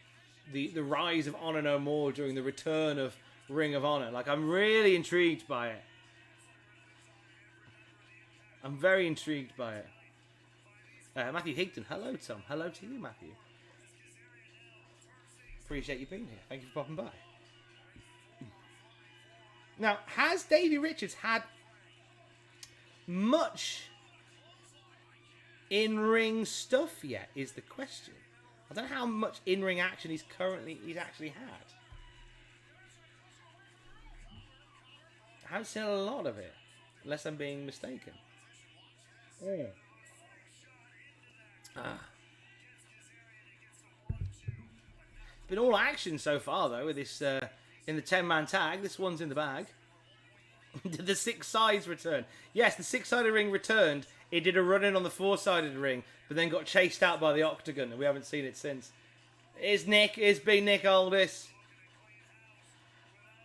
the rise of Honor No More during the return of Ring of Honor. Like, I'm really intrigued by it. I'm very intrigued by it. Matthew Higdon, hello Tom. Hello to you, Matthew. Appreciate you being here. Thank you for popping by. Now, has Davey Richards had much in-ring stuff yet, is the question. I don't know how much in-ring action he's actually had. I haven't seen a lot of it, unless I'm being mistaken. Oh. It's been all action so far, though, with this in the 10-man tag. This one's in the bag. Did the 6 sides return? Yes, the 6-sided ring returned. It did a run-in on the 4-sided ring, but then got chased out by the octagon, and we haven't seen it since. It's big Nick Aldis.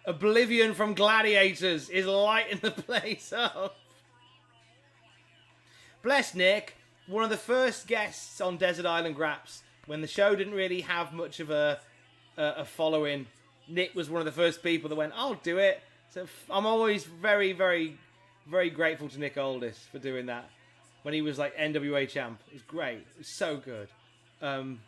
Oblivion from Gladiators is lighting the place up. Bless Nick, one of the first guests on Desert Island Graps, when the show didn't really have much of a following. Nick was one of the first people that went, I'll do it. So I'm always very, very, very grateful to Nick Aldis for doing that. When he was like NWA champ. It was great. It was so good. And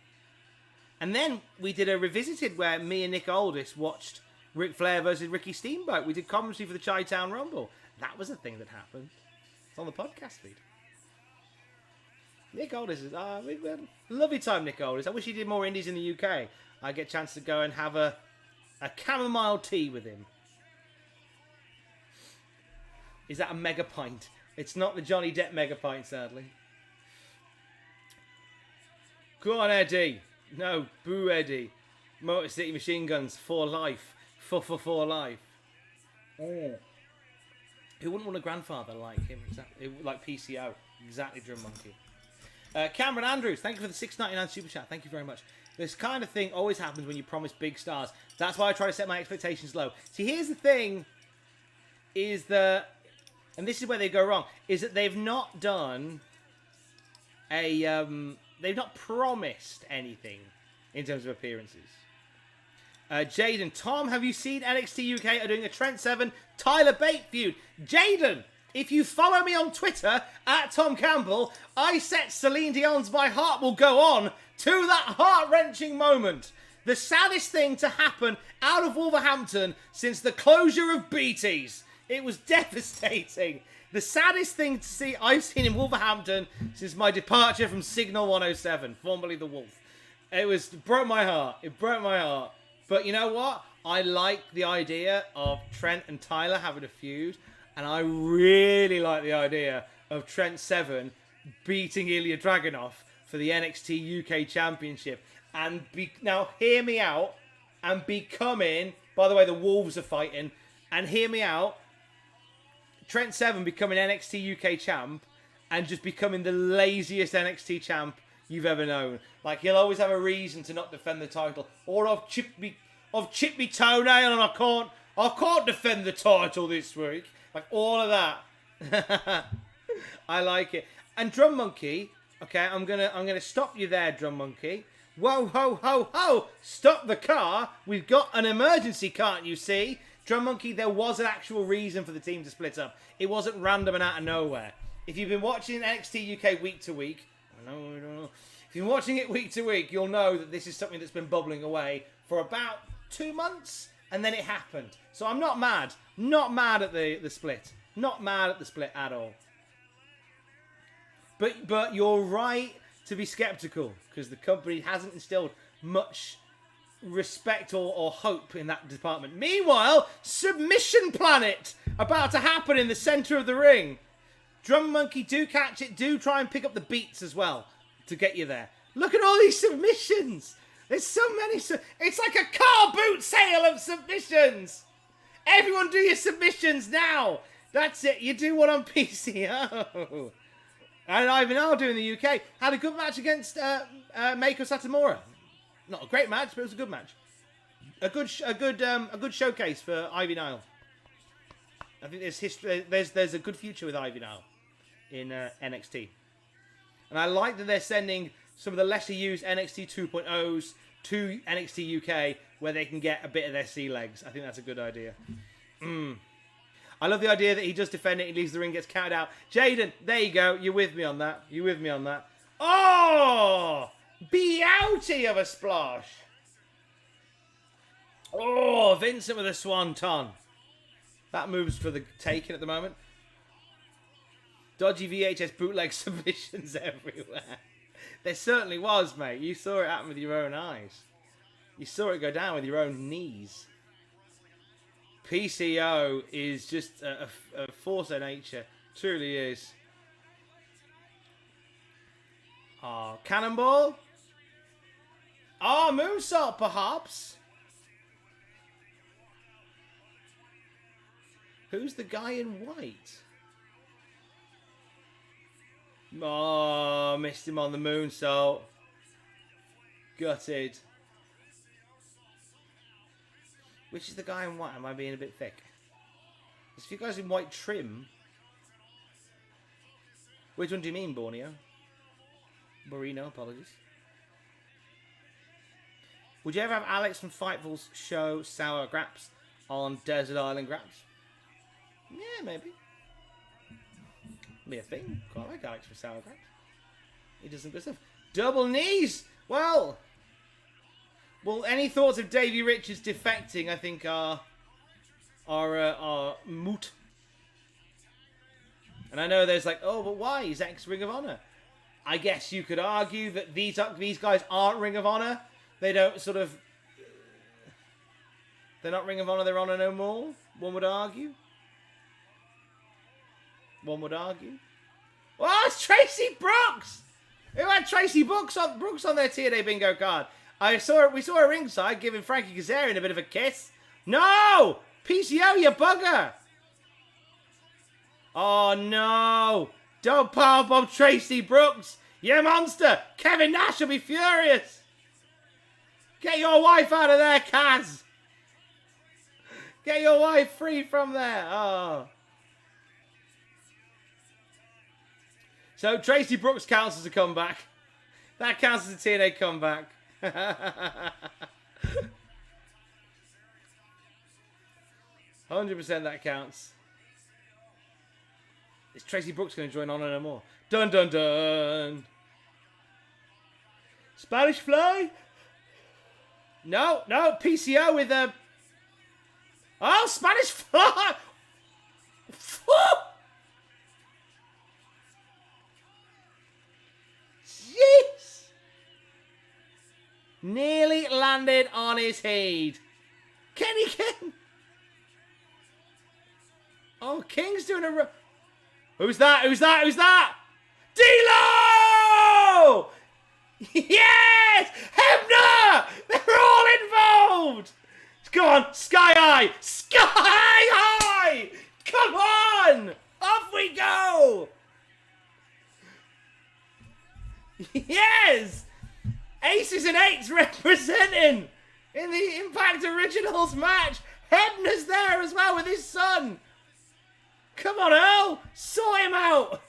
then we did a revisited where me and Nick Aldis watched Ric Flair versus Ricky Steamboat. We did commentary for the Chi-Town Rumble. That was a thing that happened. It's on the podcast feed. Nick Aldis is we've had a lovely time, Nick Aldis. I wish he did more indies in the UK. I get a chance to go and have a chamomile tea with him. Is that a mega pint? It's not the Johnny Depp mega pint, sadly. Go on, Eddie. No, boo, Eddie. Motor City Machine Guns for life. For life. Oh. Who wouldn't want a grandfather like him? Exactly, like PCO. Exactly, Drum Monkey. Cameron Andrews, thank you for the $6.99 super chat. Thank you very much. This kind of thing always happens when you promise big stars. That's why I try to set my expectations low. See, here's the thing, is that, and this is where they go wrong, is that they've not done they've not promised anything in terms of appearances. Jaden, Tom, have you seen NXT UK are doing a Trent Seven Tyler Bate feud? Jaden, if you follow me on Twitter, at Tom Campbell, I set Celine Dion's My Heart Will Go On to that heart-wrenching moment. The saddest thing to happen out of Wolverhampton since the closure of BT's. It was devastating. The saddest thing to see I've seen in Wolverhampton since my departure from Signal 107, formerly The Wolf. It broke my heart. It broke my heart. But you know what? I like the idea of Trent and Tyler having a feud. And I really like the idea of Trent Seven beating Ilya Dragunov for the NXT UK Championship. And now hear me out. And becoming, by the way, the Wolves are fighting. And hear me out. Trent Seven becoming NXT UK champ and just becoming the laziest NXT champ you've ever known. Like, he'll always have a reason to not defend the title. Or I've chipped me toenail and I can't defend the title this week. Like, all of that. I like it. And Drum Monkey, okay, I'm gonna stop you there, Drum Monkey. Whoa, ho, ho, ho! Stop the car! We've got an emergency, can't you see? Drum Monkey, there was an actual reason for the team to split up. It wasn't random and out of nowhere. If you've been watching NXT UK week to week, I don't know. If you're watching it week to week, you'll know that this is something that's been bubbling away for about 2 months, and then it happened. So I'm not mad. Not mad at the split. Not mad at the split at all. But you're right to be skeptical, because the company hasn't instilled much respect or hope in that department. Meanwhile, Submission Planet about to happen in the centre of the ring. Drum Monkey, do catch it. Do try and pick up the beats as well to get you there. Look at all these submissions. There's so many. It's like a car boot sale of submissions. Everyone do your submissions now. That's it. You do one on PCO. And Ivan Al doing the UK had a good match against Meiko Satomura. Not a great match, but it was a good match. A good showcase for Ivy Nile. I think there's history. There's a good future with Ivy Nile in NXT, and I like that they're sending some of the lesser used NXT 2.0s to NXT UK where they can get a bit of their sea legs. I think that's a good idea. I love the idea that he does defend it, he leaves the ring, gets counted out. Jordynne, there you go. You're with me on that. You're with me on that. Oh! Beauty of a splash. Oh, Vincent with a swanton. That moves for the taking at the moment. Dodgy VHS bootleg submissions everywhere. There certainly was, mate. You saw it happen with your own eyes. You saw it go down with your own knees. PCO is just a force of nature. Truly is. Oh, cannonball. Oh, moonsault, perhaps. Who's the guy in white? Oh, missed him on the moonsault. Gutted. Which is the guy in white? Am I being a bit thick? There's a few guys in white trim. Which one do you mean, Borneo? Borino, apologies. Would you ever have Alex from Fightful's show Sour Graps on Desert Island Graps? Yeah, maybe. Be a thing. Quite like Alex from Sour Graps. He does some good stuff. Double knees! Well, any thoughts of Davey Richards defecting, I think, are moot. And I know there's like, oh, but why? He's ex-Ring of Honor. I guess you could argue that these guys aren't Ring of Honor. They don't sort of... They're not Ring of Honor, they're Honor no more. One would argue. One would argue. Oh, it's Tracy Brooks! Who had Tracy Brooks on their TNA bingo card? We saw her ringside giving Frankie Kazarian a bit of a kiss. No! PCO, you bugger! Oh, no! Don't powerbomb Tracy Brooks! You monster! Kevin Nash will be furious! Get your wife out of there, Kaz! Get your wife free from there! Oh. So Tracy Brooks counts as a comeback. That counts as a TNA comeback. 100% that counts. Is Tracy Brooks going to join Honor No More? Dun dun dun. Spanish Fly? No, PCO with a... Oh, Spanish Fly! Jeez! Nearly landed on his head. Kenny King! Oh, King's doing a... Who's that? D-Lo! Yes! Hebner! They're all involved! Come on, Sky High! Sky High! Come on! Off we go! Yes! Aces and Eights representing in the Impact Originals match. Hebner's there as well with his son. Come on, Earl! Sort him out!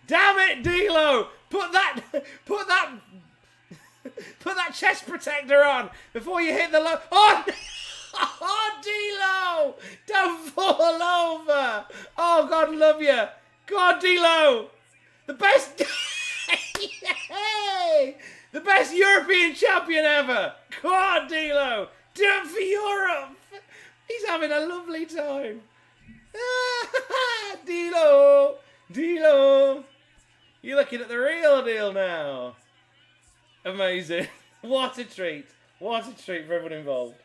Damn it, D'Lo! Put that chest protector on before you hit the low. Oh, oh, D'Lo! Don't fall over! Oh, God love you. God, D'Lo! The best... Yay! The best European champion ever! God, D'Lo! Do it for Europe! He's having a lovely time. D'Lo! D'Lo! You're looking at the real deal now. Amazing. What a treat. What a treat for everyone involved.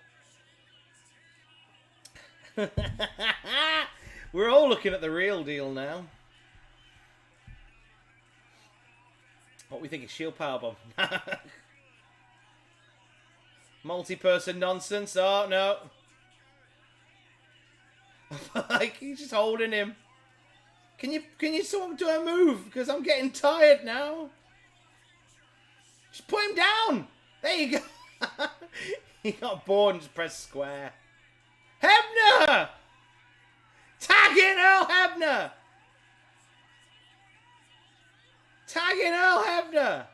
We're all looking at the real deal now. What we think is Shield Powerbomb. Multi-person nonsense. Oh, no. Like, he's just holding him. Can you someone do a move? Because I'm getting tired now. Just put him down. There you go. He got bored and just pressed square. Hebner! Tag in Earl Hebner! Tag in Earl Hebner!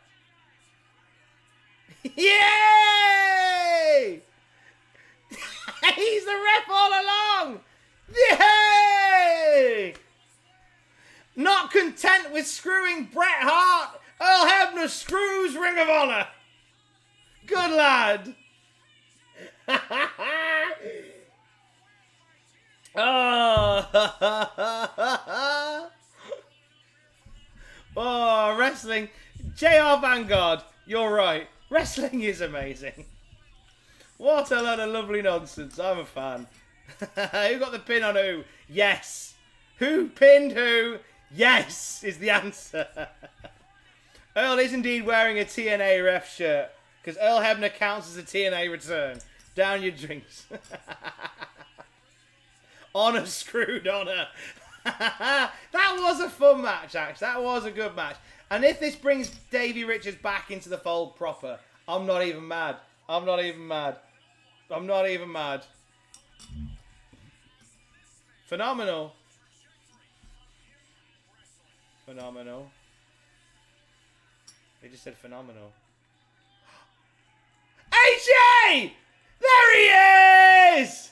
Yay! He's the ref all along! Yay! Not content with screwing Bret Hart, Earl Hebner screws Ring of Honor. Good lad. Oh. Oh, wrestling. JR Vanguard, you're right. Wrestling is amazing. What a lot of lovely nonsense. I'm a fan. Who got the pin on who? Yes. Who pinned who? Yes, is the answer. Earl is indeed wearing a TNA ref shirt, because Earl Hebner counts as a TNA return. Down your drinks. Honor screwed Honor. That was a fun match, actually. That was a good match. And if this brings Davey Richards back into the fold proper, I'm not even mad. I'm not even mad. I'm not even mad. Phenomenal. Phenomenal. They just said phenomenal. AJ! There he is!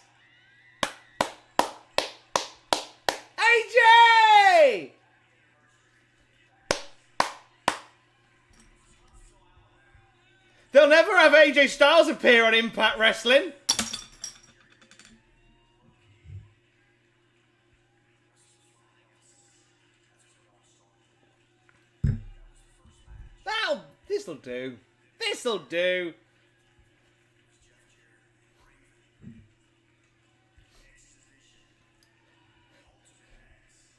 AJ! They'll never have AJ Styles appear on Impact Wrestling. This'll do. This'll do.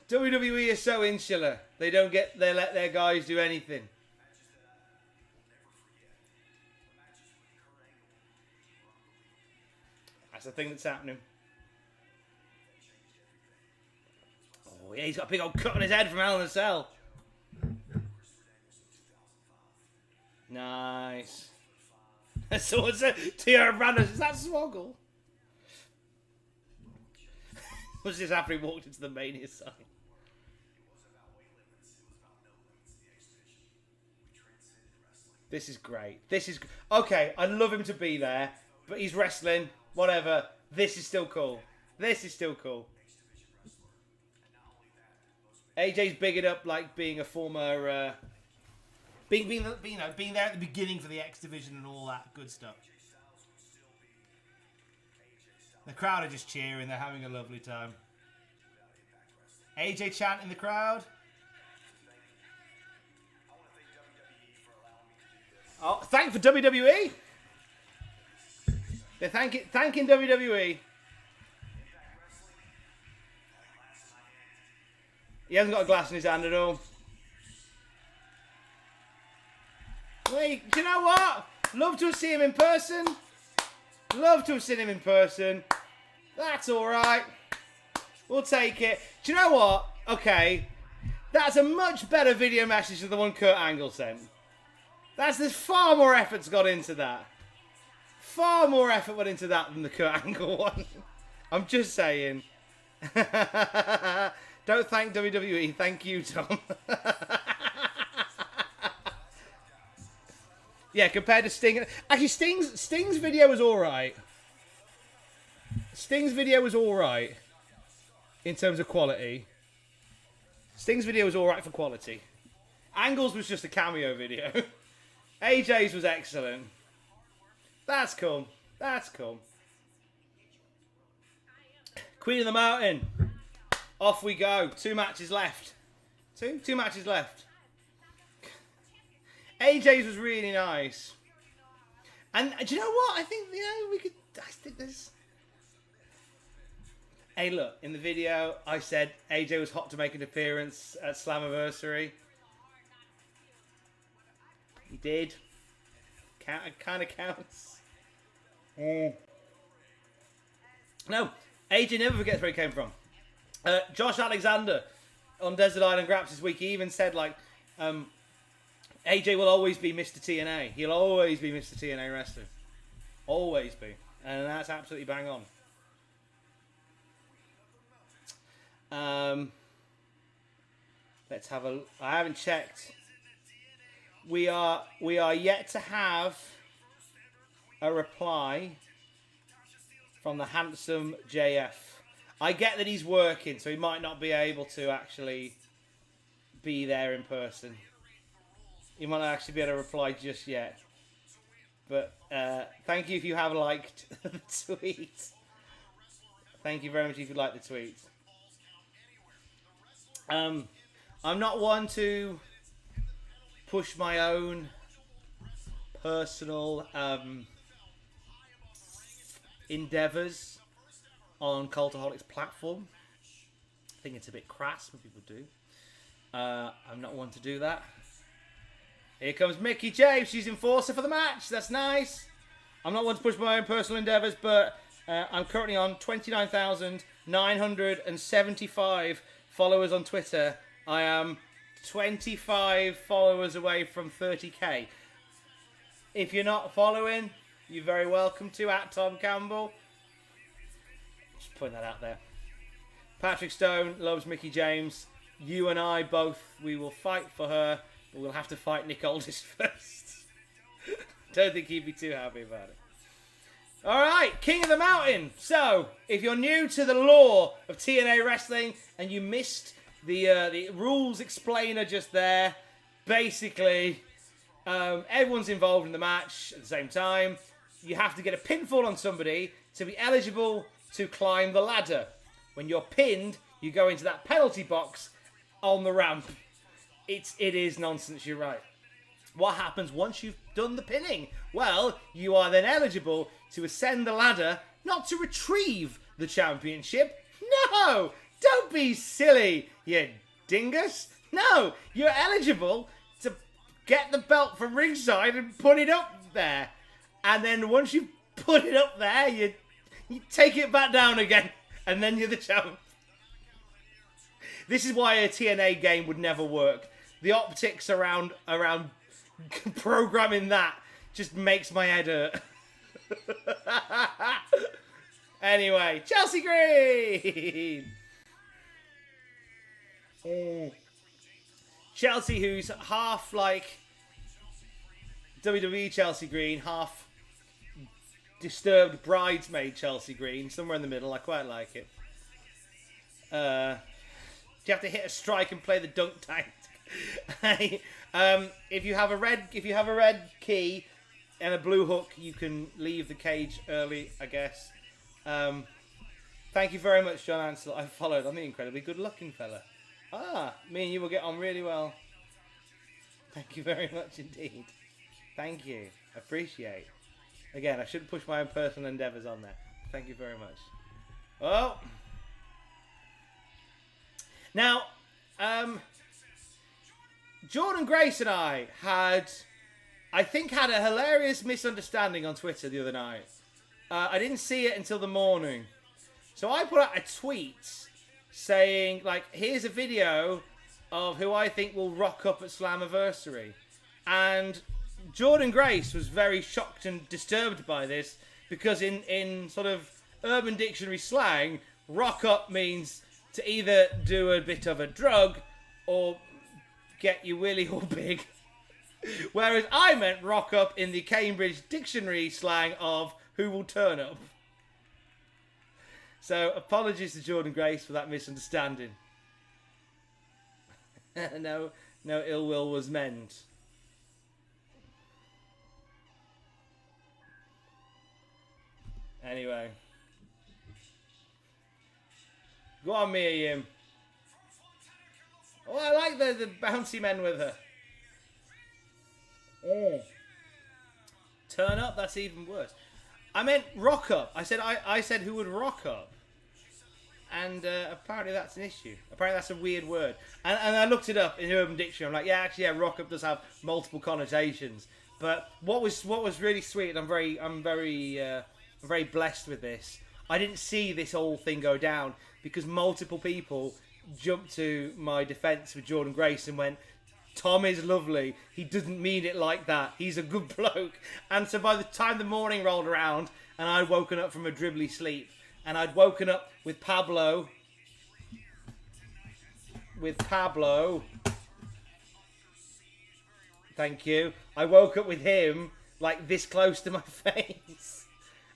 WWE is so insular. They let their guys do anything. That's the thing that's happening. Oh yeah, he's got a big old cut on his head from Hell in a Cell. Nice. So it's a Tiara Brandos. Is that Swoggle? Was this after he walked into the Mania sign? This is great. This is... Okay, I'd love him to be there, but he's wrestling. Whatever. This is still cool. This is still cool. AJ's big it up like being a former... Being there at the beginning for the X Division and all that good stuff. The crowd are just cheering. They're having a lovely time. AJ chant in the crowd. Oh, thank for WWE. They're thanking WWE. He hasn't got a glass in his hand at all. Wait, do you know what? Love to have seen him in person. Love to have seen him in person. That's alright. We'll take it. Do you know what? Okay. That's a much better video message than the one Kurt Angle sent. There's far more effort's got into that. Far more effort went into that than the Kurt Angle one. I'm just saying. Don't thank WWE. Thank you, Tom. Yeah, compared to Sting. Actually, Sting's video was all right. Sting's video was all right in terms of quality. Sting's video was all right for quality. Angle's was just a cameo video. AJ's was excellent. That's cool. That's cool. Queen of the Mountain. Off we go. 2 matches left. Two matches left. AJ's was really nice. And do you know what? I think, we could... I think there's... Hey, look. In the video, I said AJ was hot to make an appearance at Slammiversary. He did. Kind of counts. No. AJ never forgets where he came from. Josh Alexander on Desert Island Graps this week, he even said, AJ will always be Mr. TNA. He'll always be Mr. TNA wrestler. Always be. And that's absolutely bang on. Let's have a... I haven't checked. We are yet to have a reply from the handsome JF. I get that he's working, so he might not be able to actually be there in person. He might not actually be able to reply just yet. But thank you if you have liked the tweet. Thank you very much if you liked the tweet. I'm not one to push my own personal endeavours on Cultaholic's platform. I think it's a bit crass when people do. I'm not one to do that. Here comes Mickie James. She's enforcer for the match. That's nice. I'm not one to push my own personal endeavours, but I'm currently on 29,975 followers on Twitter. I am 25 followers away from 30k. If you're not following, you're very welcome to, at Tom Campbell. Just putting that out there. Patrick Stone loves Mickie James. You and I both, we will fight for her, but we'll have to fight Nick Aldis first. Don't think he'd be too happy about it. Alright, King of the Mountain. So, if you're new to the lore of TNA Wrestling and you missed the rules explainer just there, basically, everyone's involved in the match at the same time. You have to get a pinfall on somebody to be eligible to climb the ladder. When you're pinned, you go into that penalty box on the ramp. It is nonsense, you're right. What happens once you've done the pinning? Well, you are then eligible to ascend the ladder, not to retrieve the championship. No! Don't be silly, you dingus. No, you're eligible to get the belt from ringside and put it up there. And then once you put it up there, you take it back down again. And then you're the champ. This is why a TNA game would never work. The optics around programming that just makes my head hurt. Anyway, Chelsea Green. Chelsea, who's half like WWE Chelsea Green, half disturbed bridesmaid Chelsea Green, somewhere in the middle. I quite like it. Do you have to hit a strike and play the dunk tank? If you have a red key and a blue hook, you can leave the cage early, I guess. Thank you very much, John Ansel. I followed. I'm the incredibly good-looking fella. Me and you will get on really well. Thank you very much indeed. Thank you. Appreciate. Again, I shouldn't push my own personal endeavours on there. Thank you very much. Oh. Now, Jordynne Grace and I had a hilarious misunderstanding on Twitter the other night. I didn't see it until the morning. So I put out a tweet saying, here's a video of who I think will rock up at Slammiversary. And Jordynne Grace was very shocked and disturbed by this because in sort of Urban Dictionary slang, rock up means to either do a bit of a drug or get your willy all big. Whereas I meant rock up in the Cambridge dictionary slang of who will turn up. So apologies to Jordynne Grace for that misunderstanding. No ill will was meant. Anyway. Go on, Mia Yim. Oh, I like the bouncy men with her. Oh. Turn up, that's even worse. I meant rock up. I said who would rock up. And apparently that's an issue. Apparently that's a weird word. And I looked it up in Urban Dictionary. I'm like, yeah, rock up does have multiple connotations. But what was really sweet, and I'm very blessed with this. I didn't see this whole thing go down because multiple people jumped to my defence with Jordynne Grace and went, Tom is lovely. He doesn't mean it like that. He's a good bloke. And so by the time the morning rolled around and I'd woken up from a dribbly sleep and I'd woken up with Pablo. Thank you. I woke up with him like this close to my face.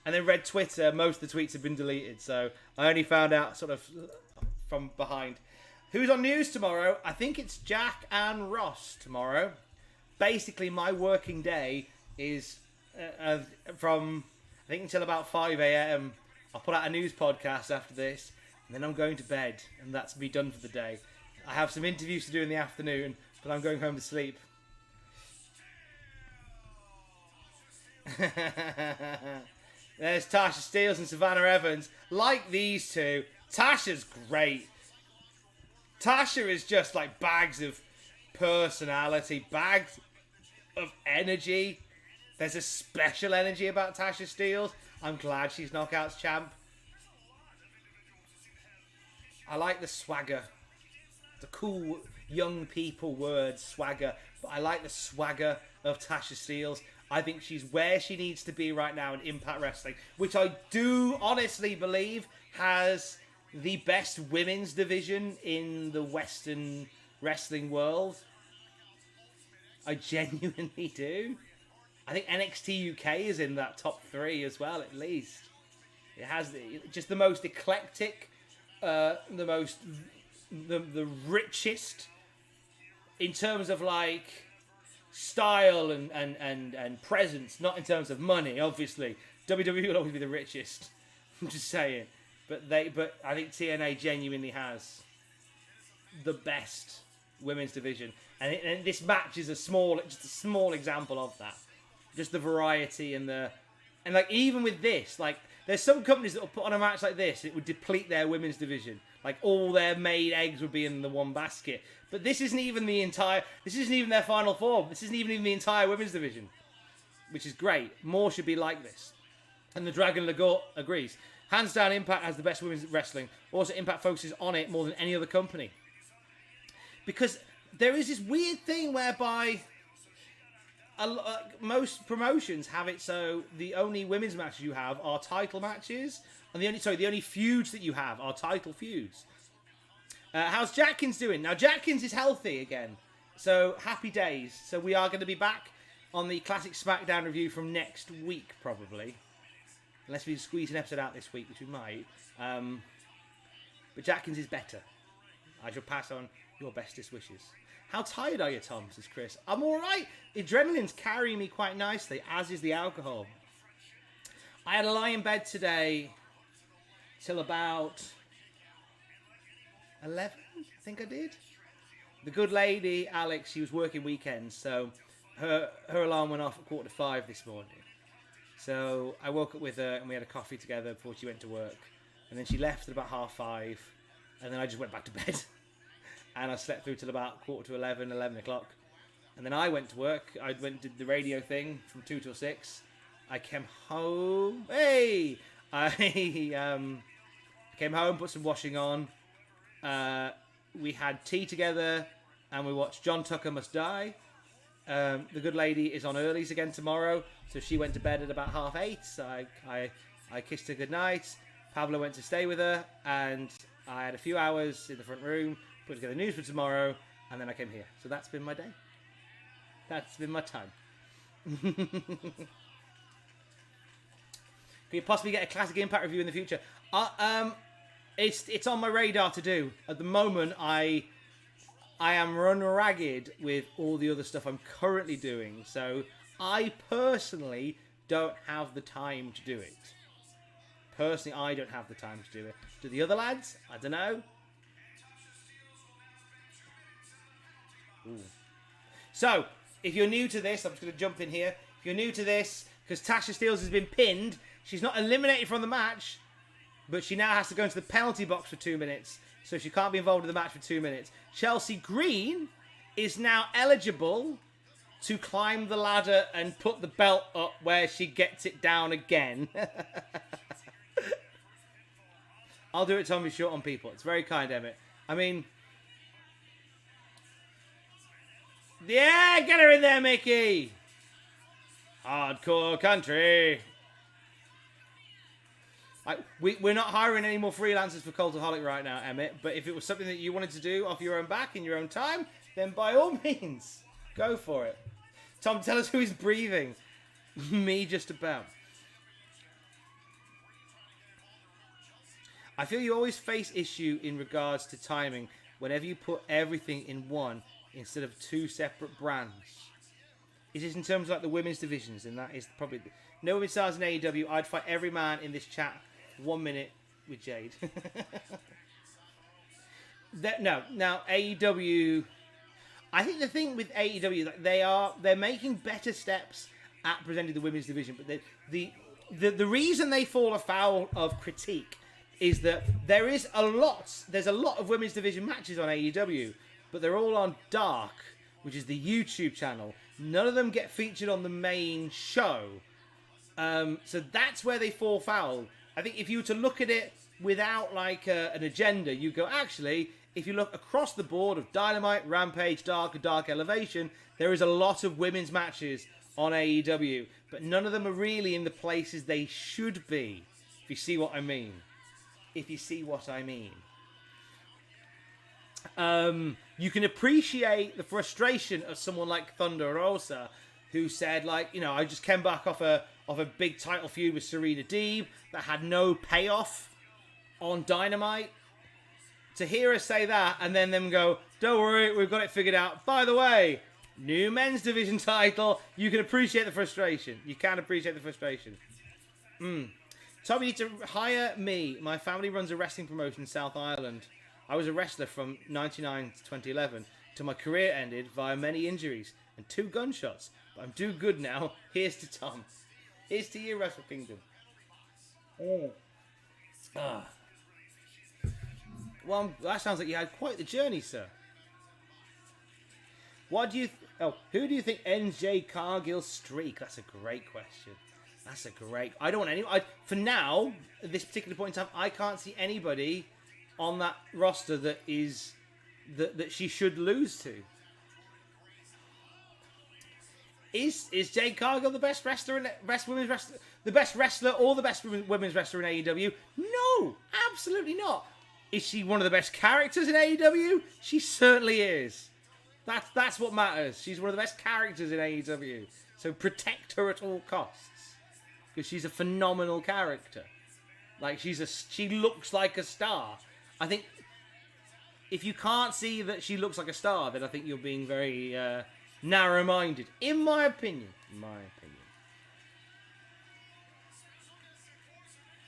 And then read Twitter. Most of the tweets have been deleted. So I only found out sort of from behind. Who's on news tomorrow? I think it's Jack and Ross tomorrow. Basically, my working day is from, I think, until about 5 a.m. I'll put out a news podcast after this. And then I'm going to bed. And that's me done for the day. I have some interviews to do in the afternoon. But I'm going home to sleep. There's Tasha Steelz and Savannah Evans. Like these two, Tasha's great. Tasha is just like bags of personality, bags of energy. There's a special energy about Tasha Steelz. I'm glad she's Knockouts champ. I like the swagger. The cool young people word, swagger. But I like the swagger of Tasha Steelz. I think she's where she needs to be right now in Impact Wrestling, which I do honestly believe has the best women's division in the Western wrestling world. I genuinely do. I think NXT UK is in that top 3 as well, at least. It has just the most eclectic, the richest in terms of like style and presence, not in terms of money, obviously. WWE will always be the richest. I'm just saying. But I think TNA genuinely has the best women's division. And this match is just a small example of that. Just the variety and like even with this, like there's some companies that will put on a match like this, it would deplete their women's division. Like all their made eggs would be in the one basket. But this isn't even their final form. This isn't even the entire women's division. Which is great. More should be like this. And the Dragon Legort agrees. Hands down, Impact has the best women's wrestling. Also, Impact focuses on it more than any other company. Because there is this weird thing whereby most promotions have it so the only women's matches you have are title matches. And the only feuds that you have are title feuds. How's Jackins doing? Now, Jackins is healthy again. So, happy days. So, we are going to be back on the Classic SmackDown review from next week, probably. Unless we squeeze an episode out this week, which we might. But Jackins is better. I shall pass on your bestest wishes. How tired are you, Tom? Says Chris. I'm alright. The adrenaline's carrying me quite nicely, as is the alcohol. I had to lie in bed today till about 11, I think I did. The good lady, Alex, she was working weekends, so her alarm went off at 4:45 this morning. So I woke up with her and we had a coffee together before she went to work. And then she left at about 5:30. And then I just went back to bed. And I slept through till about 11:45, 11 o'clock. And then I went to work. I went and did the radio thing from 2 till 6. I came home. Hey! I came home, put some washing on. We had tea together. And we watched John Tucker Must Die. The good lady is on earlies again tomorrow. So she went to bed at about 8:30. So I kissed her goodnight. Pablo went to stay with her. And I had a few hours in the front room, put together news for tomorrow, and then I came here. So that's been my day. That's been my time. Could you possibly get a classic Impact review in the future? It's on my radar to do. At the moment, I am run ragged with all the other stuff I'm currently doing. So I personally don't have the time to do it. Personally, I don't have the time to do it. Do the other lads? I don't know. Ooh. So, if you're new to this, I'm just going to jump in here. If you're new to this, because Tasha Steelz has been pinned, she's not eliminated from the match, but she now has to go into the penalty box for 2 minutes, so she can't be involved in the match for 2 minutes. Chelsea Green is now eligible to climb the ladder and put the belt up where she gets it down again. I'll do it Tommy Short on people. It's very kind, Emmett. I mean... Yeah, get her in there, Mickey! Hardcore country. We're not hiring any more freelancers for Cultaholic right now, Emmett. But if it was something that you wanted to do off your own back in your own time, then by all means, go for it. Tom, tell us who is breathing. Me just about. I feel you always face issue in regards to timing whenever you put everything in one instead of two separate brands. Is this in terms of like the women's divisions? And that is probably... No women's stars in AEW. I'd fight every man in this chat 1 minute with Jade. Now AEW... I think the thing with AEW, like they're making better steps at presenting the women's division, but the reason they fall afoul of critique is that there's a lot of women's division matches on AEW, but they're all on Dark, which is the YouTube channel. None of them get featured on the main show. So that's where they fall foul. I think if you were to look at it without like an agenda, you go, actually, if you look across the board of Dynamite, Rampage, Dark, and Dark Elevation, there is a lot of women's matches on AEW, but none of them are really in the places they should be, if you see what I mean. You can appreciate the frustration of someone like Thunder Rosa, who said, like, you know, I just came back off a big title feud with Serena Deeb that had no payoff on Dynamite. To hear her say that and then them go, don't worry, we've got it figured out. By the way, new men's division title. You can appreciate the frustration. You can appreciate the frustration. Tom, you need to hire me. My family runs a wrestling promotion in South Ireland. I was a wrestler from 99 to 2011 till my career ended via many injuries and 2 gunshots. But I'm doing good now. Here's to Tom. Here's to you, Wrestle Kingdom. Well, that sounds like you had quite the journey, sir. Who do you think ends Jade Cargill's streak? That's a great question. I don't want any... for now, at this particular point in time, I can't see anybody on that roster that she should lose to. Is Jade Cargill the best wrestler the best wrestler or the best women's wrestler in AEW? No, absolutely not. Is she one of the best characters in AEW? She certainly is. That's what matters. She's one of the best characters in AEW. So protect her at all costs. Because she's a phenomenal character. Like, she looks like a star. I think if you can't see that she looks like a star, then I think you're being very narrow-minded. In my opinion.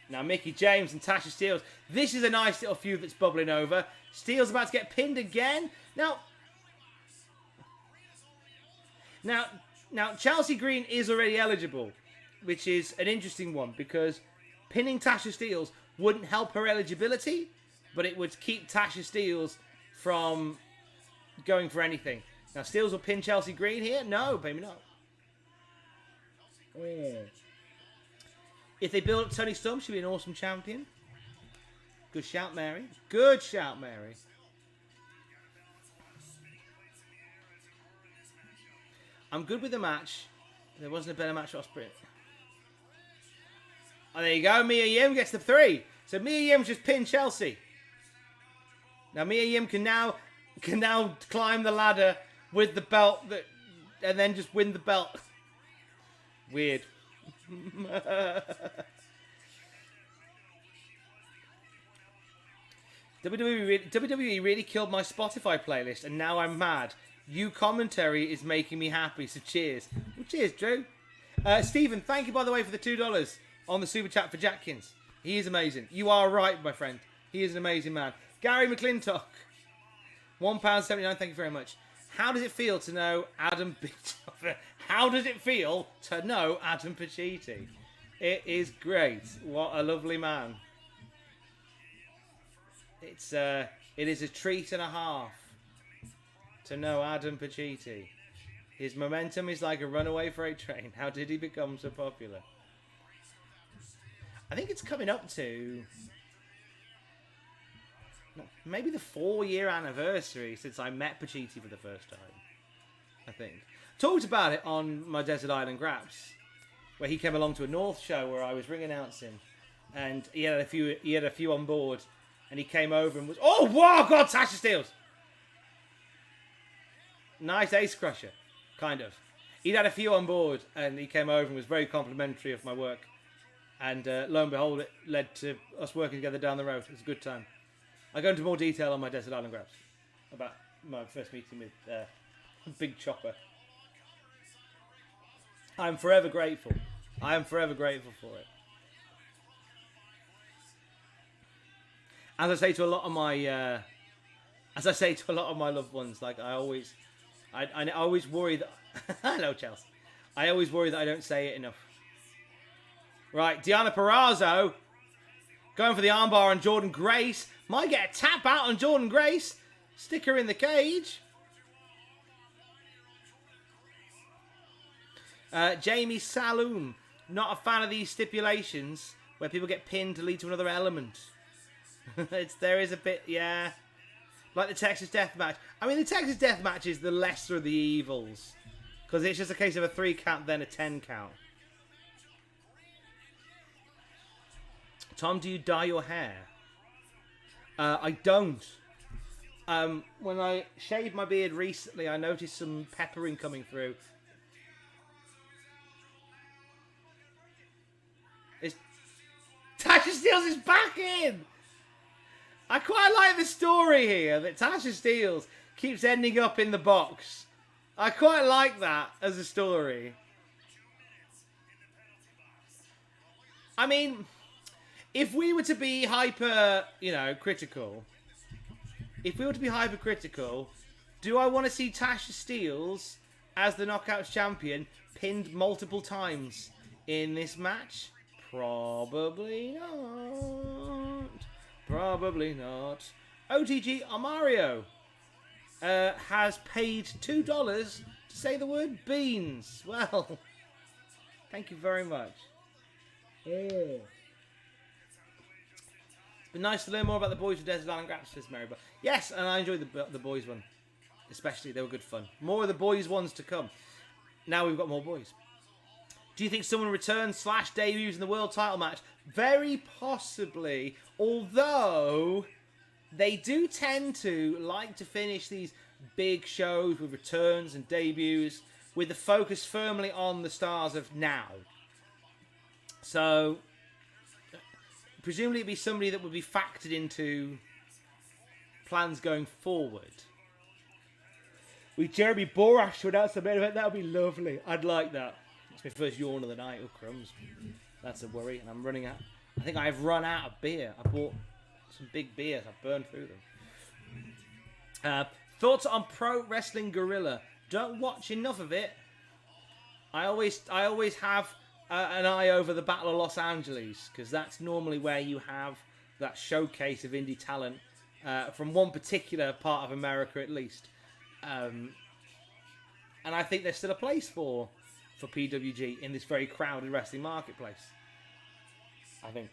Now, Mickie James and Tasha Steelz. This is a nice little feud that's bubbling over. Steelz about to get pinned again. Now, Chelsea Green is already eligible, which is an interesting one because pinning Tasha Steelz wouldn't help her eligibility, but it would keep Tasha Steelz from going for anything. Now, Steelz will pin Chelsea Green here? No, maybe not. If they build up Tony Storm, she'll be an awesome champion. Good shout, Mary. Good shout, Mary. I'm good with the match. There wasn't a better match for Ospreay. Oh, there you go. Mia Yim gets the 3. So Mia Yim just pinned Chelsea. Now Mia Yim can now climb the ladder with the belt and then just win the belt. Weird. WWE really killed my Spotify playlist, and now I'm mad. You commentary is making me happy, so cheers. Well, cheers, Drew. Stephen, thank you, by the way, for the $2 on the Super Chat for Jackins. He is amazing. You are right, my friend. He is an amazing man. Gary McClintock, £1.79, thank you very much. How does it feel to know Adam... How does it feel to know Adam Pacitti? It is great. What a lovely man. It is a treat and a half to know Adam Pacitti. His momentum is like a runaway freight train. How did he become so popular? I think it's coming up to maybe the 4-year anniversary since I met Pacitti for the first time. I think. Talked about it on my Desert Island Graps, where he came along to a North show where I was ring announcing, and he had a few on board. And he came over and was... Oh, wow, God, Tasha Steelz. Nice ace crusher, kind of. He'd had a few on board, and he came over and was very complimentary of my work. And lo and behold, it led to us working together down the road. It was a good time. I go into more detail on my Desert Island Grabs about my first meeting with Big Chopper. I'm forever grateful. I am forever grateful for it. As I say to a lot of my loved ones, like I always worry that hello Chelsea. I always worry that I don't say it enough. Right, Deonna Purrazzo going for the armbar on Jordynne Grace. Might get a tap out on Jordynne Grace. Stick her in the cage. Jamie Saloon, not a fan of these stipulations where people get pinned to lead to another element. There is a bit, yeah. Like the Texas Death Match. I mean, the Texas Death Match is the lesser of the evils. Because it's just a case of a 3 count, then a 10 count. Tom, do you dye your hair? I don't. When I shaved my beard recently, I noticed some peppering coming through. Tasha Steelz is back in! I quite like the story here that Tasha Steelz keeps ending up in the box. I quite like that as a story. I mean, if we were to be hypercritical, do I want to see Tasha Steelz as the Knockouts champion pinned multiple times in this match? Probably not. Probably not. OTG Amario has paid $2 to say the word beans. Well, thank you very much. It's been nice to learn more about the boys with Desert Island Graps, says Mary. But yes, and I enjoyed the boys one. Especially, they were good fun. More of the boys ones to come. Now we've got more boys. Do you think someone returns / debuts in the world title match? Very possibly. Although, they do tend to like to finish these big shows with returns and debuts with the focus firmly on the stars of now. So, presumably it'd be somebody that would be factored into plans going forward. With Jeremy Borash to announce the main event, that would be lovely. I'd like that. It's my first yawn of the night. Oh, crumbs. That's a worry. And I'm running out. I think I've run out of beer. I bought some big beers. I've burned through them. Thoughts on Pro Wrestling Guerrilla? Don't watch enough of it. I always have an eye over the Battle of Los Angeles, because that's normally where you have that showcase of indie talent from one particular part of America, at least. And I think there's still a place for PWG in this very crowded wrestling marketplace. I think.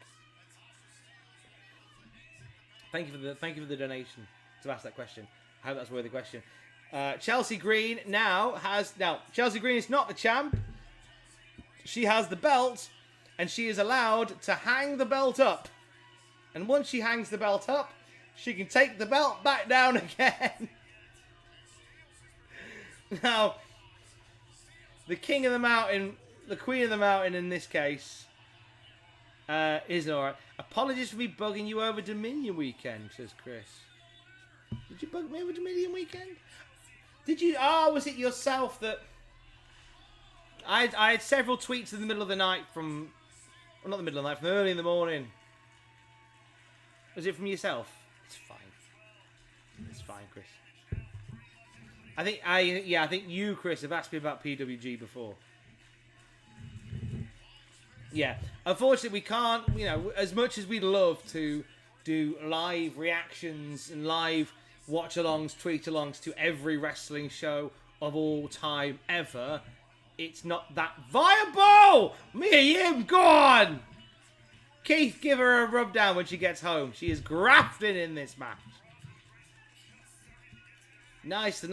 Thank you for the donation to ask that question. I hope that's a worthy question. Chelsea Green Chelsea Green is not the champ. She has the belt, and she is allowed to hang the belt up. And once she hangs the belt up, she can take the belt back down again. Now, the king of the mountain, the queen of the mountain in this case, isn't alright. Apologies for me bugging you over Dominion weekend, says Chris. Did you bug me over Dominion weekend? Did you? Oh, was it yourself that... I had several tweets in the middle of the night from... Well, not the middle of the night, from early in the morning. Was it from yourself? It's fine. It's fine, Chris. I think you, Chris, have asked me about PWG before. Yeah. Unfortunately, we can't, as much as we'd love to do live reactions and live watch-alongs, tweet-alongs to every wrestling show of all time ever, it's not that viable! Mia Yim, go on! Keith, give her a rub down when she gets home. She is grafting in this match. Nice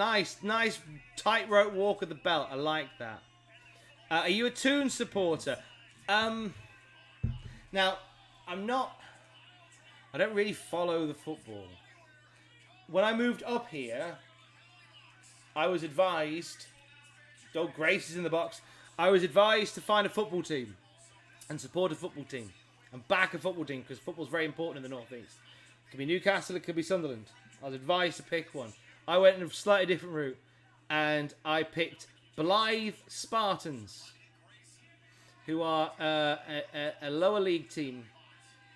tightrope walk of the belt. I like that. Are you a Toon supporter? Now, I'm not... I don't really follow the football. When I moved up here, I was advised... Old Grace is in the box. I was advised to find a football team and support a football team and back a football team because football's very important in the North East. It could be Newcastle, it could be Sunderland. I was advised to pick one. I went in a slightly different route and I picked Blythe Spartans, who are a lower league team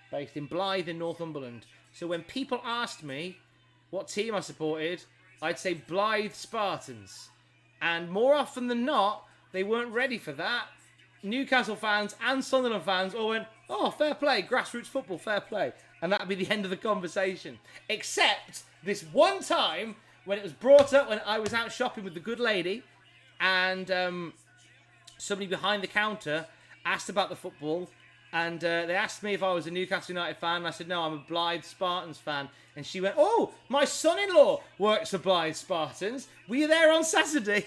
based in Blythe in Northumberland. So when people asked me what team I supported, I'd say Blythe Spartans. And more often than not, they weren't ready for that. Newcastle fans and Sunderland fans all went, oh, fair play, grassroots football, fair play. And that'd be the end of the conversation. Except this one time when it was brought up when I was out shopping with the good lady and somebody behind the counter asked about the football and they asked me if I was a Newcastle United fan and I said, no, I'm a Blythe Spartans fan. And she went, oh, my son-in-law works for Blythe Spartans. Were you there on Saturday?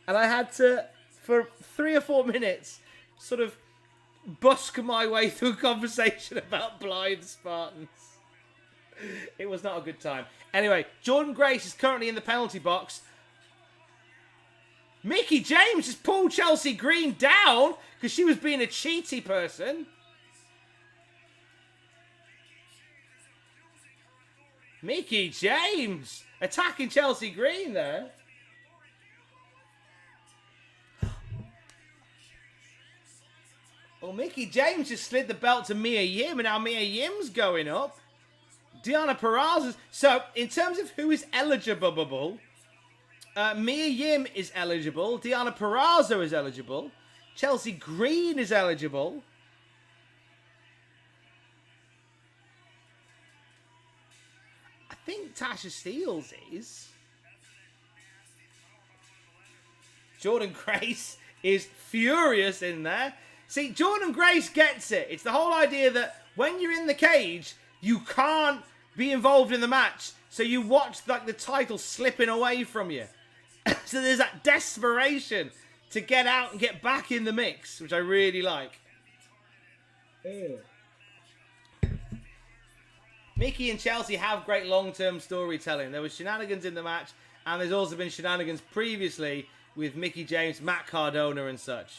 And I had to, for 3 or 4 minutes, sort of busk my way through a conversation about Blythe Spartans. It was not a good time. Anyway, Jordynne Grace is currently in the penalty box. Mickie James just pulled Chelsea Green down because she was being a cheaty person. Mickie James attacking Chelsea Green there. Well, Mickie James just slid the belt to Mia Yim, and now Mia Yim's going up. Deonna Purrazzo. So, in terms of who is eligible, Mia Yim is eligible. Deonna Purrazzo is eligible. Chelsea Green is eligible. I think Tasha Steelz is. Jordynne Grace is furious in there. See, Jordynne Grace gets it. It's the whole idea that when you're in the cage, you can't be involved in the match. So you watch like the title slipping away from you. So there's that desperation to get out and get back in the mix, which I really like. Mickie and Chelsea have great long-term storytelling. There was shenanigans in the match, and there's also been shenanigans previously with Mickie James, Matt Cardona, and such.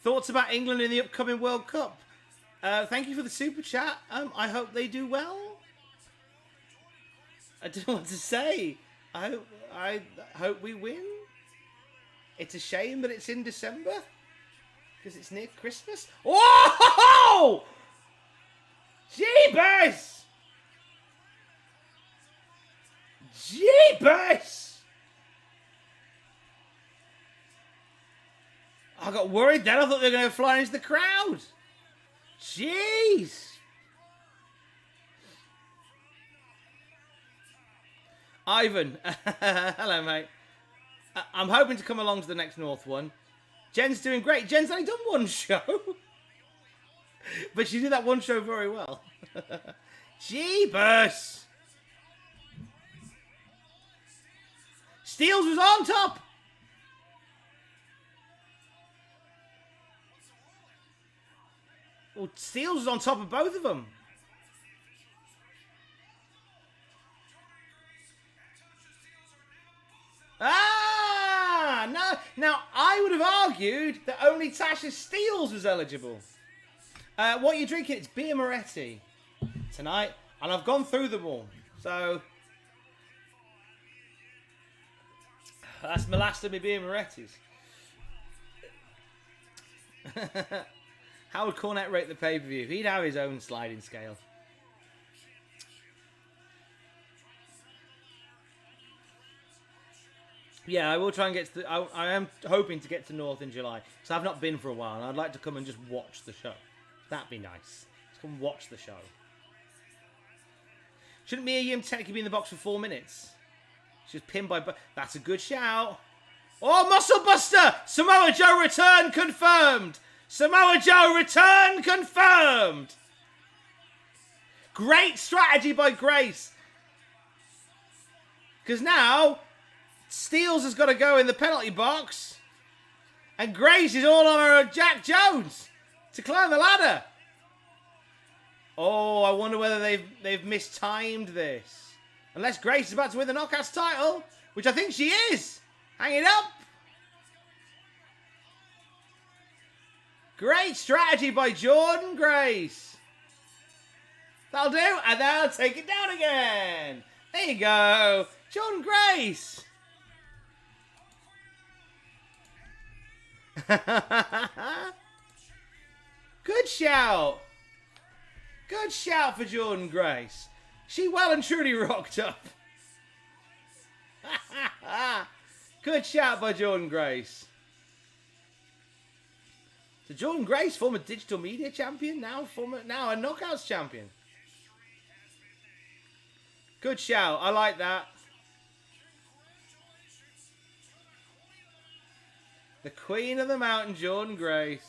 Thoughts about England in the upcoming World Cup? Thank you for the super chat. I hope they do well. I don't know what to say. I hope we win. It's a shame that it's in December because it's near Christmas. Whoa! Jeebus! Jeebus! I got worried then. I thought they were going to fly into the crowd. Jeez. Ivan. Hello, mate. I'm hoping to come along to the next North one. Jen's doing great. Jen's only done one show. But she did that one show very well. Jeebus. Steelz was on top. Well, Steelz was on top of both of them. Now, I would have argued that only Tasha Steelz was eligible. What are you drinking? It's beer Moretti tonight. And I've gone through them all. So, that's my last of my beer Morettis. How would Cornette rate the pay-per-view? He'd have his own sliding scale. Yeah, I will try and get to I am hoping to get to North in July. So I've not been for a while, and I'd like to come and just watch the show. That'd be nice. Let's come watch the show. Shouldn't Mia Yim technically be in the box for 4 minutes? She was pinned by... That's a good shout. Oh, Muscle Buster! Samoa Joe return confirmed! Samoa Joe return confirmed! Great strategy by Grace. Because now, Steelz has got to go in the penalty box. And Grace is all on her Jack Jones to climb the ladder. Oh, I wonder whether they've mistimed this. Unless Grace is about to win the Knockouts title, which I think she is. Hang it up. Great strategy by Jordynne Grace. That'll do. And now take it down again. There you go. Jordynne Grace. Good shout. Good shout for Jordynne Grace. She well and truly rocked up. Good shout by Jordynne Grace. So Jordynne Grace, former digital media champion, now a Knockouts champion. Good shout. I like that. The Queen of the Mountain, Jordynne Grace.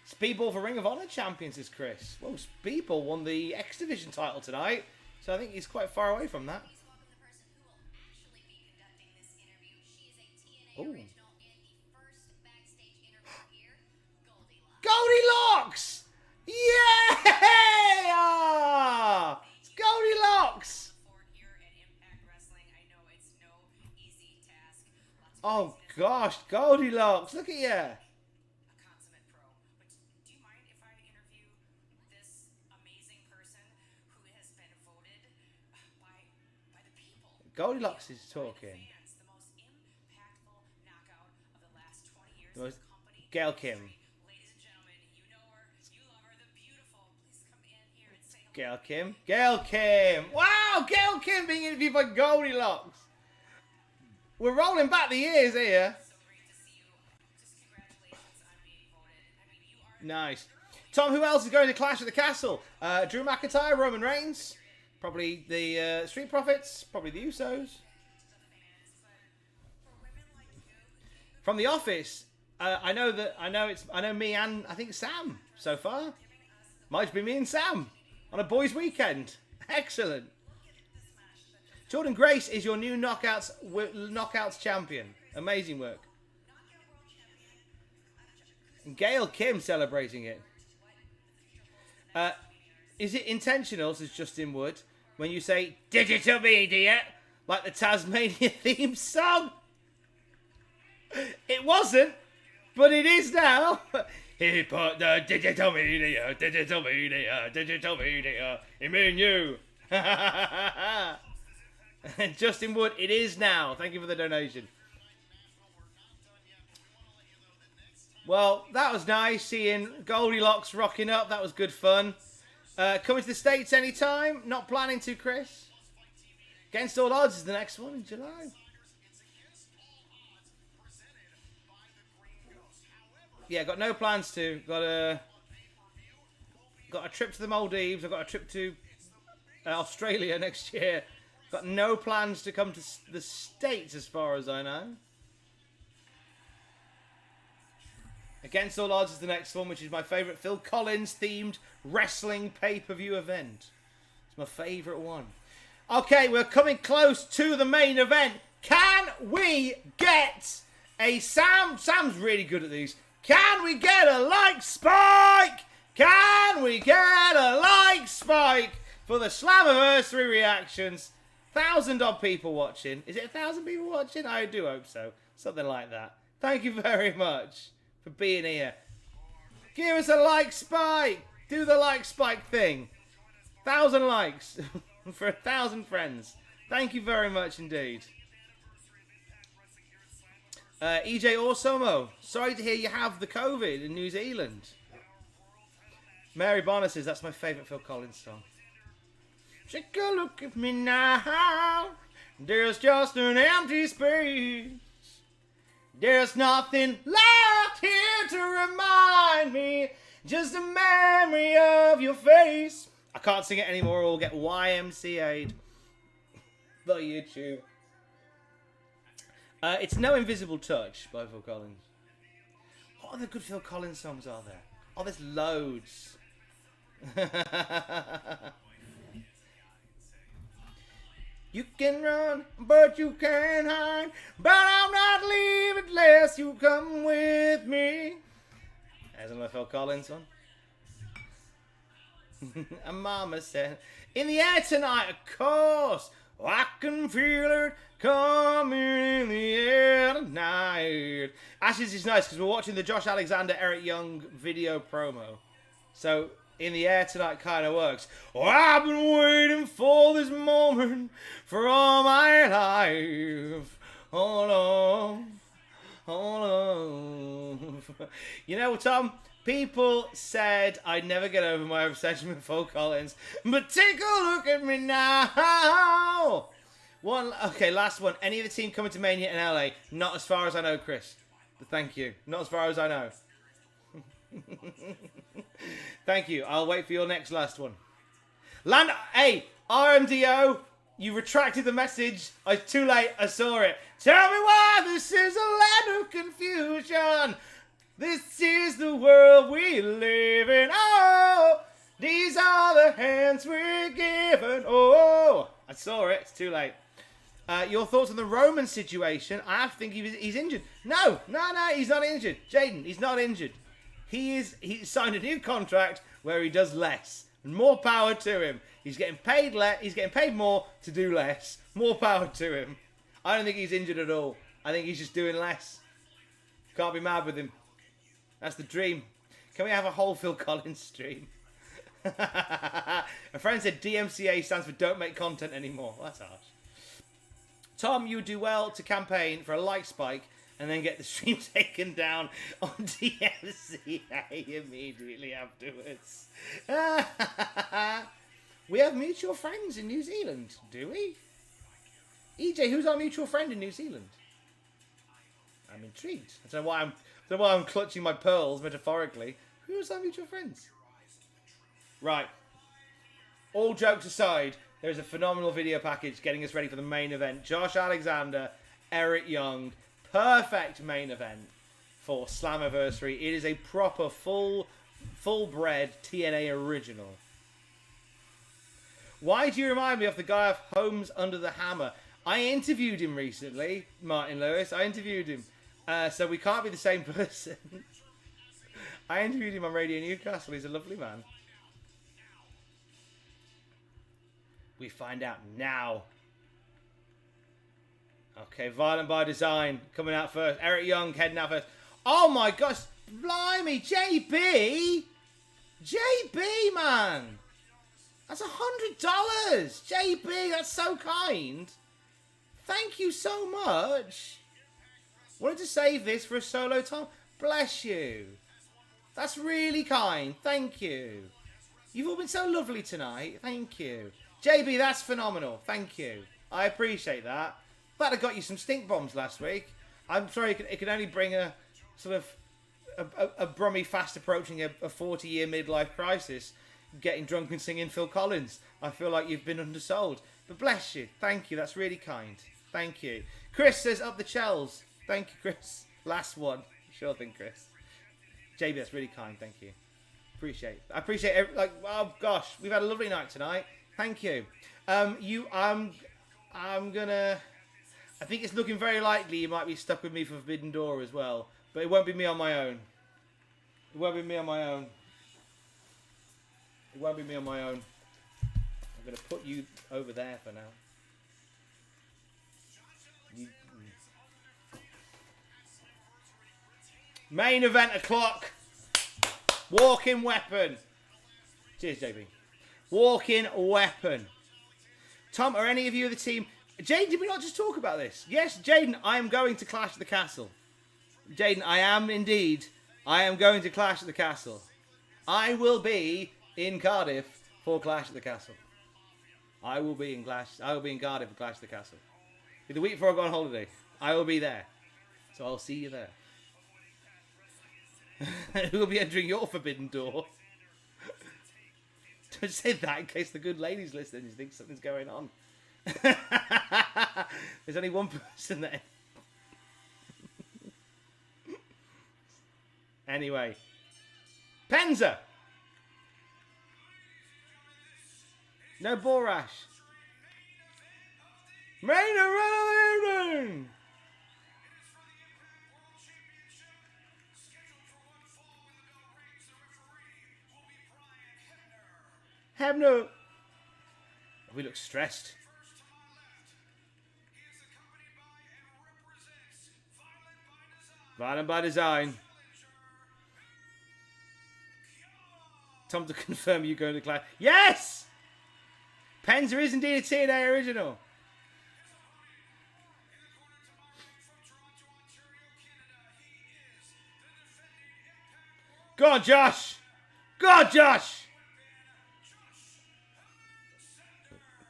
Speedball for Ring of Honor champions is Chris. Well, Speedball won the X Division title tonight, so I think he's quite far away from that. Oh. Goldilocks! Yeah! It's Goldilocks! Oh gosh, Goldilocks! Look at you! Goldilocks is talking. The most Gail Kim. Gail Kim. Gail Kim. Wow, Gail Kim being interviewed by Goldilocks. We're rolling back the years here. Nice. Tom, who else is going to Clash at the Castle? Drew McIntyre, Roman Reigns. Probably the Street Profits. Probably the Usos. From The Office, I know me and I think Sam so far. Might be me and Sam on a boys' weekend. Excellent. Jordynne Grace is your new Knockouts champion. Amazing work. And Gail Kim celebrating it. Is it intentional, says Justin Wood, when you say digital media like the Tasmania theme song? It wasn't, but it is now. He put the digital media in me and you. Justin Wood, it is now. Thank you for the donation. Well, that was nice seeing Goldilocks rocking up. That was good fun. Coming to the States anytime? Not planning to, Chris. Against All Odds is the next one in July. Yeah, got no plans to. Got a trip to the Maldives. I've got a trip to Australia next year. Got no plans to come to the States as far as I know. Against All Odds is the next one, which is my favourite Phil Collins themed wrestling pay-per-view event. It's my favourite one. Okay, we're coming close to the main event. Can we get a Sam's really good at these. Can we get a like spike? Can we get a like spike for the Slammiversary reactions? 1,000 odd people watching. Is it 1,000 people watching? I do hope so. Something like that. Thank you very much for being here. Give us a like spike. Do the like spike thing. 1,000 likes for 1,000 friends. Thank you very much indeed. EJ Orsomo, sorry to hear you have the COVID in New Zealand. Mary Bonner says that's my favourite Phil Collins song. Take a look at me now. There's just an empty space. There's nothing left here to remind me. Just a memory of your face. I can't sing it anymore or we'll get YMCA'd by YouTube. It's No Invisible Touch by Phil Collins. What other good Phil Collins songs are there? Oh, there's loads. You can run, but you can't hide. But I'll not leave unless you come with me. There's another Phil Collins one. And Mama said, in the air tonight, of course. Oh, I can feel it coming in the air tonight. Actually, this is nice because we're watching the Josh Alexander, Eric Young video promo. So, in the air tonight kind of works. Oh, I've been waiting for this moment for all my life. Hold on. Hold on. You know, Tom, people said I'd never get over my obsession with Phil Collins. But take a look at me now. Okay, last one. Any of the team coming to Mania in LA? Not as far as I know, Chris. But thank you. Not as far as I know. Thank you. I'll wait for your next last one. Hey, RMDO, you retracted the message. It's too late. I saw it. Tell me why this is a land of confusion. This is the world we live in. Oh, these are the hands we're given. Oh, I saw it. It's too late. Your thoughts on the Roman situation? I have to think he's injured. No, he's not injured. Jayden, he's not injured. He signed a new contract where he does less. And more power to him. He's getting paid he's getting paid more to do less. More power to him. I don't think he's injured at all. I think he's just doing less. Can't be mad with him. That's the dream. Can we have a whole Phil Collins stream? A friend said DMCA stands for Don't Make Content Anymore. That's harsh. Tom, you would do well to campaign for a like spike and then get the stream taken down on DMCA immediately afterwards. We have mutual friends in New Zealand, do we? EJ, who's our mutual friend in New Zealand? I'm intrigued. I don't know why I'm clutching my pearls metaphorically. Who's our mutual friends? Right. All jokes aside, there's a phenomenal video package getting us ready for the main event. Josh Alexander, Eric Young. Perfect main event for Slammiversary. It is a proper full-bred TNA original. Why do you remind me of the guy of Homes Under the Hammer? I interviewed him recently, Martin Lewis. I interviewed him. So we can't be the same person. I interviewed him on Radio Newcastle. He's a lovely man. We find out now. Okay, Violent by Design coming out first. Eric Young heading out first. Oh my gosh, blimey, JB! JB, man! That's $100! JB, that's so kind. Thank you so much. Wanted to save this for a solo time. Bless you. That's really kind. Thank you. You've all been so lovely tonight. Thank you. JB, that's phenomenal. Thank you. I appreciate that. But I got you some stink bombs last week. I'm sorry, it could only bring a sort of a Brummy fast approaching a 40-year midlife crisis, getting drunk and singing Phil Collins. I feel like you've been undersold. But bless you. Thank you. That's really kind. Thank you. Chris says up the Chells. Thank you, Chris. Last one. Sure thing, Chris. JB, that's really kind. Thank you. I appreciate oh gosh, we've had a lovely night tonight. Thank you. I'm gonna. I think it's looking very likely you might be stuck with me for Forbidden Door as well, but it won't be me on my own. It won't be me on my own. It won't be me on my own. I'm gonna put you over there for now. Main event o'clock. Walking weapon. Cheers, JB. Walking weapon. Tom, are any of you of the team... Jayden, did we not just talk about this? Yes, Jayden, I am going to Clash at the Castle. Jayden, I am indeed. I am going to Clash at the Castle. I will be in Cardiff for Clash at the Castle. I will be in Cardiff for Clash at the Castle. The week before I go on holiday. I will be there. So I'll see you there. Who will be entering your forbidden door? Don't say that in case the good lady's listening and you think something's going on. There's only one person there. Anyway. Penza! No Borash. Main event of the evening! Hebner. We look stressed. Violent by design. Tom, to confirm you going to Clash. Yes! Penza is indeed a TNA original. Go on, Josh! Go on, Josh!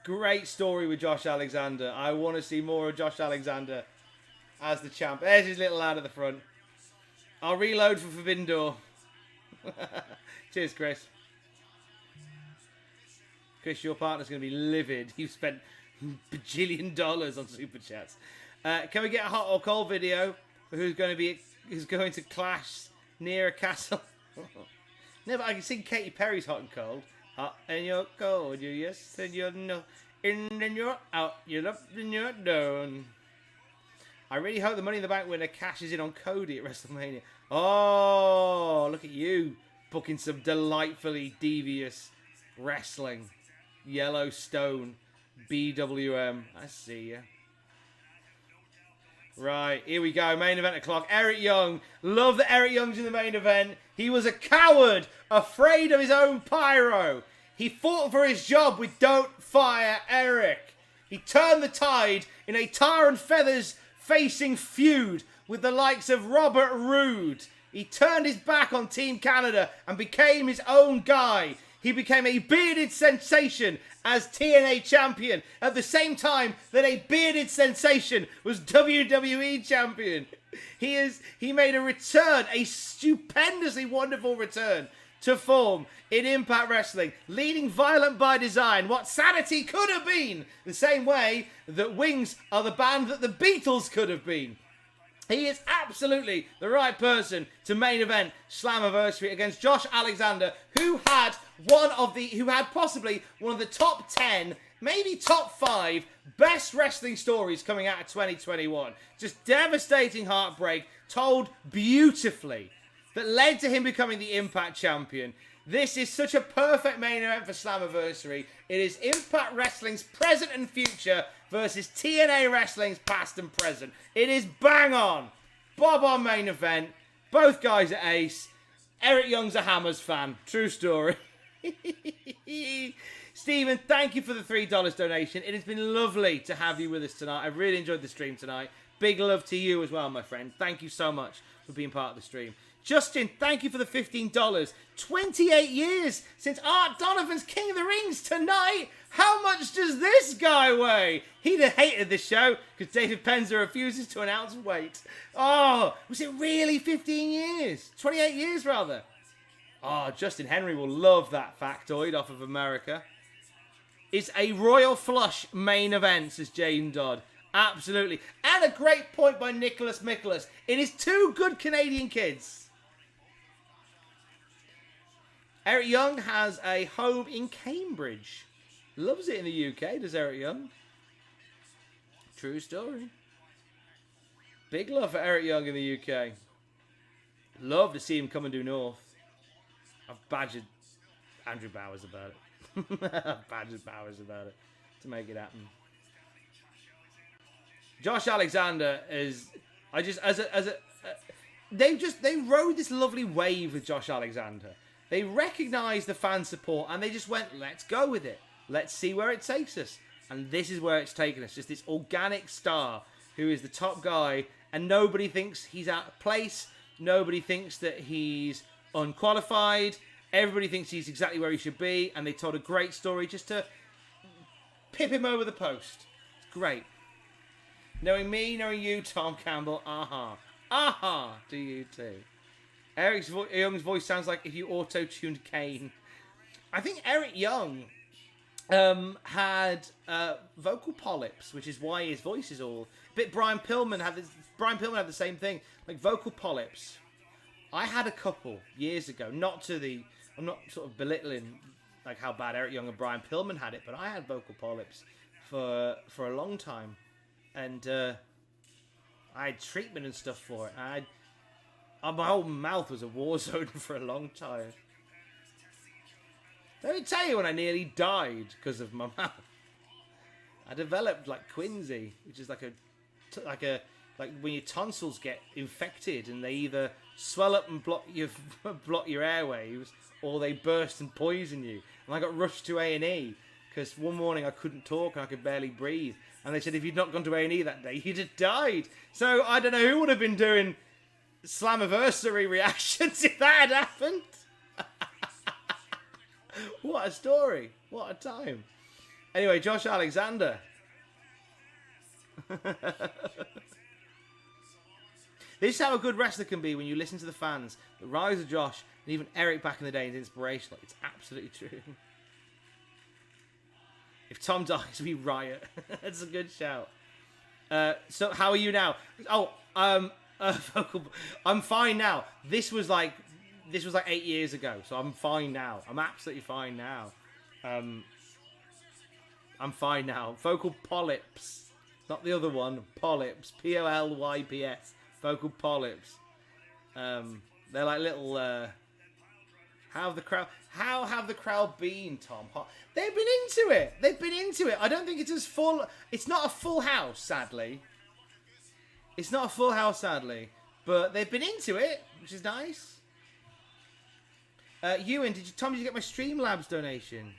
Great story with Josh Alexander. I want to see more of Josh Alexander as the champ. There's his little lad at the front. I'll reload for Forbidden Door. Cheers, Chris. Chris, your partner's going to be livid. You've spent bajillion dollars on Super Chats. Can we get a hot or cold video for who's going to clash near a castle? No, but I can sing Katy Perry's Hot and Cold. Hot and you're cold, you're yes and you're no. In and you're out, you're up and you're down. I really hope the Money in the Bank winner cashes in on Cody at WrestleMania. Oh, look at you booking some delightfully devious wrestling. Yellowstone, BWM. I see ya. Right, here we go. Main event o'clock. Eric Young. Love that Eric Young's in the main event. He was a coward, afraid of his own pyro. He fought for his job with Don't Fire Eric. He turned the tide in a tar and feathers facing feud with the likes of Robert Roode. He turned his back on Team Canada and became his own guy. He became a bearded sensation as TNA champion at the same time that a bearded sensation was WWE champion. He made a return, a stupendously wonderful return to form in Impact Wrestling, leading Violent by Design, what Sanity could have been, the same way that Wings are the band that the Beatles could have been. He is absolutely the right person to main event Slammiversary against Josh Alexander, who had possibly one of the top 10, maybe top 5 best wrestling stories coming out of 2021. Just devastating heartbreak, told beautifully, that led to him becoming the Impact champion. This is such a perfect main event for Slammiversary. It is Impact Wrestling's present and future versus TNA Wrestling's past and present. It is bang on. Bob on main event. Both guys are ace. Eric Young's a Hammers fan. True story. Stephen, thank you for the $3 donation. It has been lovely to have you with us tonight. I've really enjoyed the stream tonight. Big love to you as well, my friend. Thank you so much for being part of the stream. Justin, thank you for the $15. 28 years since Art Donovan's King of the Rings tonight. How much does this guy weigh? He'd have hated this show because David Penza refuses to announce weight. Oh, was it really 15 years? 28 years, rather. Oh, Justin Henry will love that factoid off of America. It's a royal flush main event, says Jane Dodd. Absolutely. And a great point by Nicholas Micholas. It is two good Canadian kids. Eric Young has a home in Cambridge. Loves it in the UK, does Eric Young. True story. Big love for Eric Young in the UK. Love to see him come and do North. I've badgered Andrew Bowers about it. I've badgered Bowers about it to make it happen. Josh Alexander is. I just they rode this lovely wave with Josh Alexander. They recognised the fan support and they just went, let's go with it. Let's see where it takes us. And this is where it's taken us. Just this organic star who is the top guy, and nobody thinks he's out of place. Nobody thinks that he's unqualified. Everybody thinks he's exactly where he should be, and they told a great story just to pip him over the post. It's great. Knowing me, knowing you, Tom Campbell, aha, do you too. Eric Young's voice sounds like if you auto-tuned Kane. I think Eric Young had vocal polyps, which is why his voice is all a bit. Brian Pillman had the same thing, like vocal polyps. I had a couple years ago. I'm not sort of belittling like how bad Eric Young and Brian Pillman had it, but I had vocal polyps for a long time, and I had treatment and stuff for it. My whole mouth was a war zone for a long time. Let me tell you when I nearly died because of my mouth. I developed like quinsy, which is like when your tonsils get infected and they either swell up and block your airwaves, or they burst and poison you. And I got rushed to A&E because one morning I couldn't talk and I could barely breathe. And they said if you'd not gone to A&E that day, you'd have died. So I don't know who would have been doing Slammiversary reactions if that had happened. What a story. What a time. Anyway, Josh Alexander. This is how a good wrestler can be when you listen to the fans. The rise of Josh and even Eric back in the day is inspirational. It's absolutely true. If Tom dies, we riot. That's a good shout. So how are you now? I'm fine now. This was like 8 years ago, so I'm fine now. I'm absolutely fine now. I'm fine now. Vocal polyps, not the other one. Polyps, Polyps. Vocal polyps. They're like little. How have the crowd been, Tom? They've been into it. I don't think it's as full. It's not a full house, sadly. But they've been into it, which is nice. Ewan, Tom, did you get my Streamlabs donation?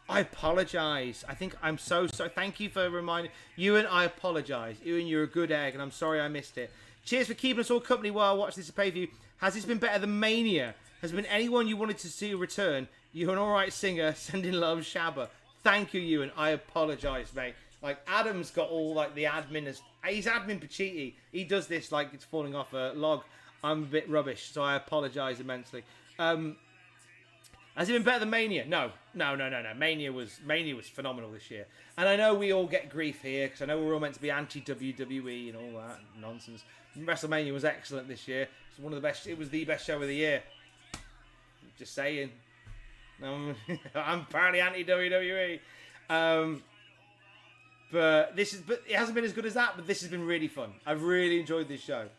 I apologise. I think I'm so sorry. Thank you for reminding Ewan. I apologise. Ewan, you're a good egg, and I'm sorry I missed it. Cheers for keeping us all company while I watch this pay-per-view. Has this been better than Mania? Has there been anyone you wanted to see return? You're an alright singer. Sending love, Shabba. Thank you, Ewan. I apologise, mate. Like, Adam's got all, like, the admin. He's admin Pachiti. He does this like it's falling off a log. I'm a bit rubbish, so I apologise immensely. Has it been better than Mania? No. Mania was phenomenal this year. And I know we all get grief here, because I know we're all meant to be anti-WWE and all that nonsense. WrestleMania was excellent this year. It's one of the best. It was the best show of the year. Just saying. I'm apparently anti-WWE. But it hasn't been as good as that, but this has been really fun. I've really enjoyed this show.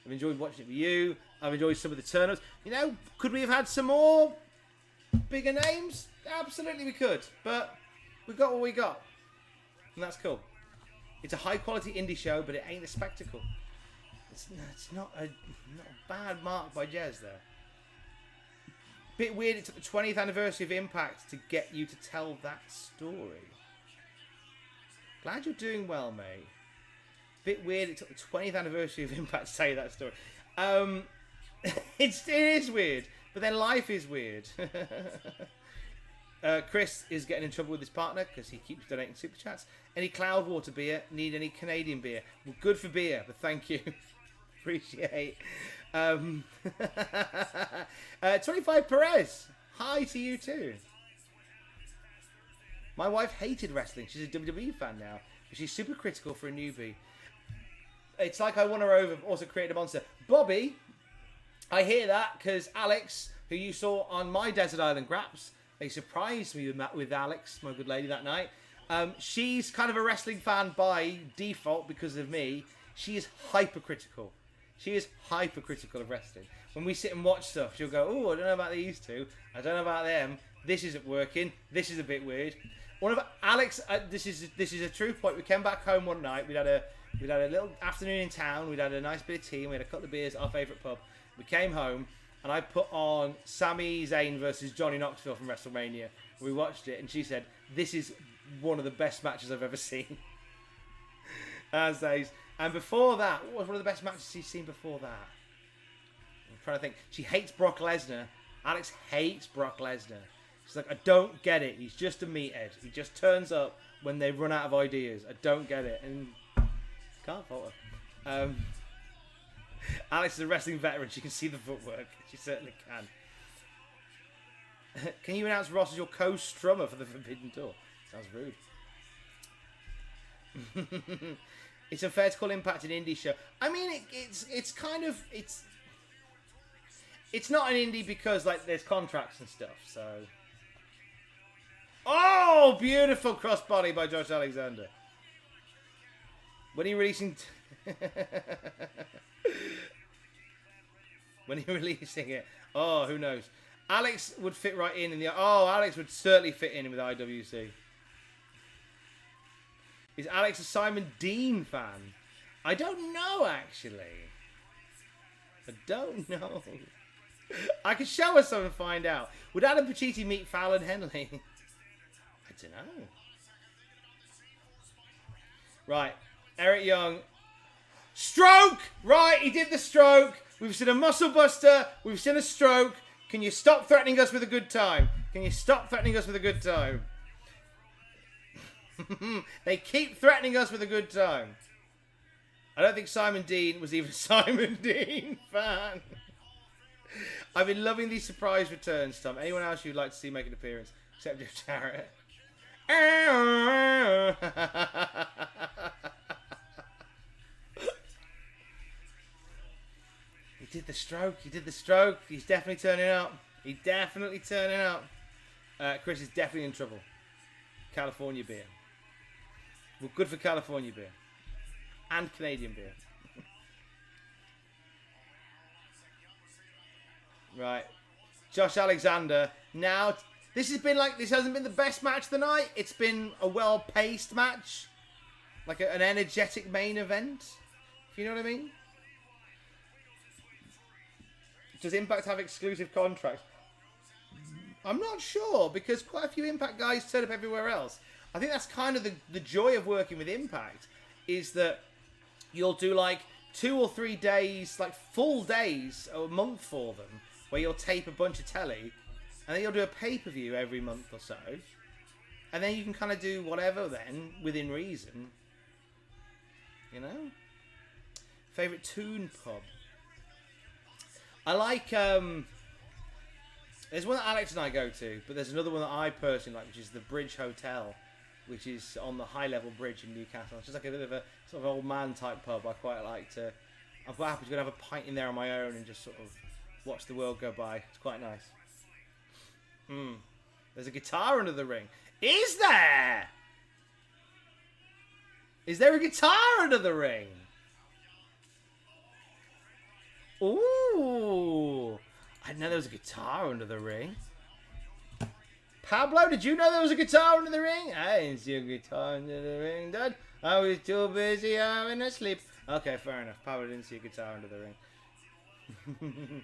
I've enjoyed watching it with you. I've enjoyed some of the turn-ups. You know, could we have had some more bigger names? Absolutely we could. But we got what we got. And that's cool. It's a high-quality indie show, but it ain't a spectacle. It's not a bad mark by Jez there. Bit weird it took the 20th anniversary of Impact to get you to tell that story. Glad you're doing well, mate. Bit weird it took the 20th anniversary of Impact to tell you that story. It is weird, but then life is weird. Chris is getting in trouble with his partner because he keeps donating super chats. Any Cloudwater beer? Need any Canadian beer? Well, good for beer, but thank you. Appreciate. 25 Perez. Hi to you too. My wife hated wrestling. She's a WWE fan now, but she's super critical for a newbie. It's like I won her over, also created a monster. Bobby, I hear that because Alex, who you saw on my Desert Island Graps, they surprised me with Alex, my good lady, that night. She's kind of a wrestling fan by default because of me. She is hypercritical. She is hypercritical of wrestling. When we sit and watch stuff, she'll go, "Oh, I don't know about these two. I don't know about them. This isn't working. This is a bit weird." One of Alex, this is a true point. We came back home one night. We'd had a little afternoon in town. We'd had a nice bit of tea. And we had a couple of beers at our favourite pub. We came home, and I put on Sami Zayn versus Johnny Knoxville from WrestleMania. We watched it, and she said, "This is one of the best matches I've ever seen." And before that, what was one of the best matches she's seen before that? I'm trying to think. She hates Brock Lesnar. Alex hates Brock Lesnar. She's like, I don't get it. He's just a meathead. He just turns up when they run out of ideas. I don't get it. And can't fault her. Alex is a wrestling veteran. She can see the footwork. She certainly can. Can you announce Ross as your co-strummer for the Forbidden Door? Sounds rude. It's unfair to call Impact an indie show. I mean, it's kind of it's not an indie because like there's contracts and stuff. So, oh, beautiful crossbody by Josh Alexander. When are you releasing? When are you releasing it? Oh, who knows? Alex would fit right in the. Oh, Alex would certainly fit in with IWC. Is Alex a Simon Dean fan? I don't know, actually. I don't know. I could show us some and find out. Would Adam Pacitti meet Fallon Henley? I don't know. Right. Eric Young. Stroke! Right, he did the stroke. We've seen a muscle buster. We've seen a stroke. Can you stop threatening us with a good time? Can you stop threatening us with a good time? They keep threatening us with a good time. I don't think Simon Dean was even a Simon Dean fan. I've been loving these surprise returns, Tom. Anyone else you'd like to see make an appearance? Except Jeff Jarrett. He did the stroke. He did the stroke. He's definitely turning up. He's definitely turning up. Chris is definitely in trouble. California beer. Well, good for California beer. And Canadian beer. Right. Josh Alexander. Now, this hasn't been the best match of the night. It's been a well-paced match. Like an energetic main event. If you know what I mean? Does Impact have exclusive contracts? I'm not sure, because quite a few Impact guys turn up everywhere else. I think that's kind of the joy of working with Impact, is that you'll do like 2 or 3 days, like full days, or a month for them, where you'll tape a bunch of telly, and then you'll do a pay-per-view every month or so, and then you can kind of do whatever then, within reason. You know? Favourite Toon pub? I like, there's one that Alex and I go to, but there's another one that I personally like, which is the Bridge Hotel, which is on the high level bridge in Newcastle. It's just like a bit of a sort of old man type pub. I quite like to. I'm quite happy to go and have a pint in there on my own and just sort of watch the world go by. It's quite nice. There's a guitar under the ring. Is there? Is there a guitar under the ring? Ooh. I didn't know there was a guitar under the ring. Pablo, did you know there was a guitar under the ring? I didn't see a guitar under the ring, Dad. I was too busy having a sleep. Okay, fair enough. Pablo didn't see a guitar under the ring.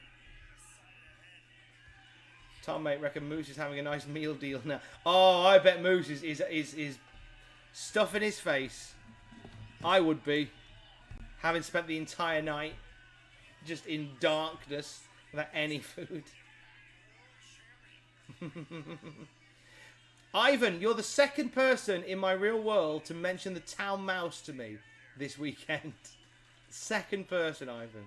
Tom, mate, reckon Moose is having a nice meal deal now. Oh, I bet Moose is stuffing his face. I would be. Having spent the entire night just in darkness without any food. Ivan, you're the second person in my real world to mention the town mouse to me this weekend. Second person, Ivan.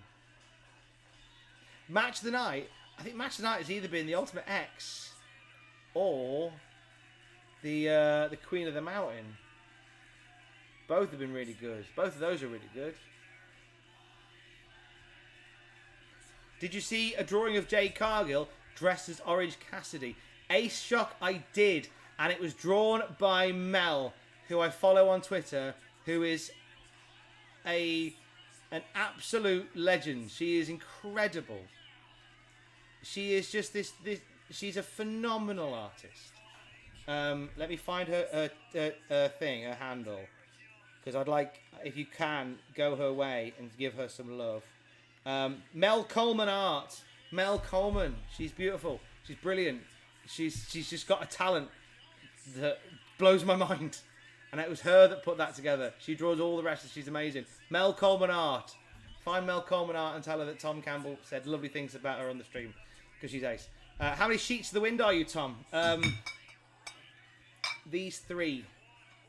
Match of the night. I think match of the night has either been the Ultimate X or the Queen of the Mountain. Both have been really good. Both of those are really good. Did you see a drawing of Jade Cargill dressed as Orange Cassidy? Ace Shock, I did. And it was drawn by Mel, who I follow on Twitter, who is an absolute legend. She is incredible. She is just this she's a phenomenal artist. Let me find her thing, her handle. because I'd like, if you can, go her way and give her some love. Mel Coleman art. Mel Coleman. She's beautiful. She's brilliant. She's just got a talent that blows my mind. And it was her that put that together. She draws all the rest. She's amazing. Mel Coleman art. Find Mel Coleman art and tell her that Tom Campbell said lovely things about her on the stream, because she's ace. How many sheets to the wind are you, Tom? These 3.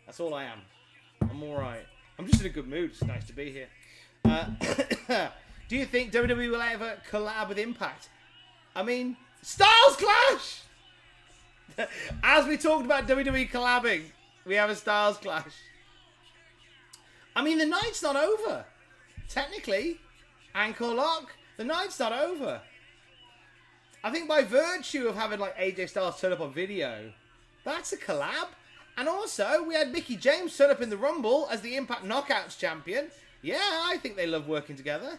That's all I am. I'm all right. I'm just in a good mood. It's nice to be here. Do you think WWE will ever collab with Impact? I mean, Styles Clash! As we talked about WWE collabing, we have a Styles Clash. I mean, the night's not over. Technically, ankle lock, the night's not over. I think by virtue of having like AJ Styles turn up on video, that's a collab. And also, we had Mickie James turn up in the Rumble as the Impact Knockouts champion. Yeah, I think they love working together.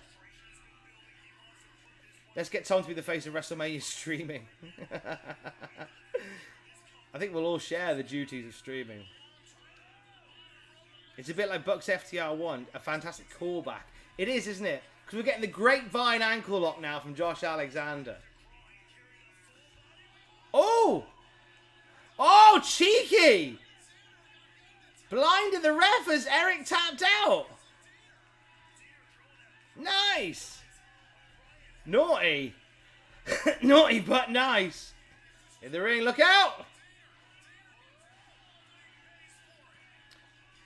Let's get Tom to be the face of WrestleMania streaming. I think we'll all share the duties of streaming. It's a bit like Bucks FTR1, a fantastic callback. It is, isn't it? Because we're getting the grapevine ankle lock now from Josh Alexander. Oh! Oh, cheeky! Blinded the ref as Eric tapped out. Nice! Naughty. Naughty but nice. In the ring, look out!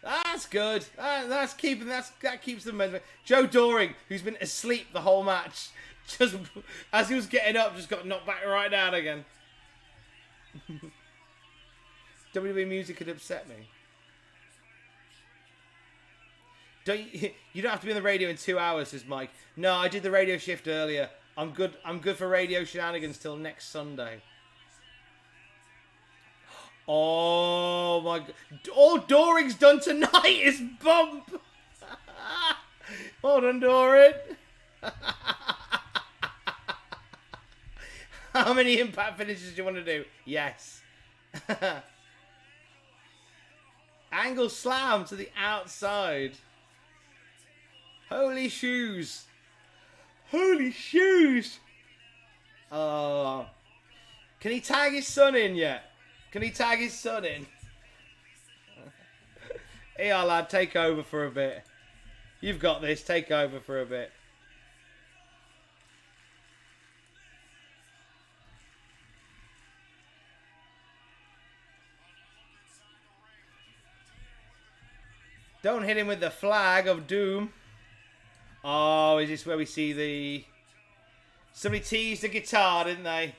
That's good. That keeps the momentum. Joe Doring, who's been asleep the whole match, just as he was getting up, just got knocked back right down again. WWE music could upset me. You don't have to be on the radio in 2 hours, says Mike. No, I did the radio shift earlier. I'm good for radio shenanigans till next Sunday. Oh my god. All Doring's done tonight is bump. Hold on, Doring. How many Impact finishes do you want to do? Yes. Angle slam to the outside. Holy shoes. Holy shoes. Oh. Can he tag his son in yet? Can he tag his son in? Here, lad, take over for a bit. You've got this. Take over for a bit. Don't hit him with the flag of doom. Oh, is this where we see the... Somebody teased the guitar, didn't they?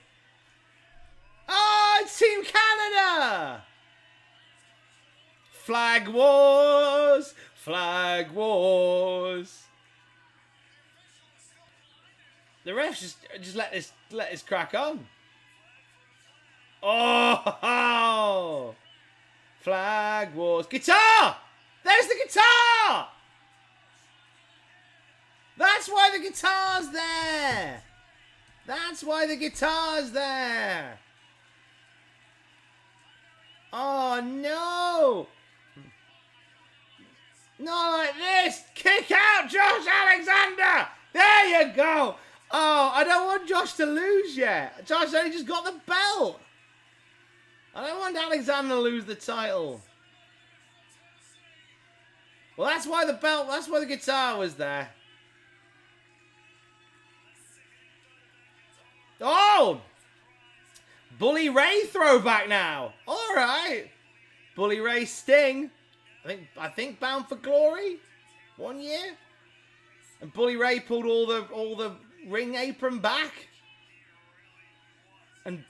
Oh, it's Team Canada! Flag wars! Flag wars! The refs just let this crack on. Oh! Flag wars. Guitar! There's the guitar! That's why the guitar's there! That's why the guitar's there! Oh no! Not like this! Kick out Josh Alexander! There you go! Oh, I don't want Josh to lose yet. Josh only just got the belt. I don't want Alexander to lose the title. Well, that's why the guitar was there. Oh! Bully Ray throwback now. All right. Bully Ray Sting. I think Bound for Glory 1 year. And Bully Ray pulled all the ring apron back. And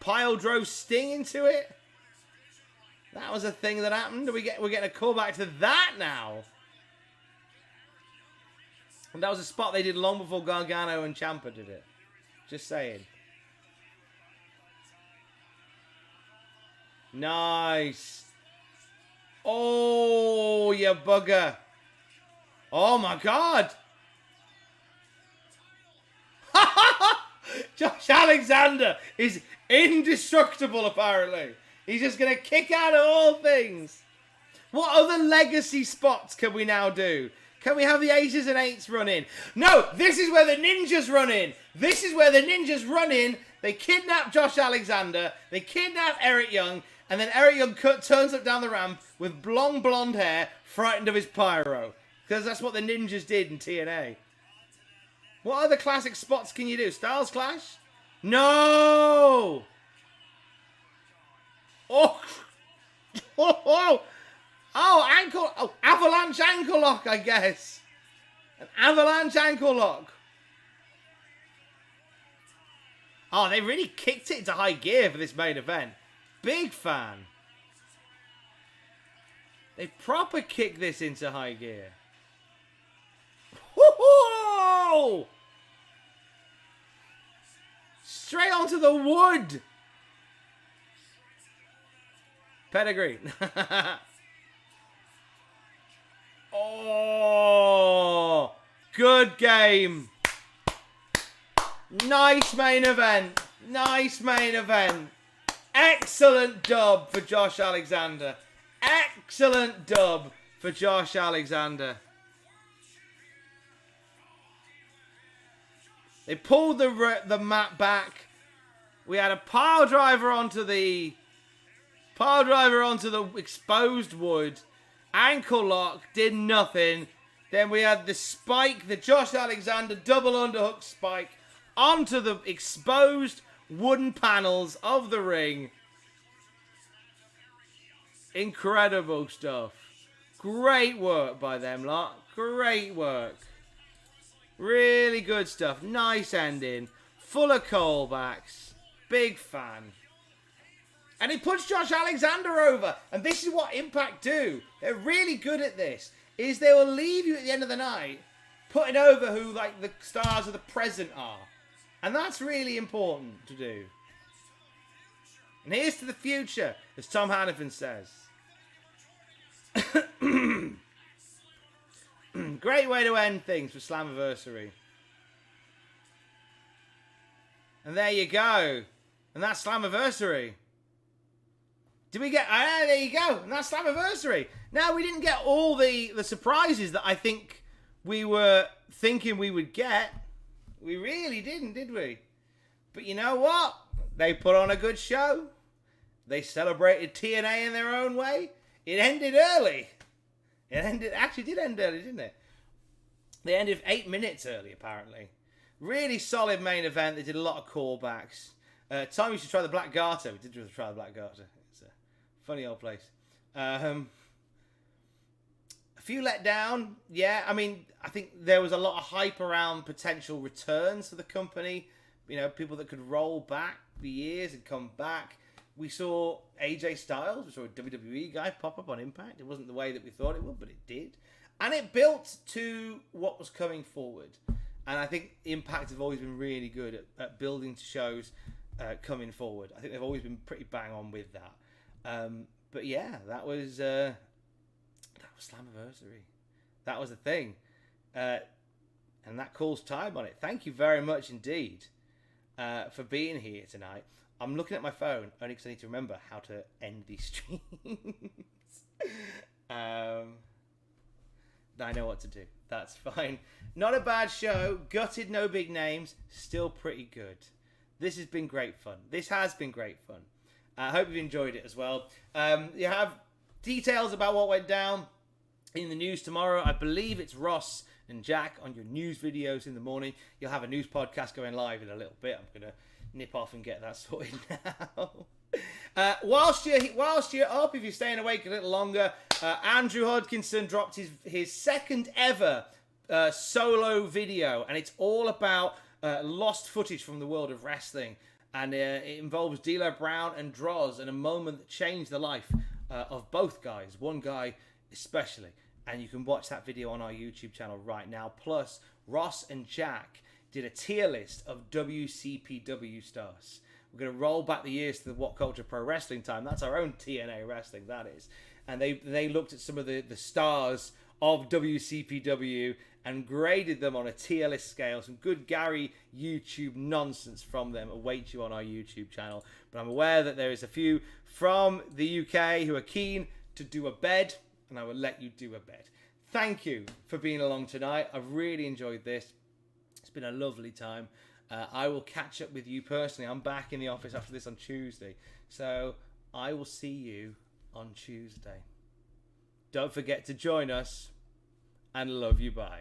Pyle drove Sting into it. That was a thing that happened. We're getting a callback to that now. And that was a spot they did long before Gargano and Ciampa did it. Just saying. Nice. Oh, you bugger. Oh, my God. Josh Alexander is indestructible, apparently. He's just going to kick out of all things. What other legacy spots can we now do? Can we have the aces and eights run in? No, this is where the ninjas run in. This is where the ninjas run in. They kidnap Josh Alexander. They kidnap Eric Young. And then Eric Young turns up down the ramp with long blonde hair, frightened of his pyro. Because that's what the ninjas did in TNA. What other classic spots can you do? Styles Clash? No! Oh! Ankle... Oh, avalanche ankle lock, I guess. An avalanche ankle lock. Oh, they really kicked it into high gear for this main event. Big fan. They proper kicked this into high gear. Woo-hoo! Straight onto the wood. Pedigree. Oh, good game. Nice main event. Nice main event. Excellent dub for Josh Alexander. Excellent dub for Josh Alexander. They pulled the mat back. We had a pile driver onto the exposed wood. Ankle lock did nothing. Then we had the spike, the Josh Alexander double underhook spike onto the exposed wooden panels of the ring. Incredible stuff. Great work by them lot. Great work. Really good stuff. Nice ending. Full of callbacks. Big fan. And he puts Josh Alexander over. And this is what Impact do. They're really good at this. Is they will leave you at the end of the night putting over who like the stars of the present are. And that's really important to do. And here's to the future, as Tom Hannafin says. Great way to end things for Slammiversary. And there you go. And that's Slammiversary. Did we get... there you go. And that's Slammiversary. Now, we didn't get all the surprises that I think we were thinking we would get. We really didn't, did we? But you know what? They put on a good show. They celebrated TNA in their own way. It ended early. Actually did end early, didn't it? They ended 8 minutes early, apparently. Really solid main event. They did a lot of callbacks. Tom used to try the Black Garter. We did try the Black Garter. It's a funny old place. A few let down. Yeah, I mean, I think there was a lot of hype around potential returns for the company. You know, people that could roll back the years and come back. We saw AJ Styles, we saw a WWE guy pop up on Impact. It wasn't the way that we thought it would, but it did. And it built to what was coming forward. And I think Impact have always been really good at building to shows coming forward. I think they've always been pretty bang on with that. But yeah, that was Slammiversary. That was the thing. And that calls time on it. Thank you very much indeed for being here tonight. I'm looking at my phone only because I need to remember how to end these streams. I know what to do. That's fine. Not a bad show. Gutted, no big names. Still pretty good. This has been great fun. This has been great fun. I hope you've enjoyed it as well. You have details about what went down in the news tomorrow. I believe it's Ross and Jack on your news videos in the morning. You'll have a news podcast going live in a little bit. I'm going to nip off and get that sorted now. Whilst you're up, if you're staying awake a little longer, Andrew Hodgkinson dropped his second ever solo video, and it's all about lost footage from the world of wrestling, and it involves D'Lo Brown and Droz, and a moment that changed the life of both guys, one guy especially, and you can watch that video on our YouTube channel right now. Plus, Ross and Jack did a tier list of WCPW stars. We're going to roll back the years to the What Culture Pro Wrestling time. That's our own TNA Wrestling, that is. And they looked at some of the stars of WCPW and graded them on a tier list scale. Some good Gary YouTube nonsense from them awaits you on our YouTube channel. But I'm aware that there is a few from the UK who are keen to do a bed and I will let you do a bed. Thank you for being along tonight. I've really enjoyed this. It's been a lovely time. I will catch up with you personally. I'm back in the office after this on Tuesday. So I will see you on Tuesday. Don't forget to join us, and love you. Bye.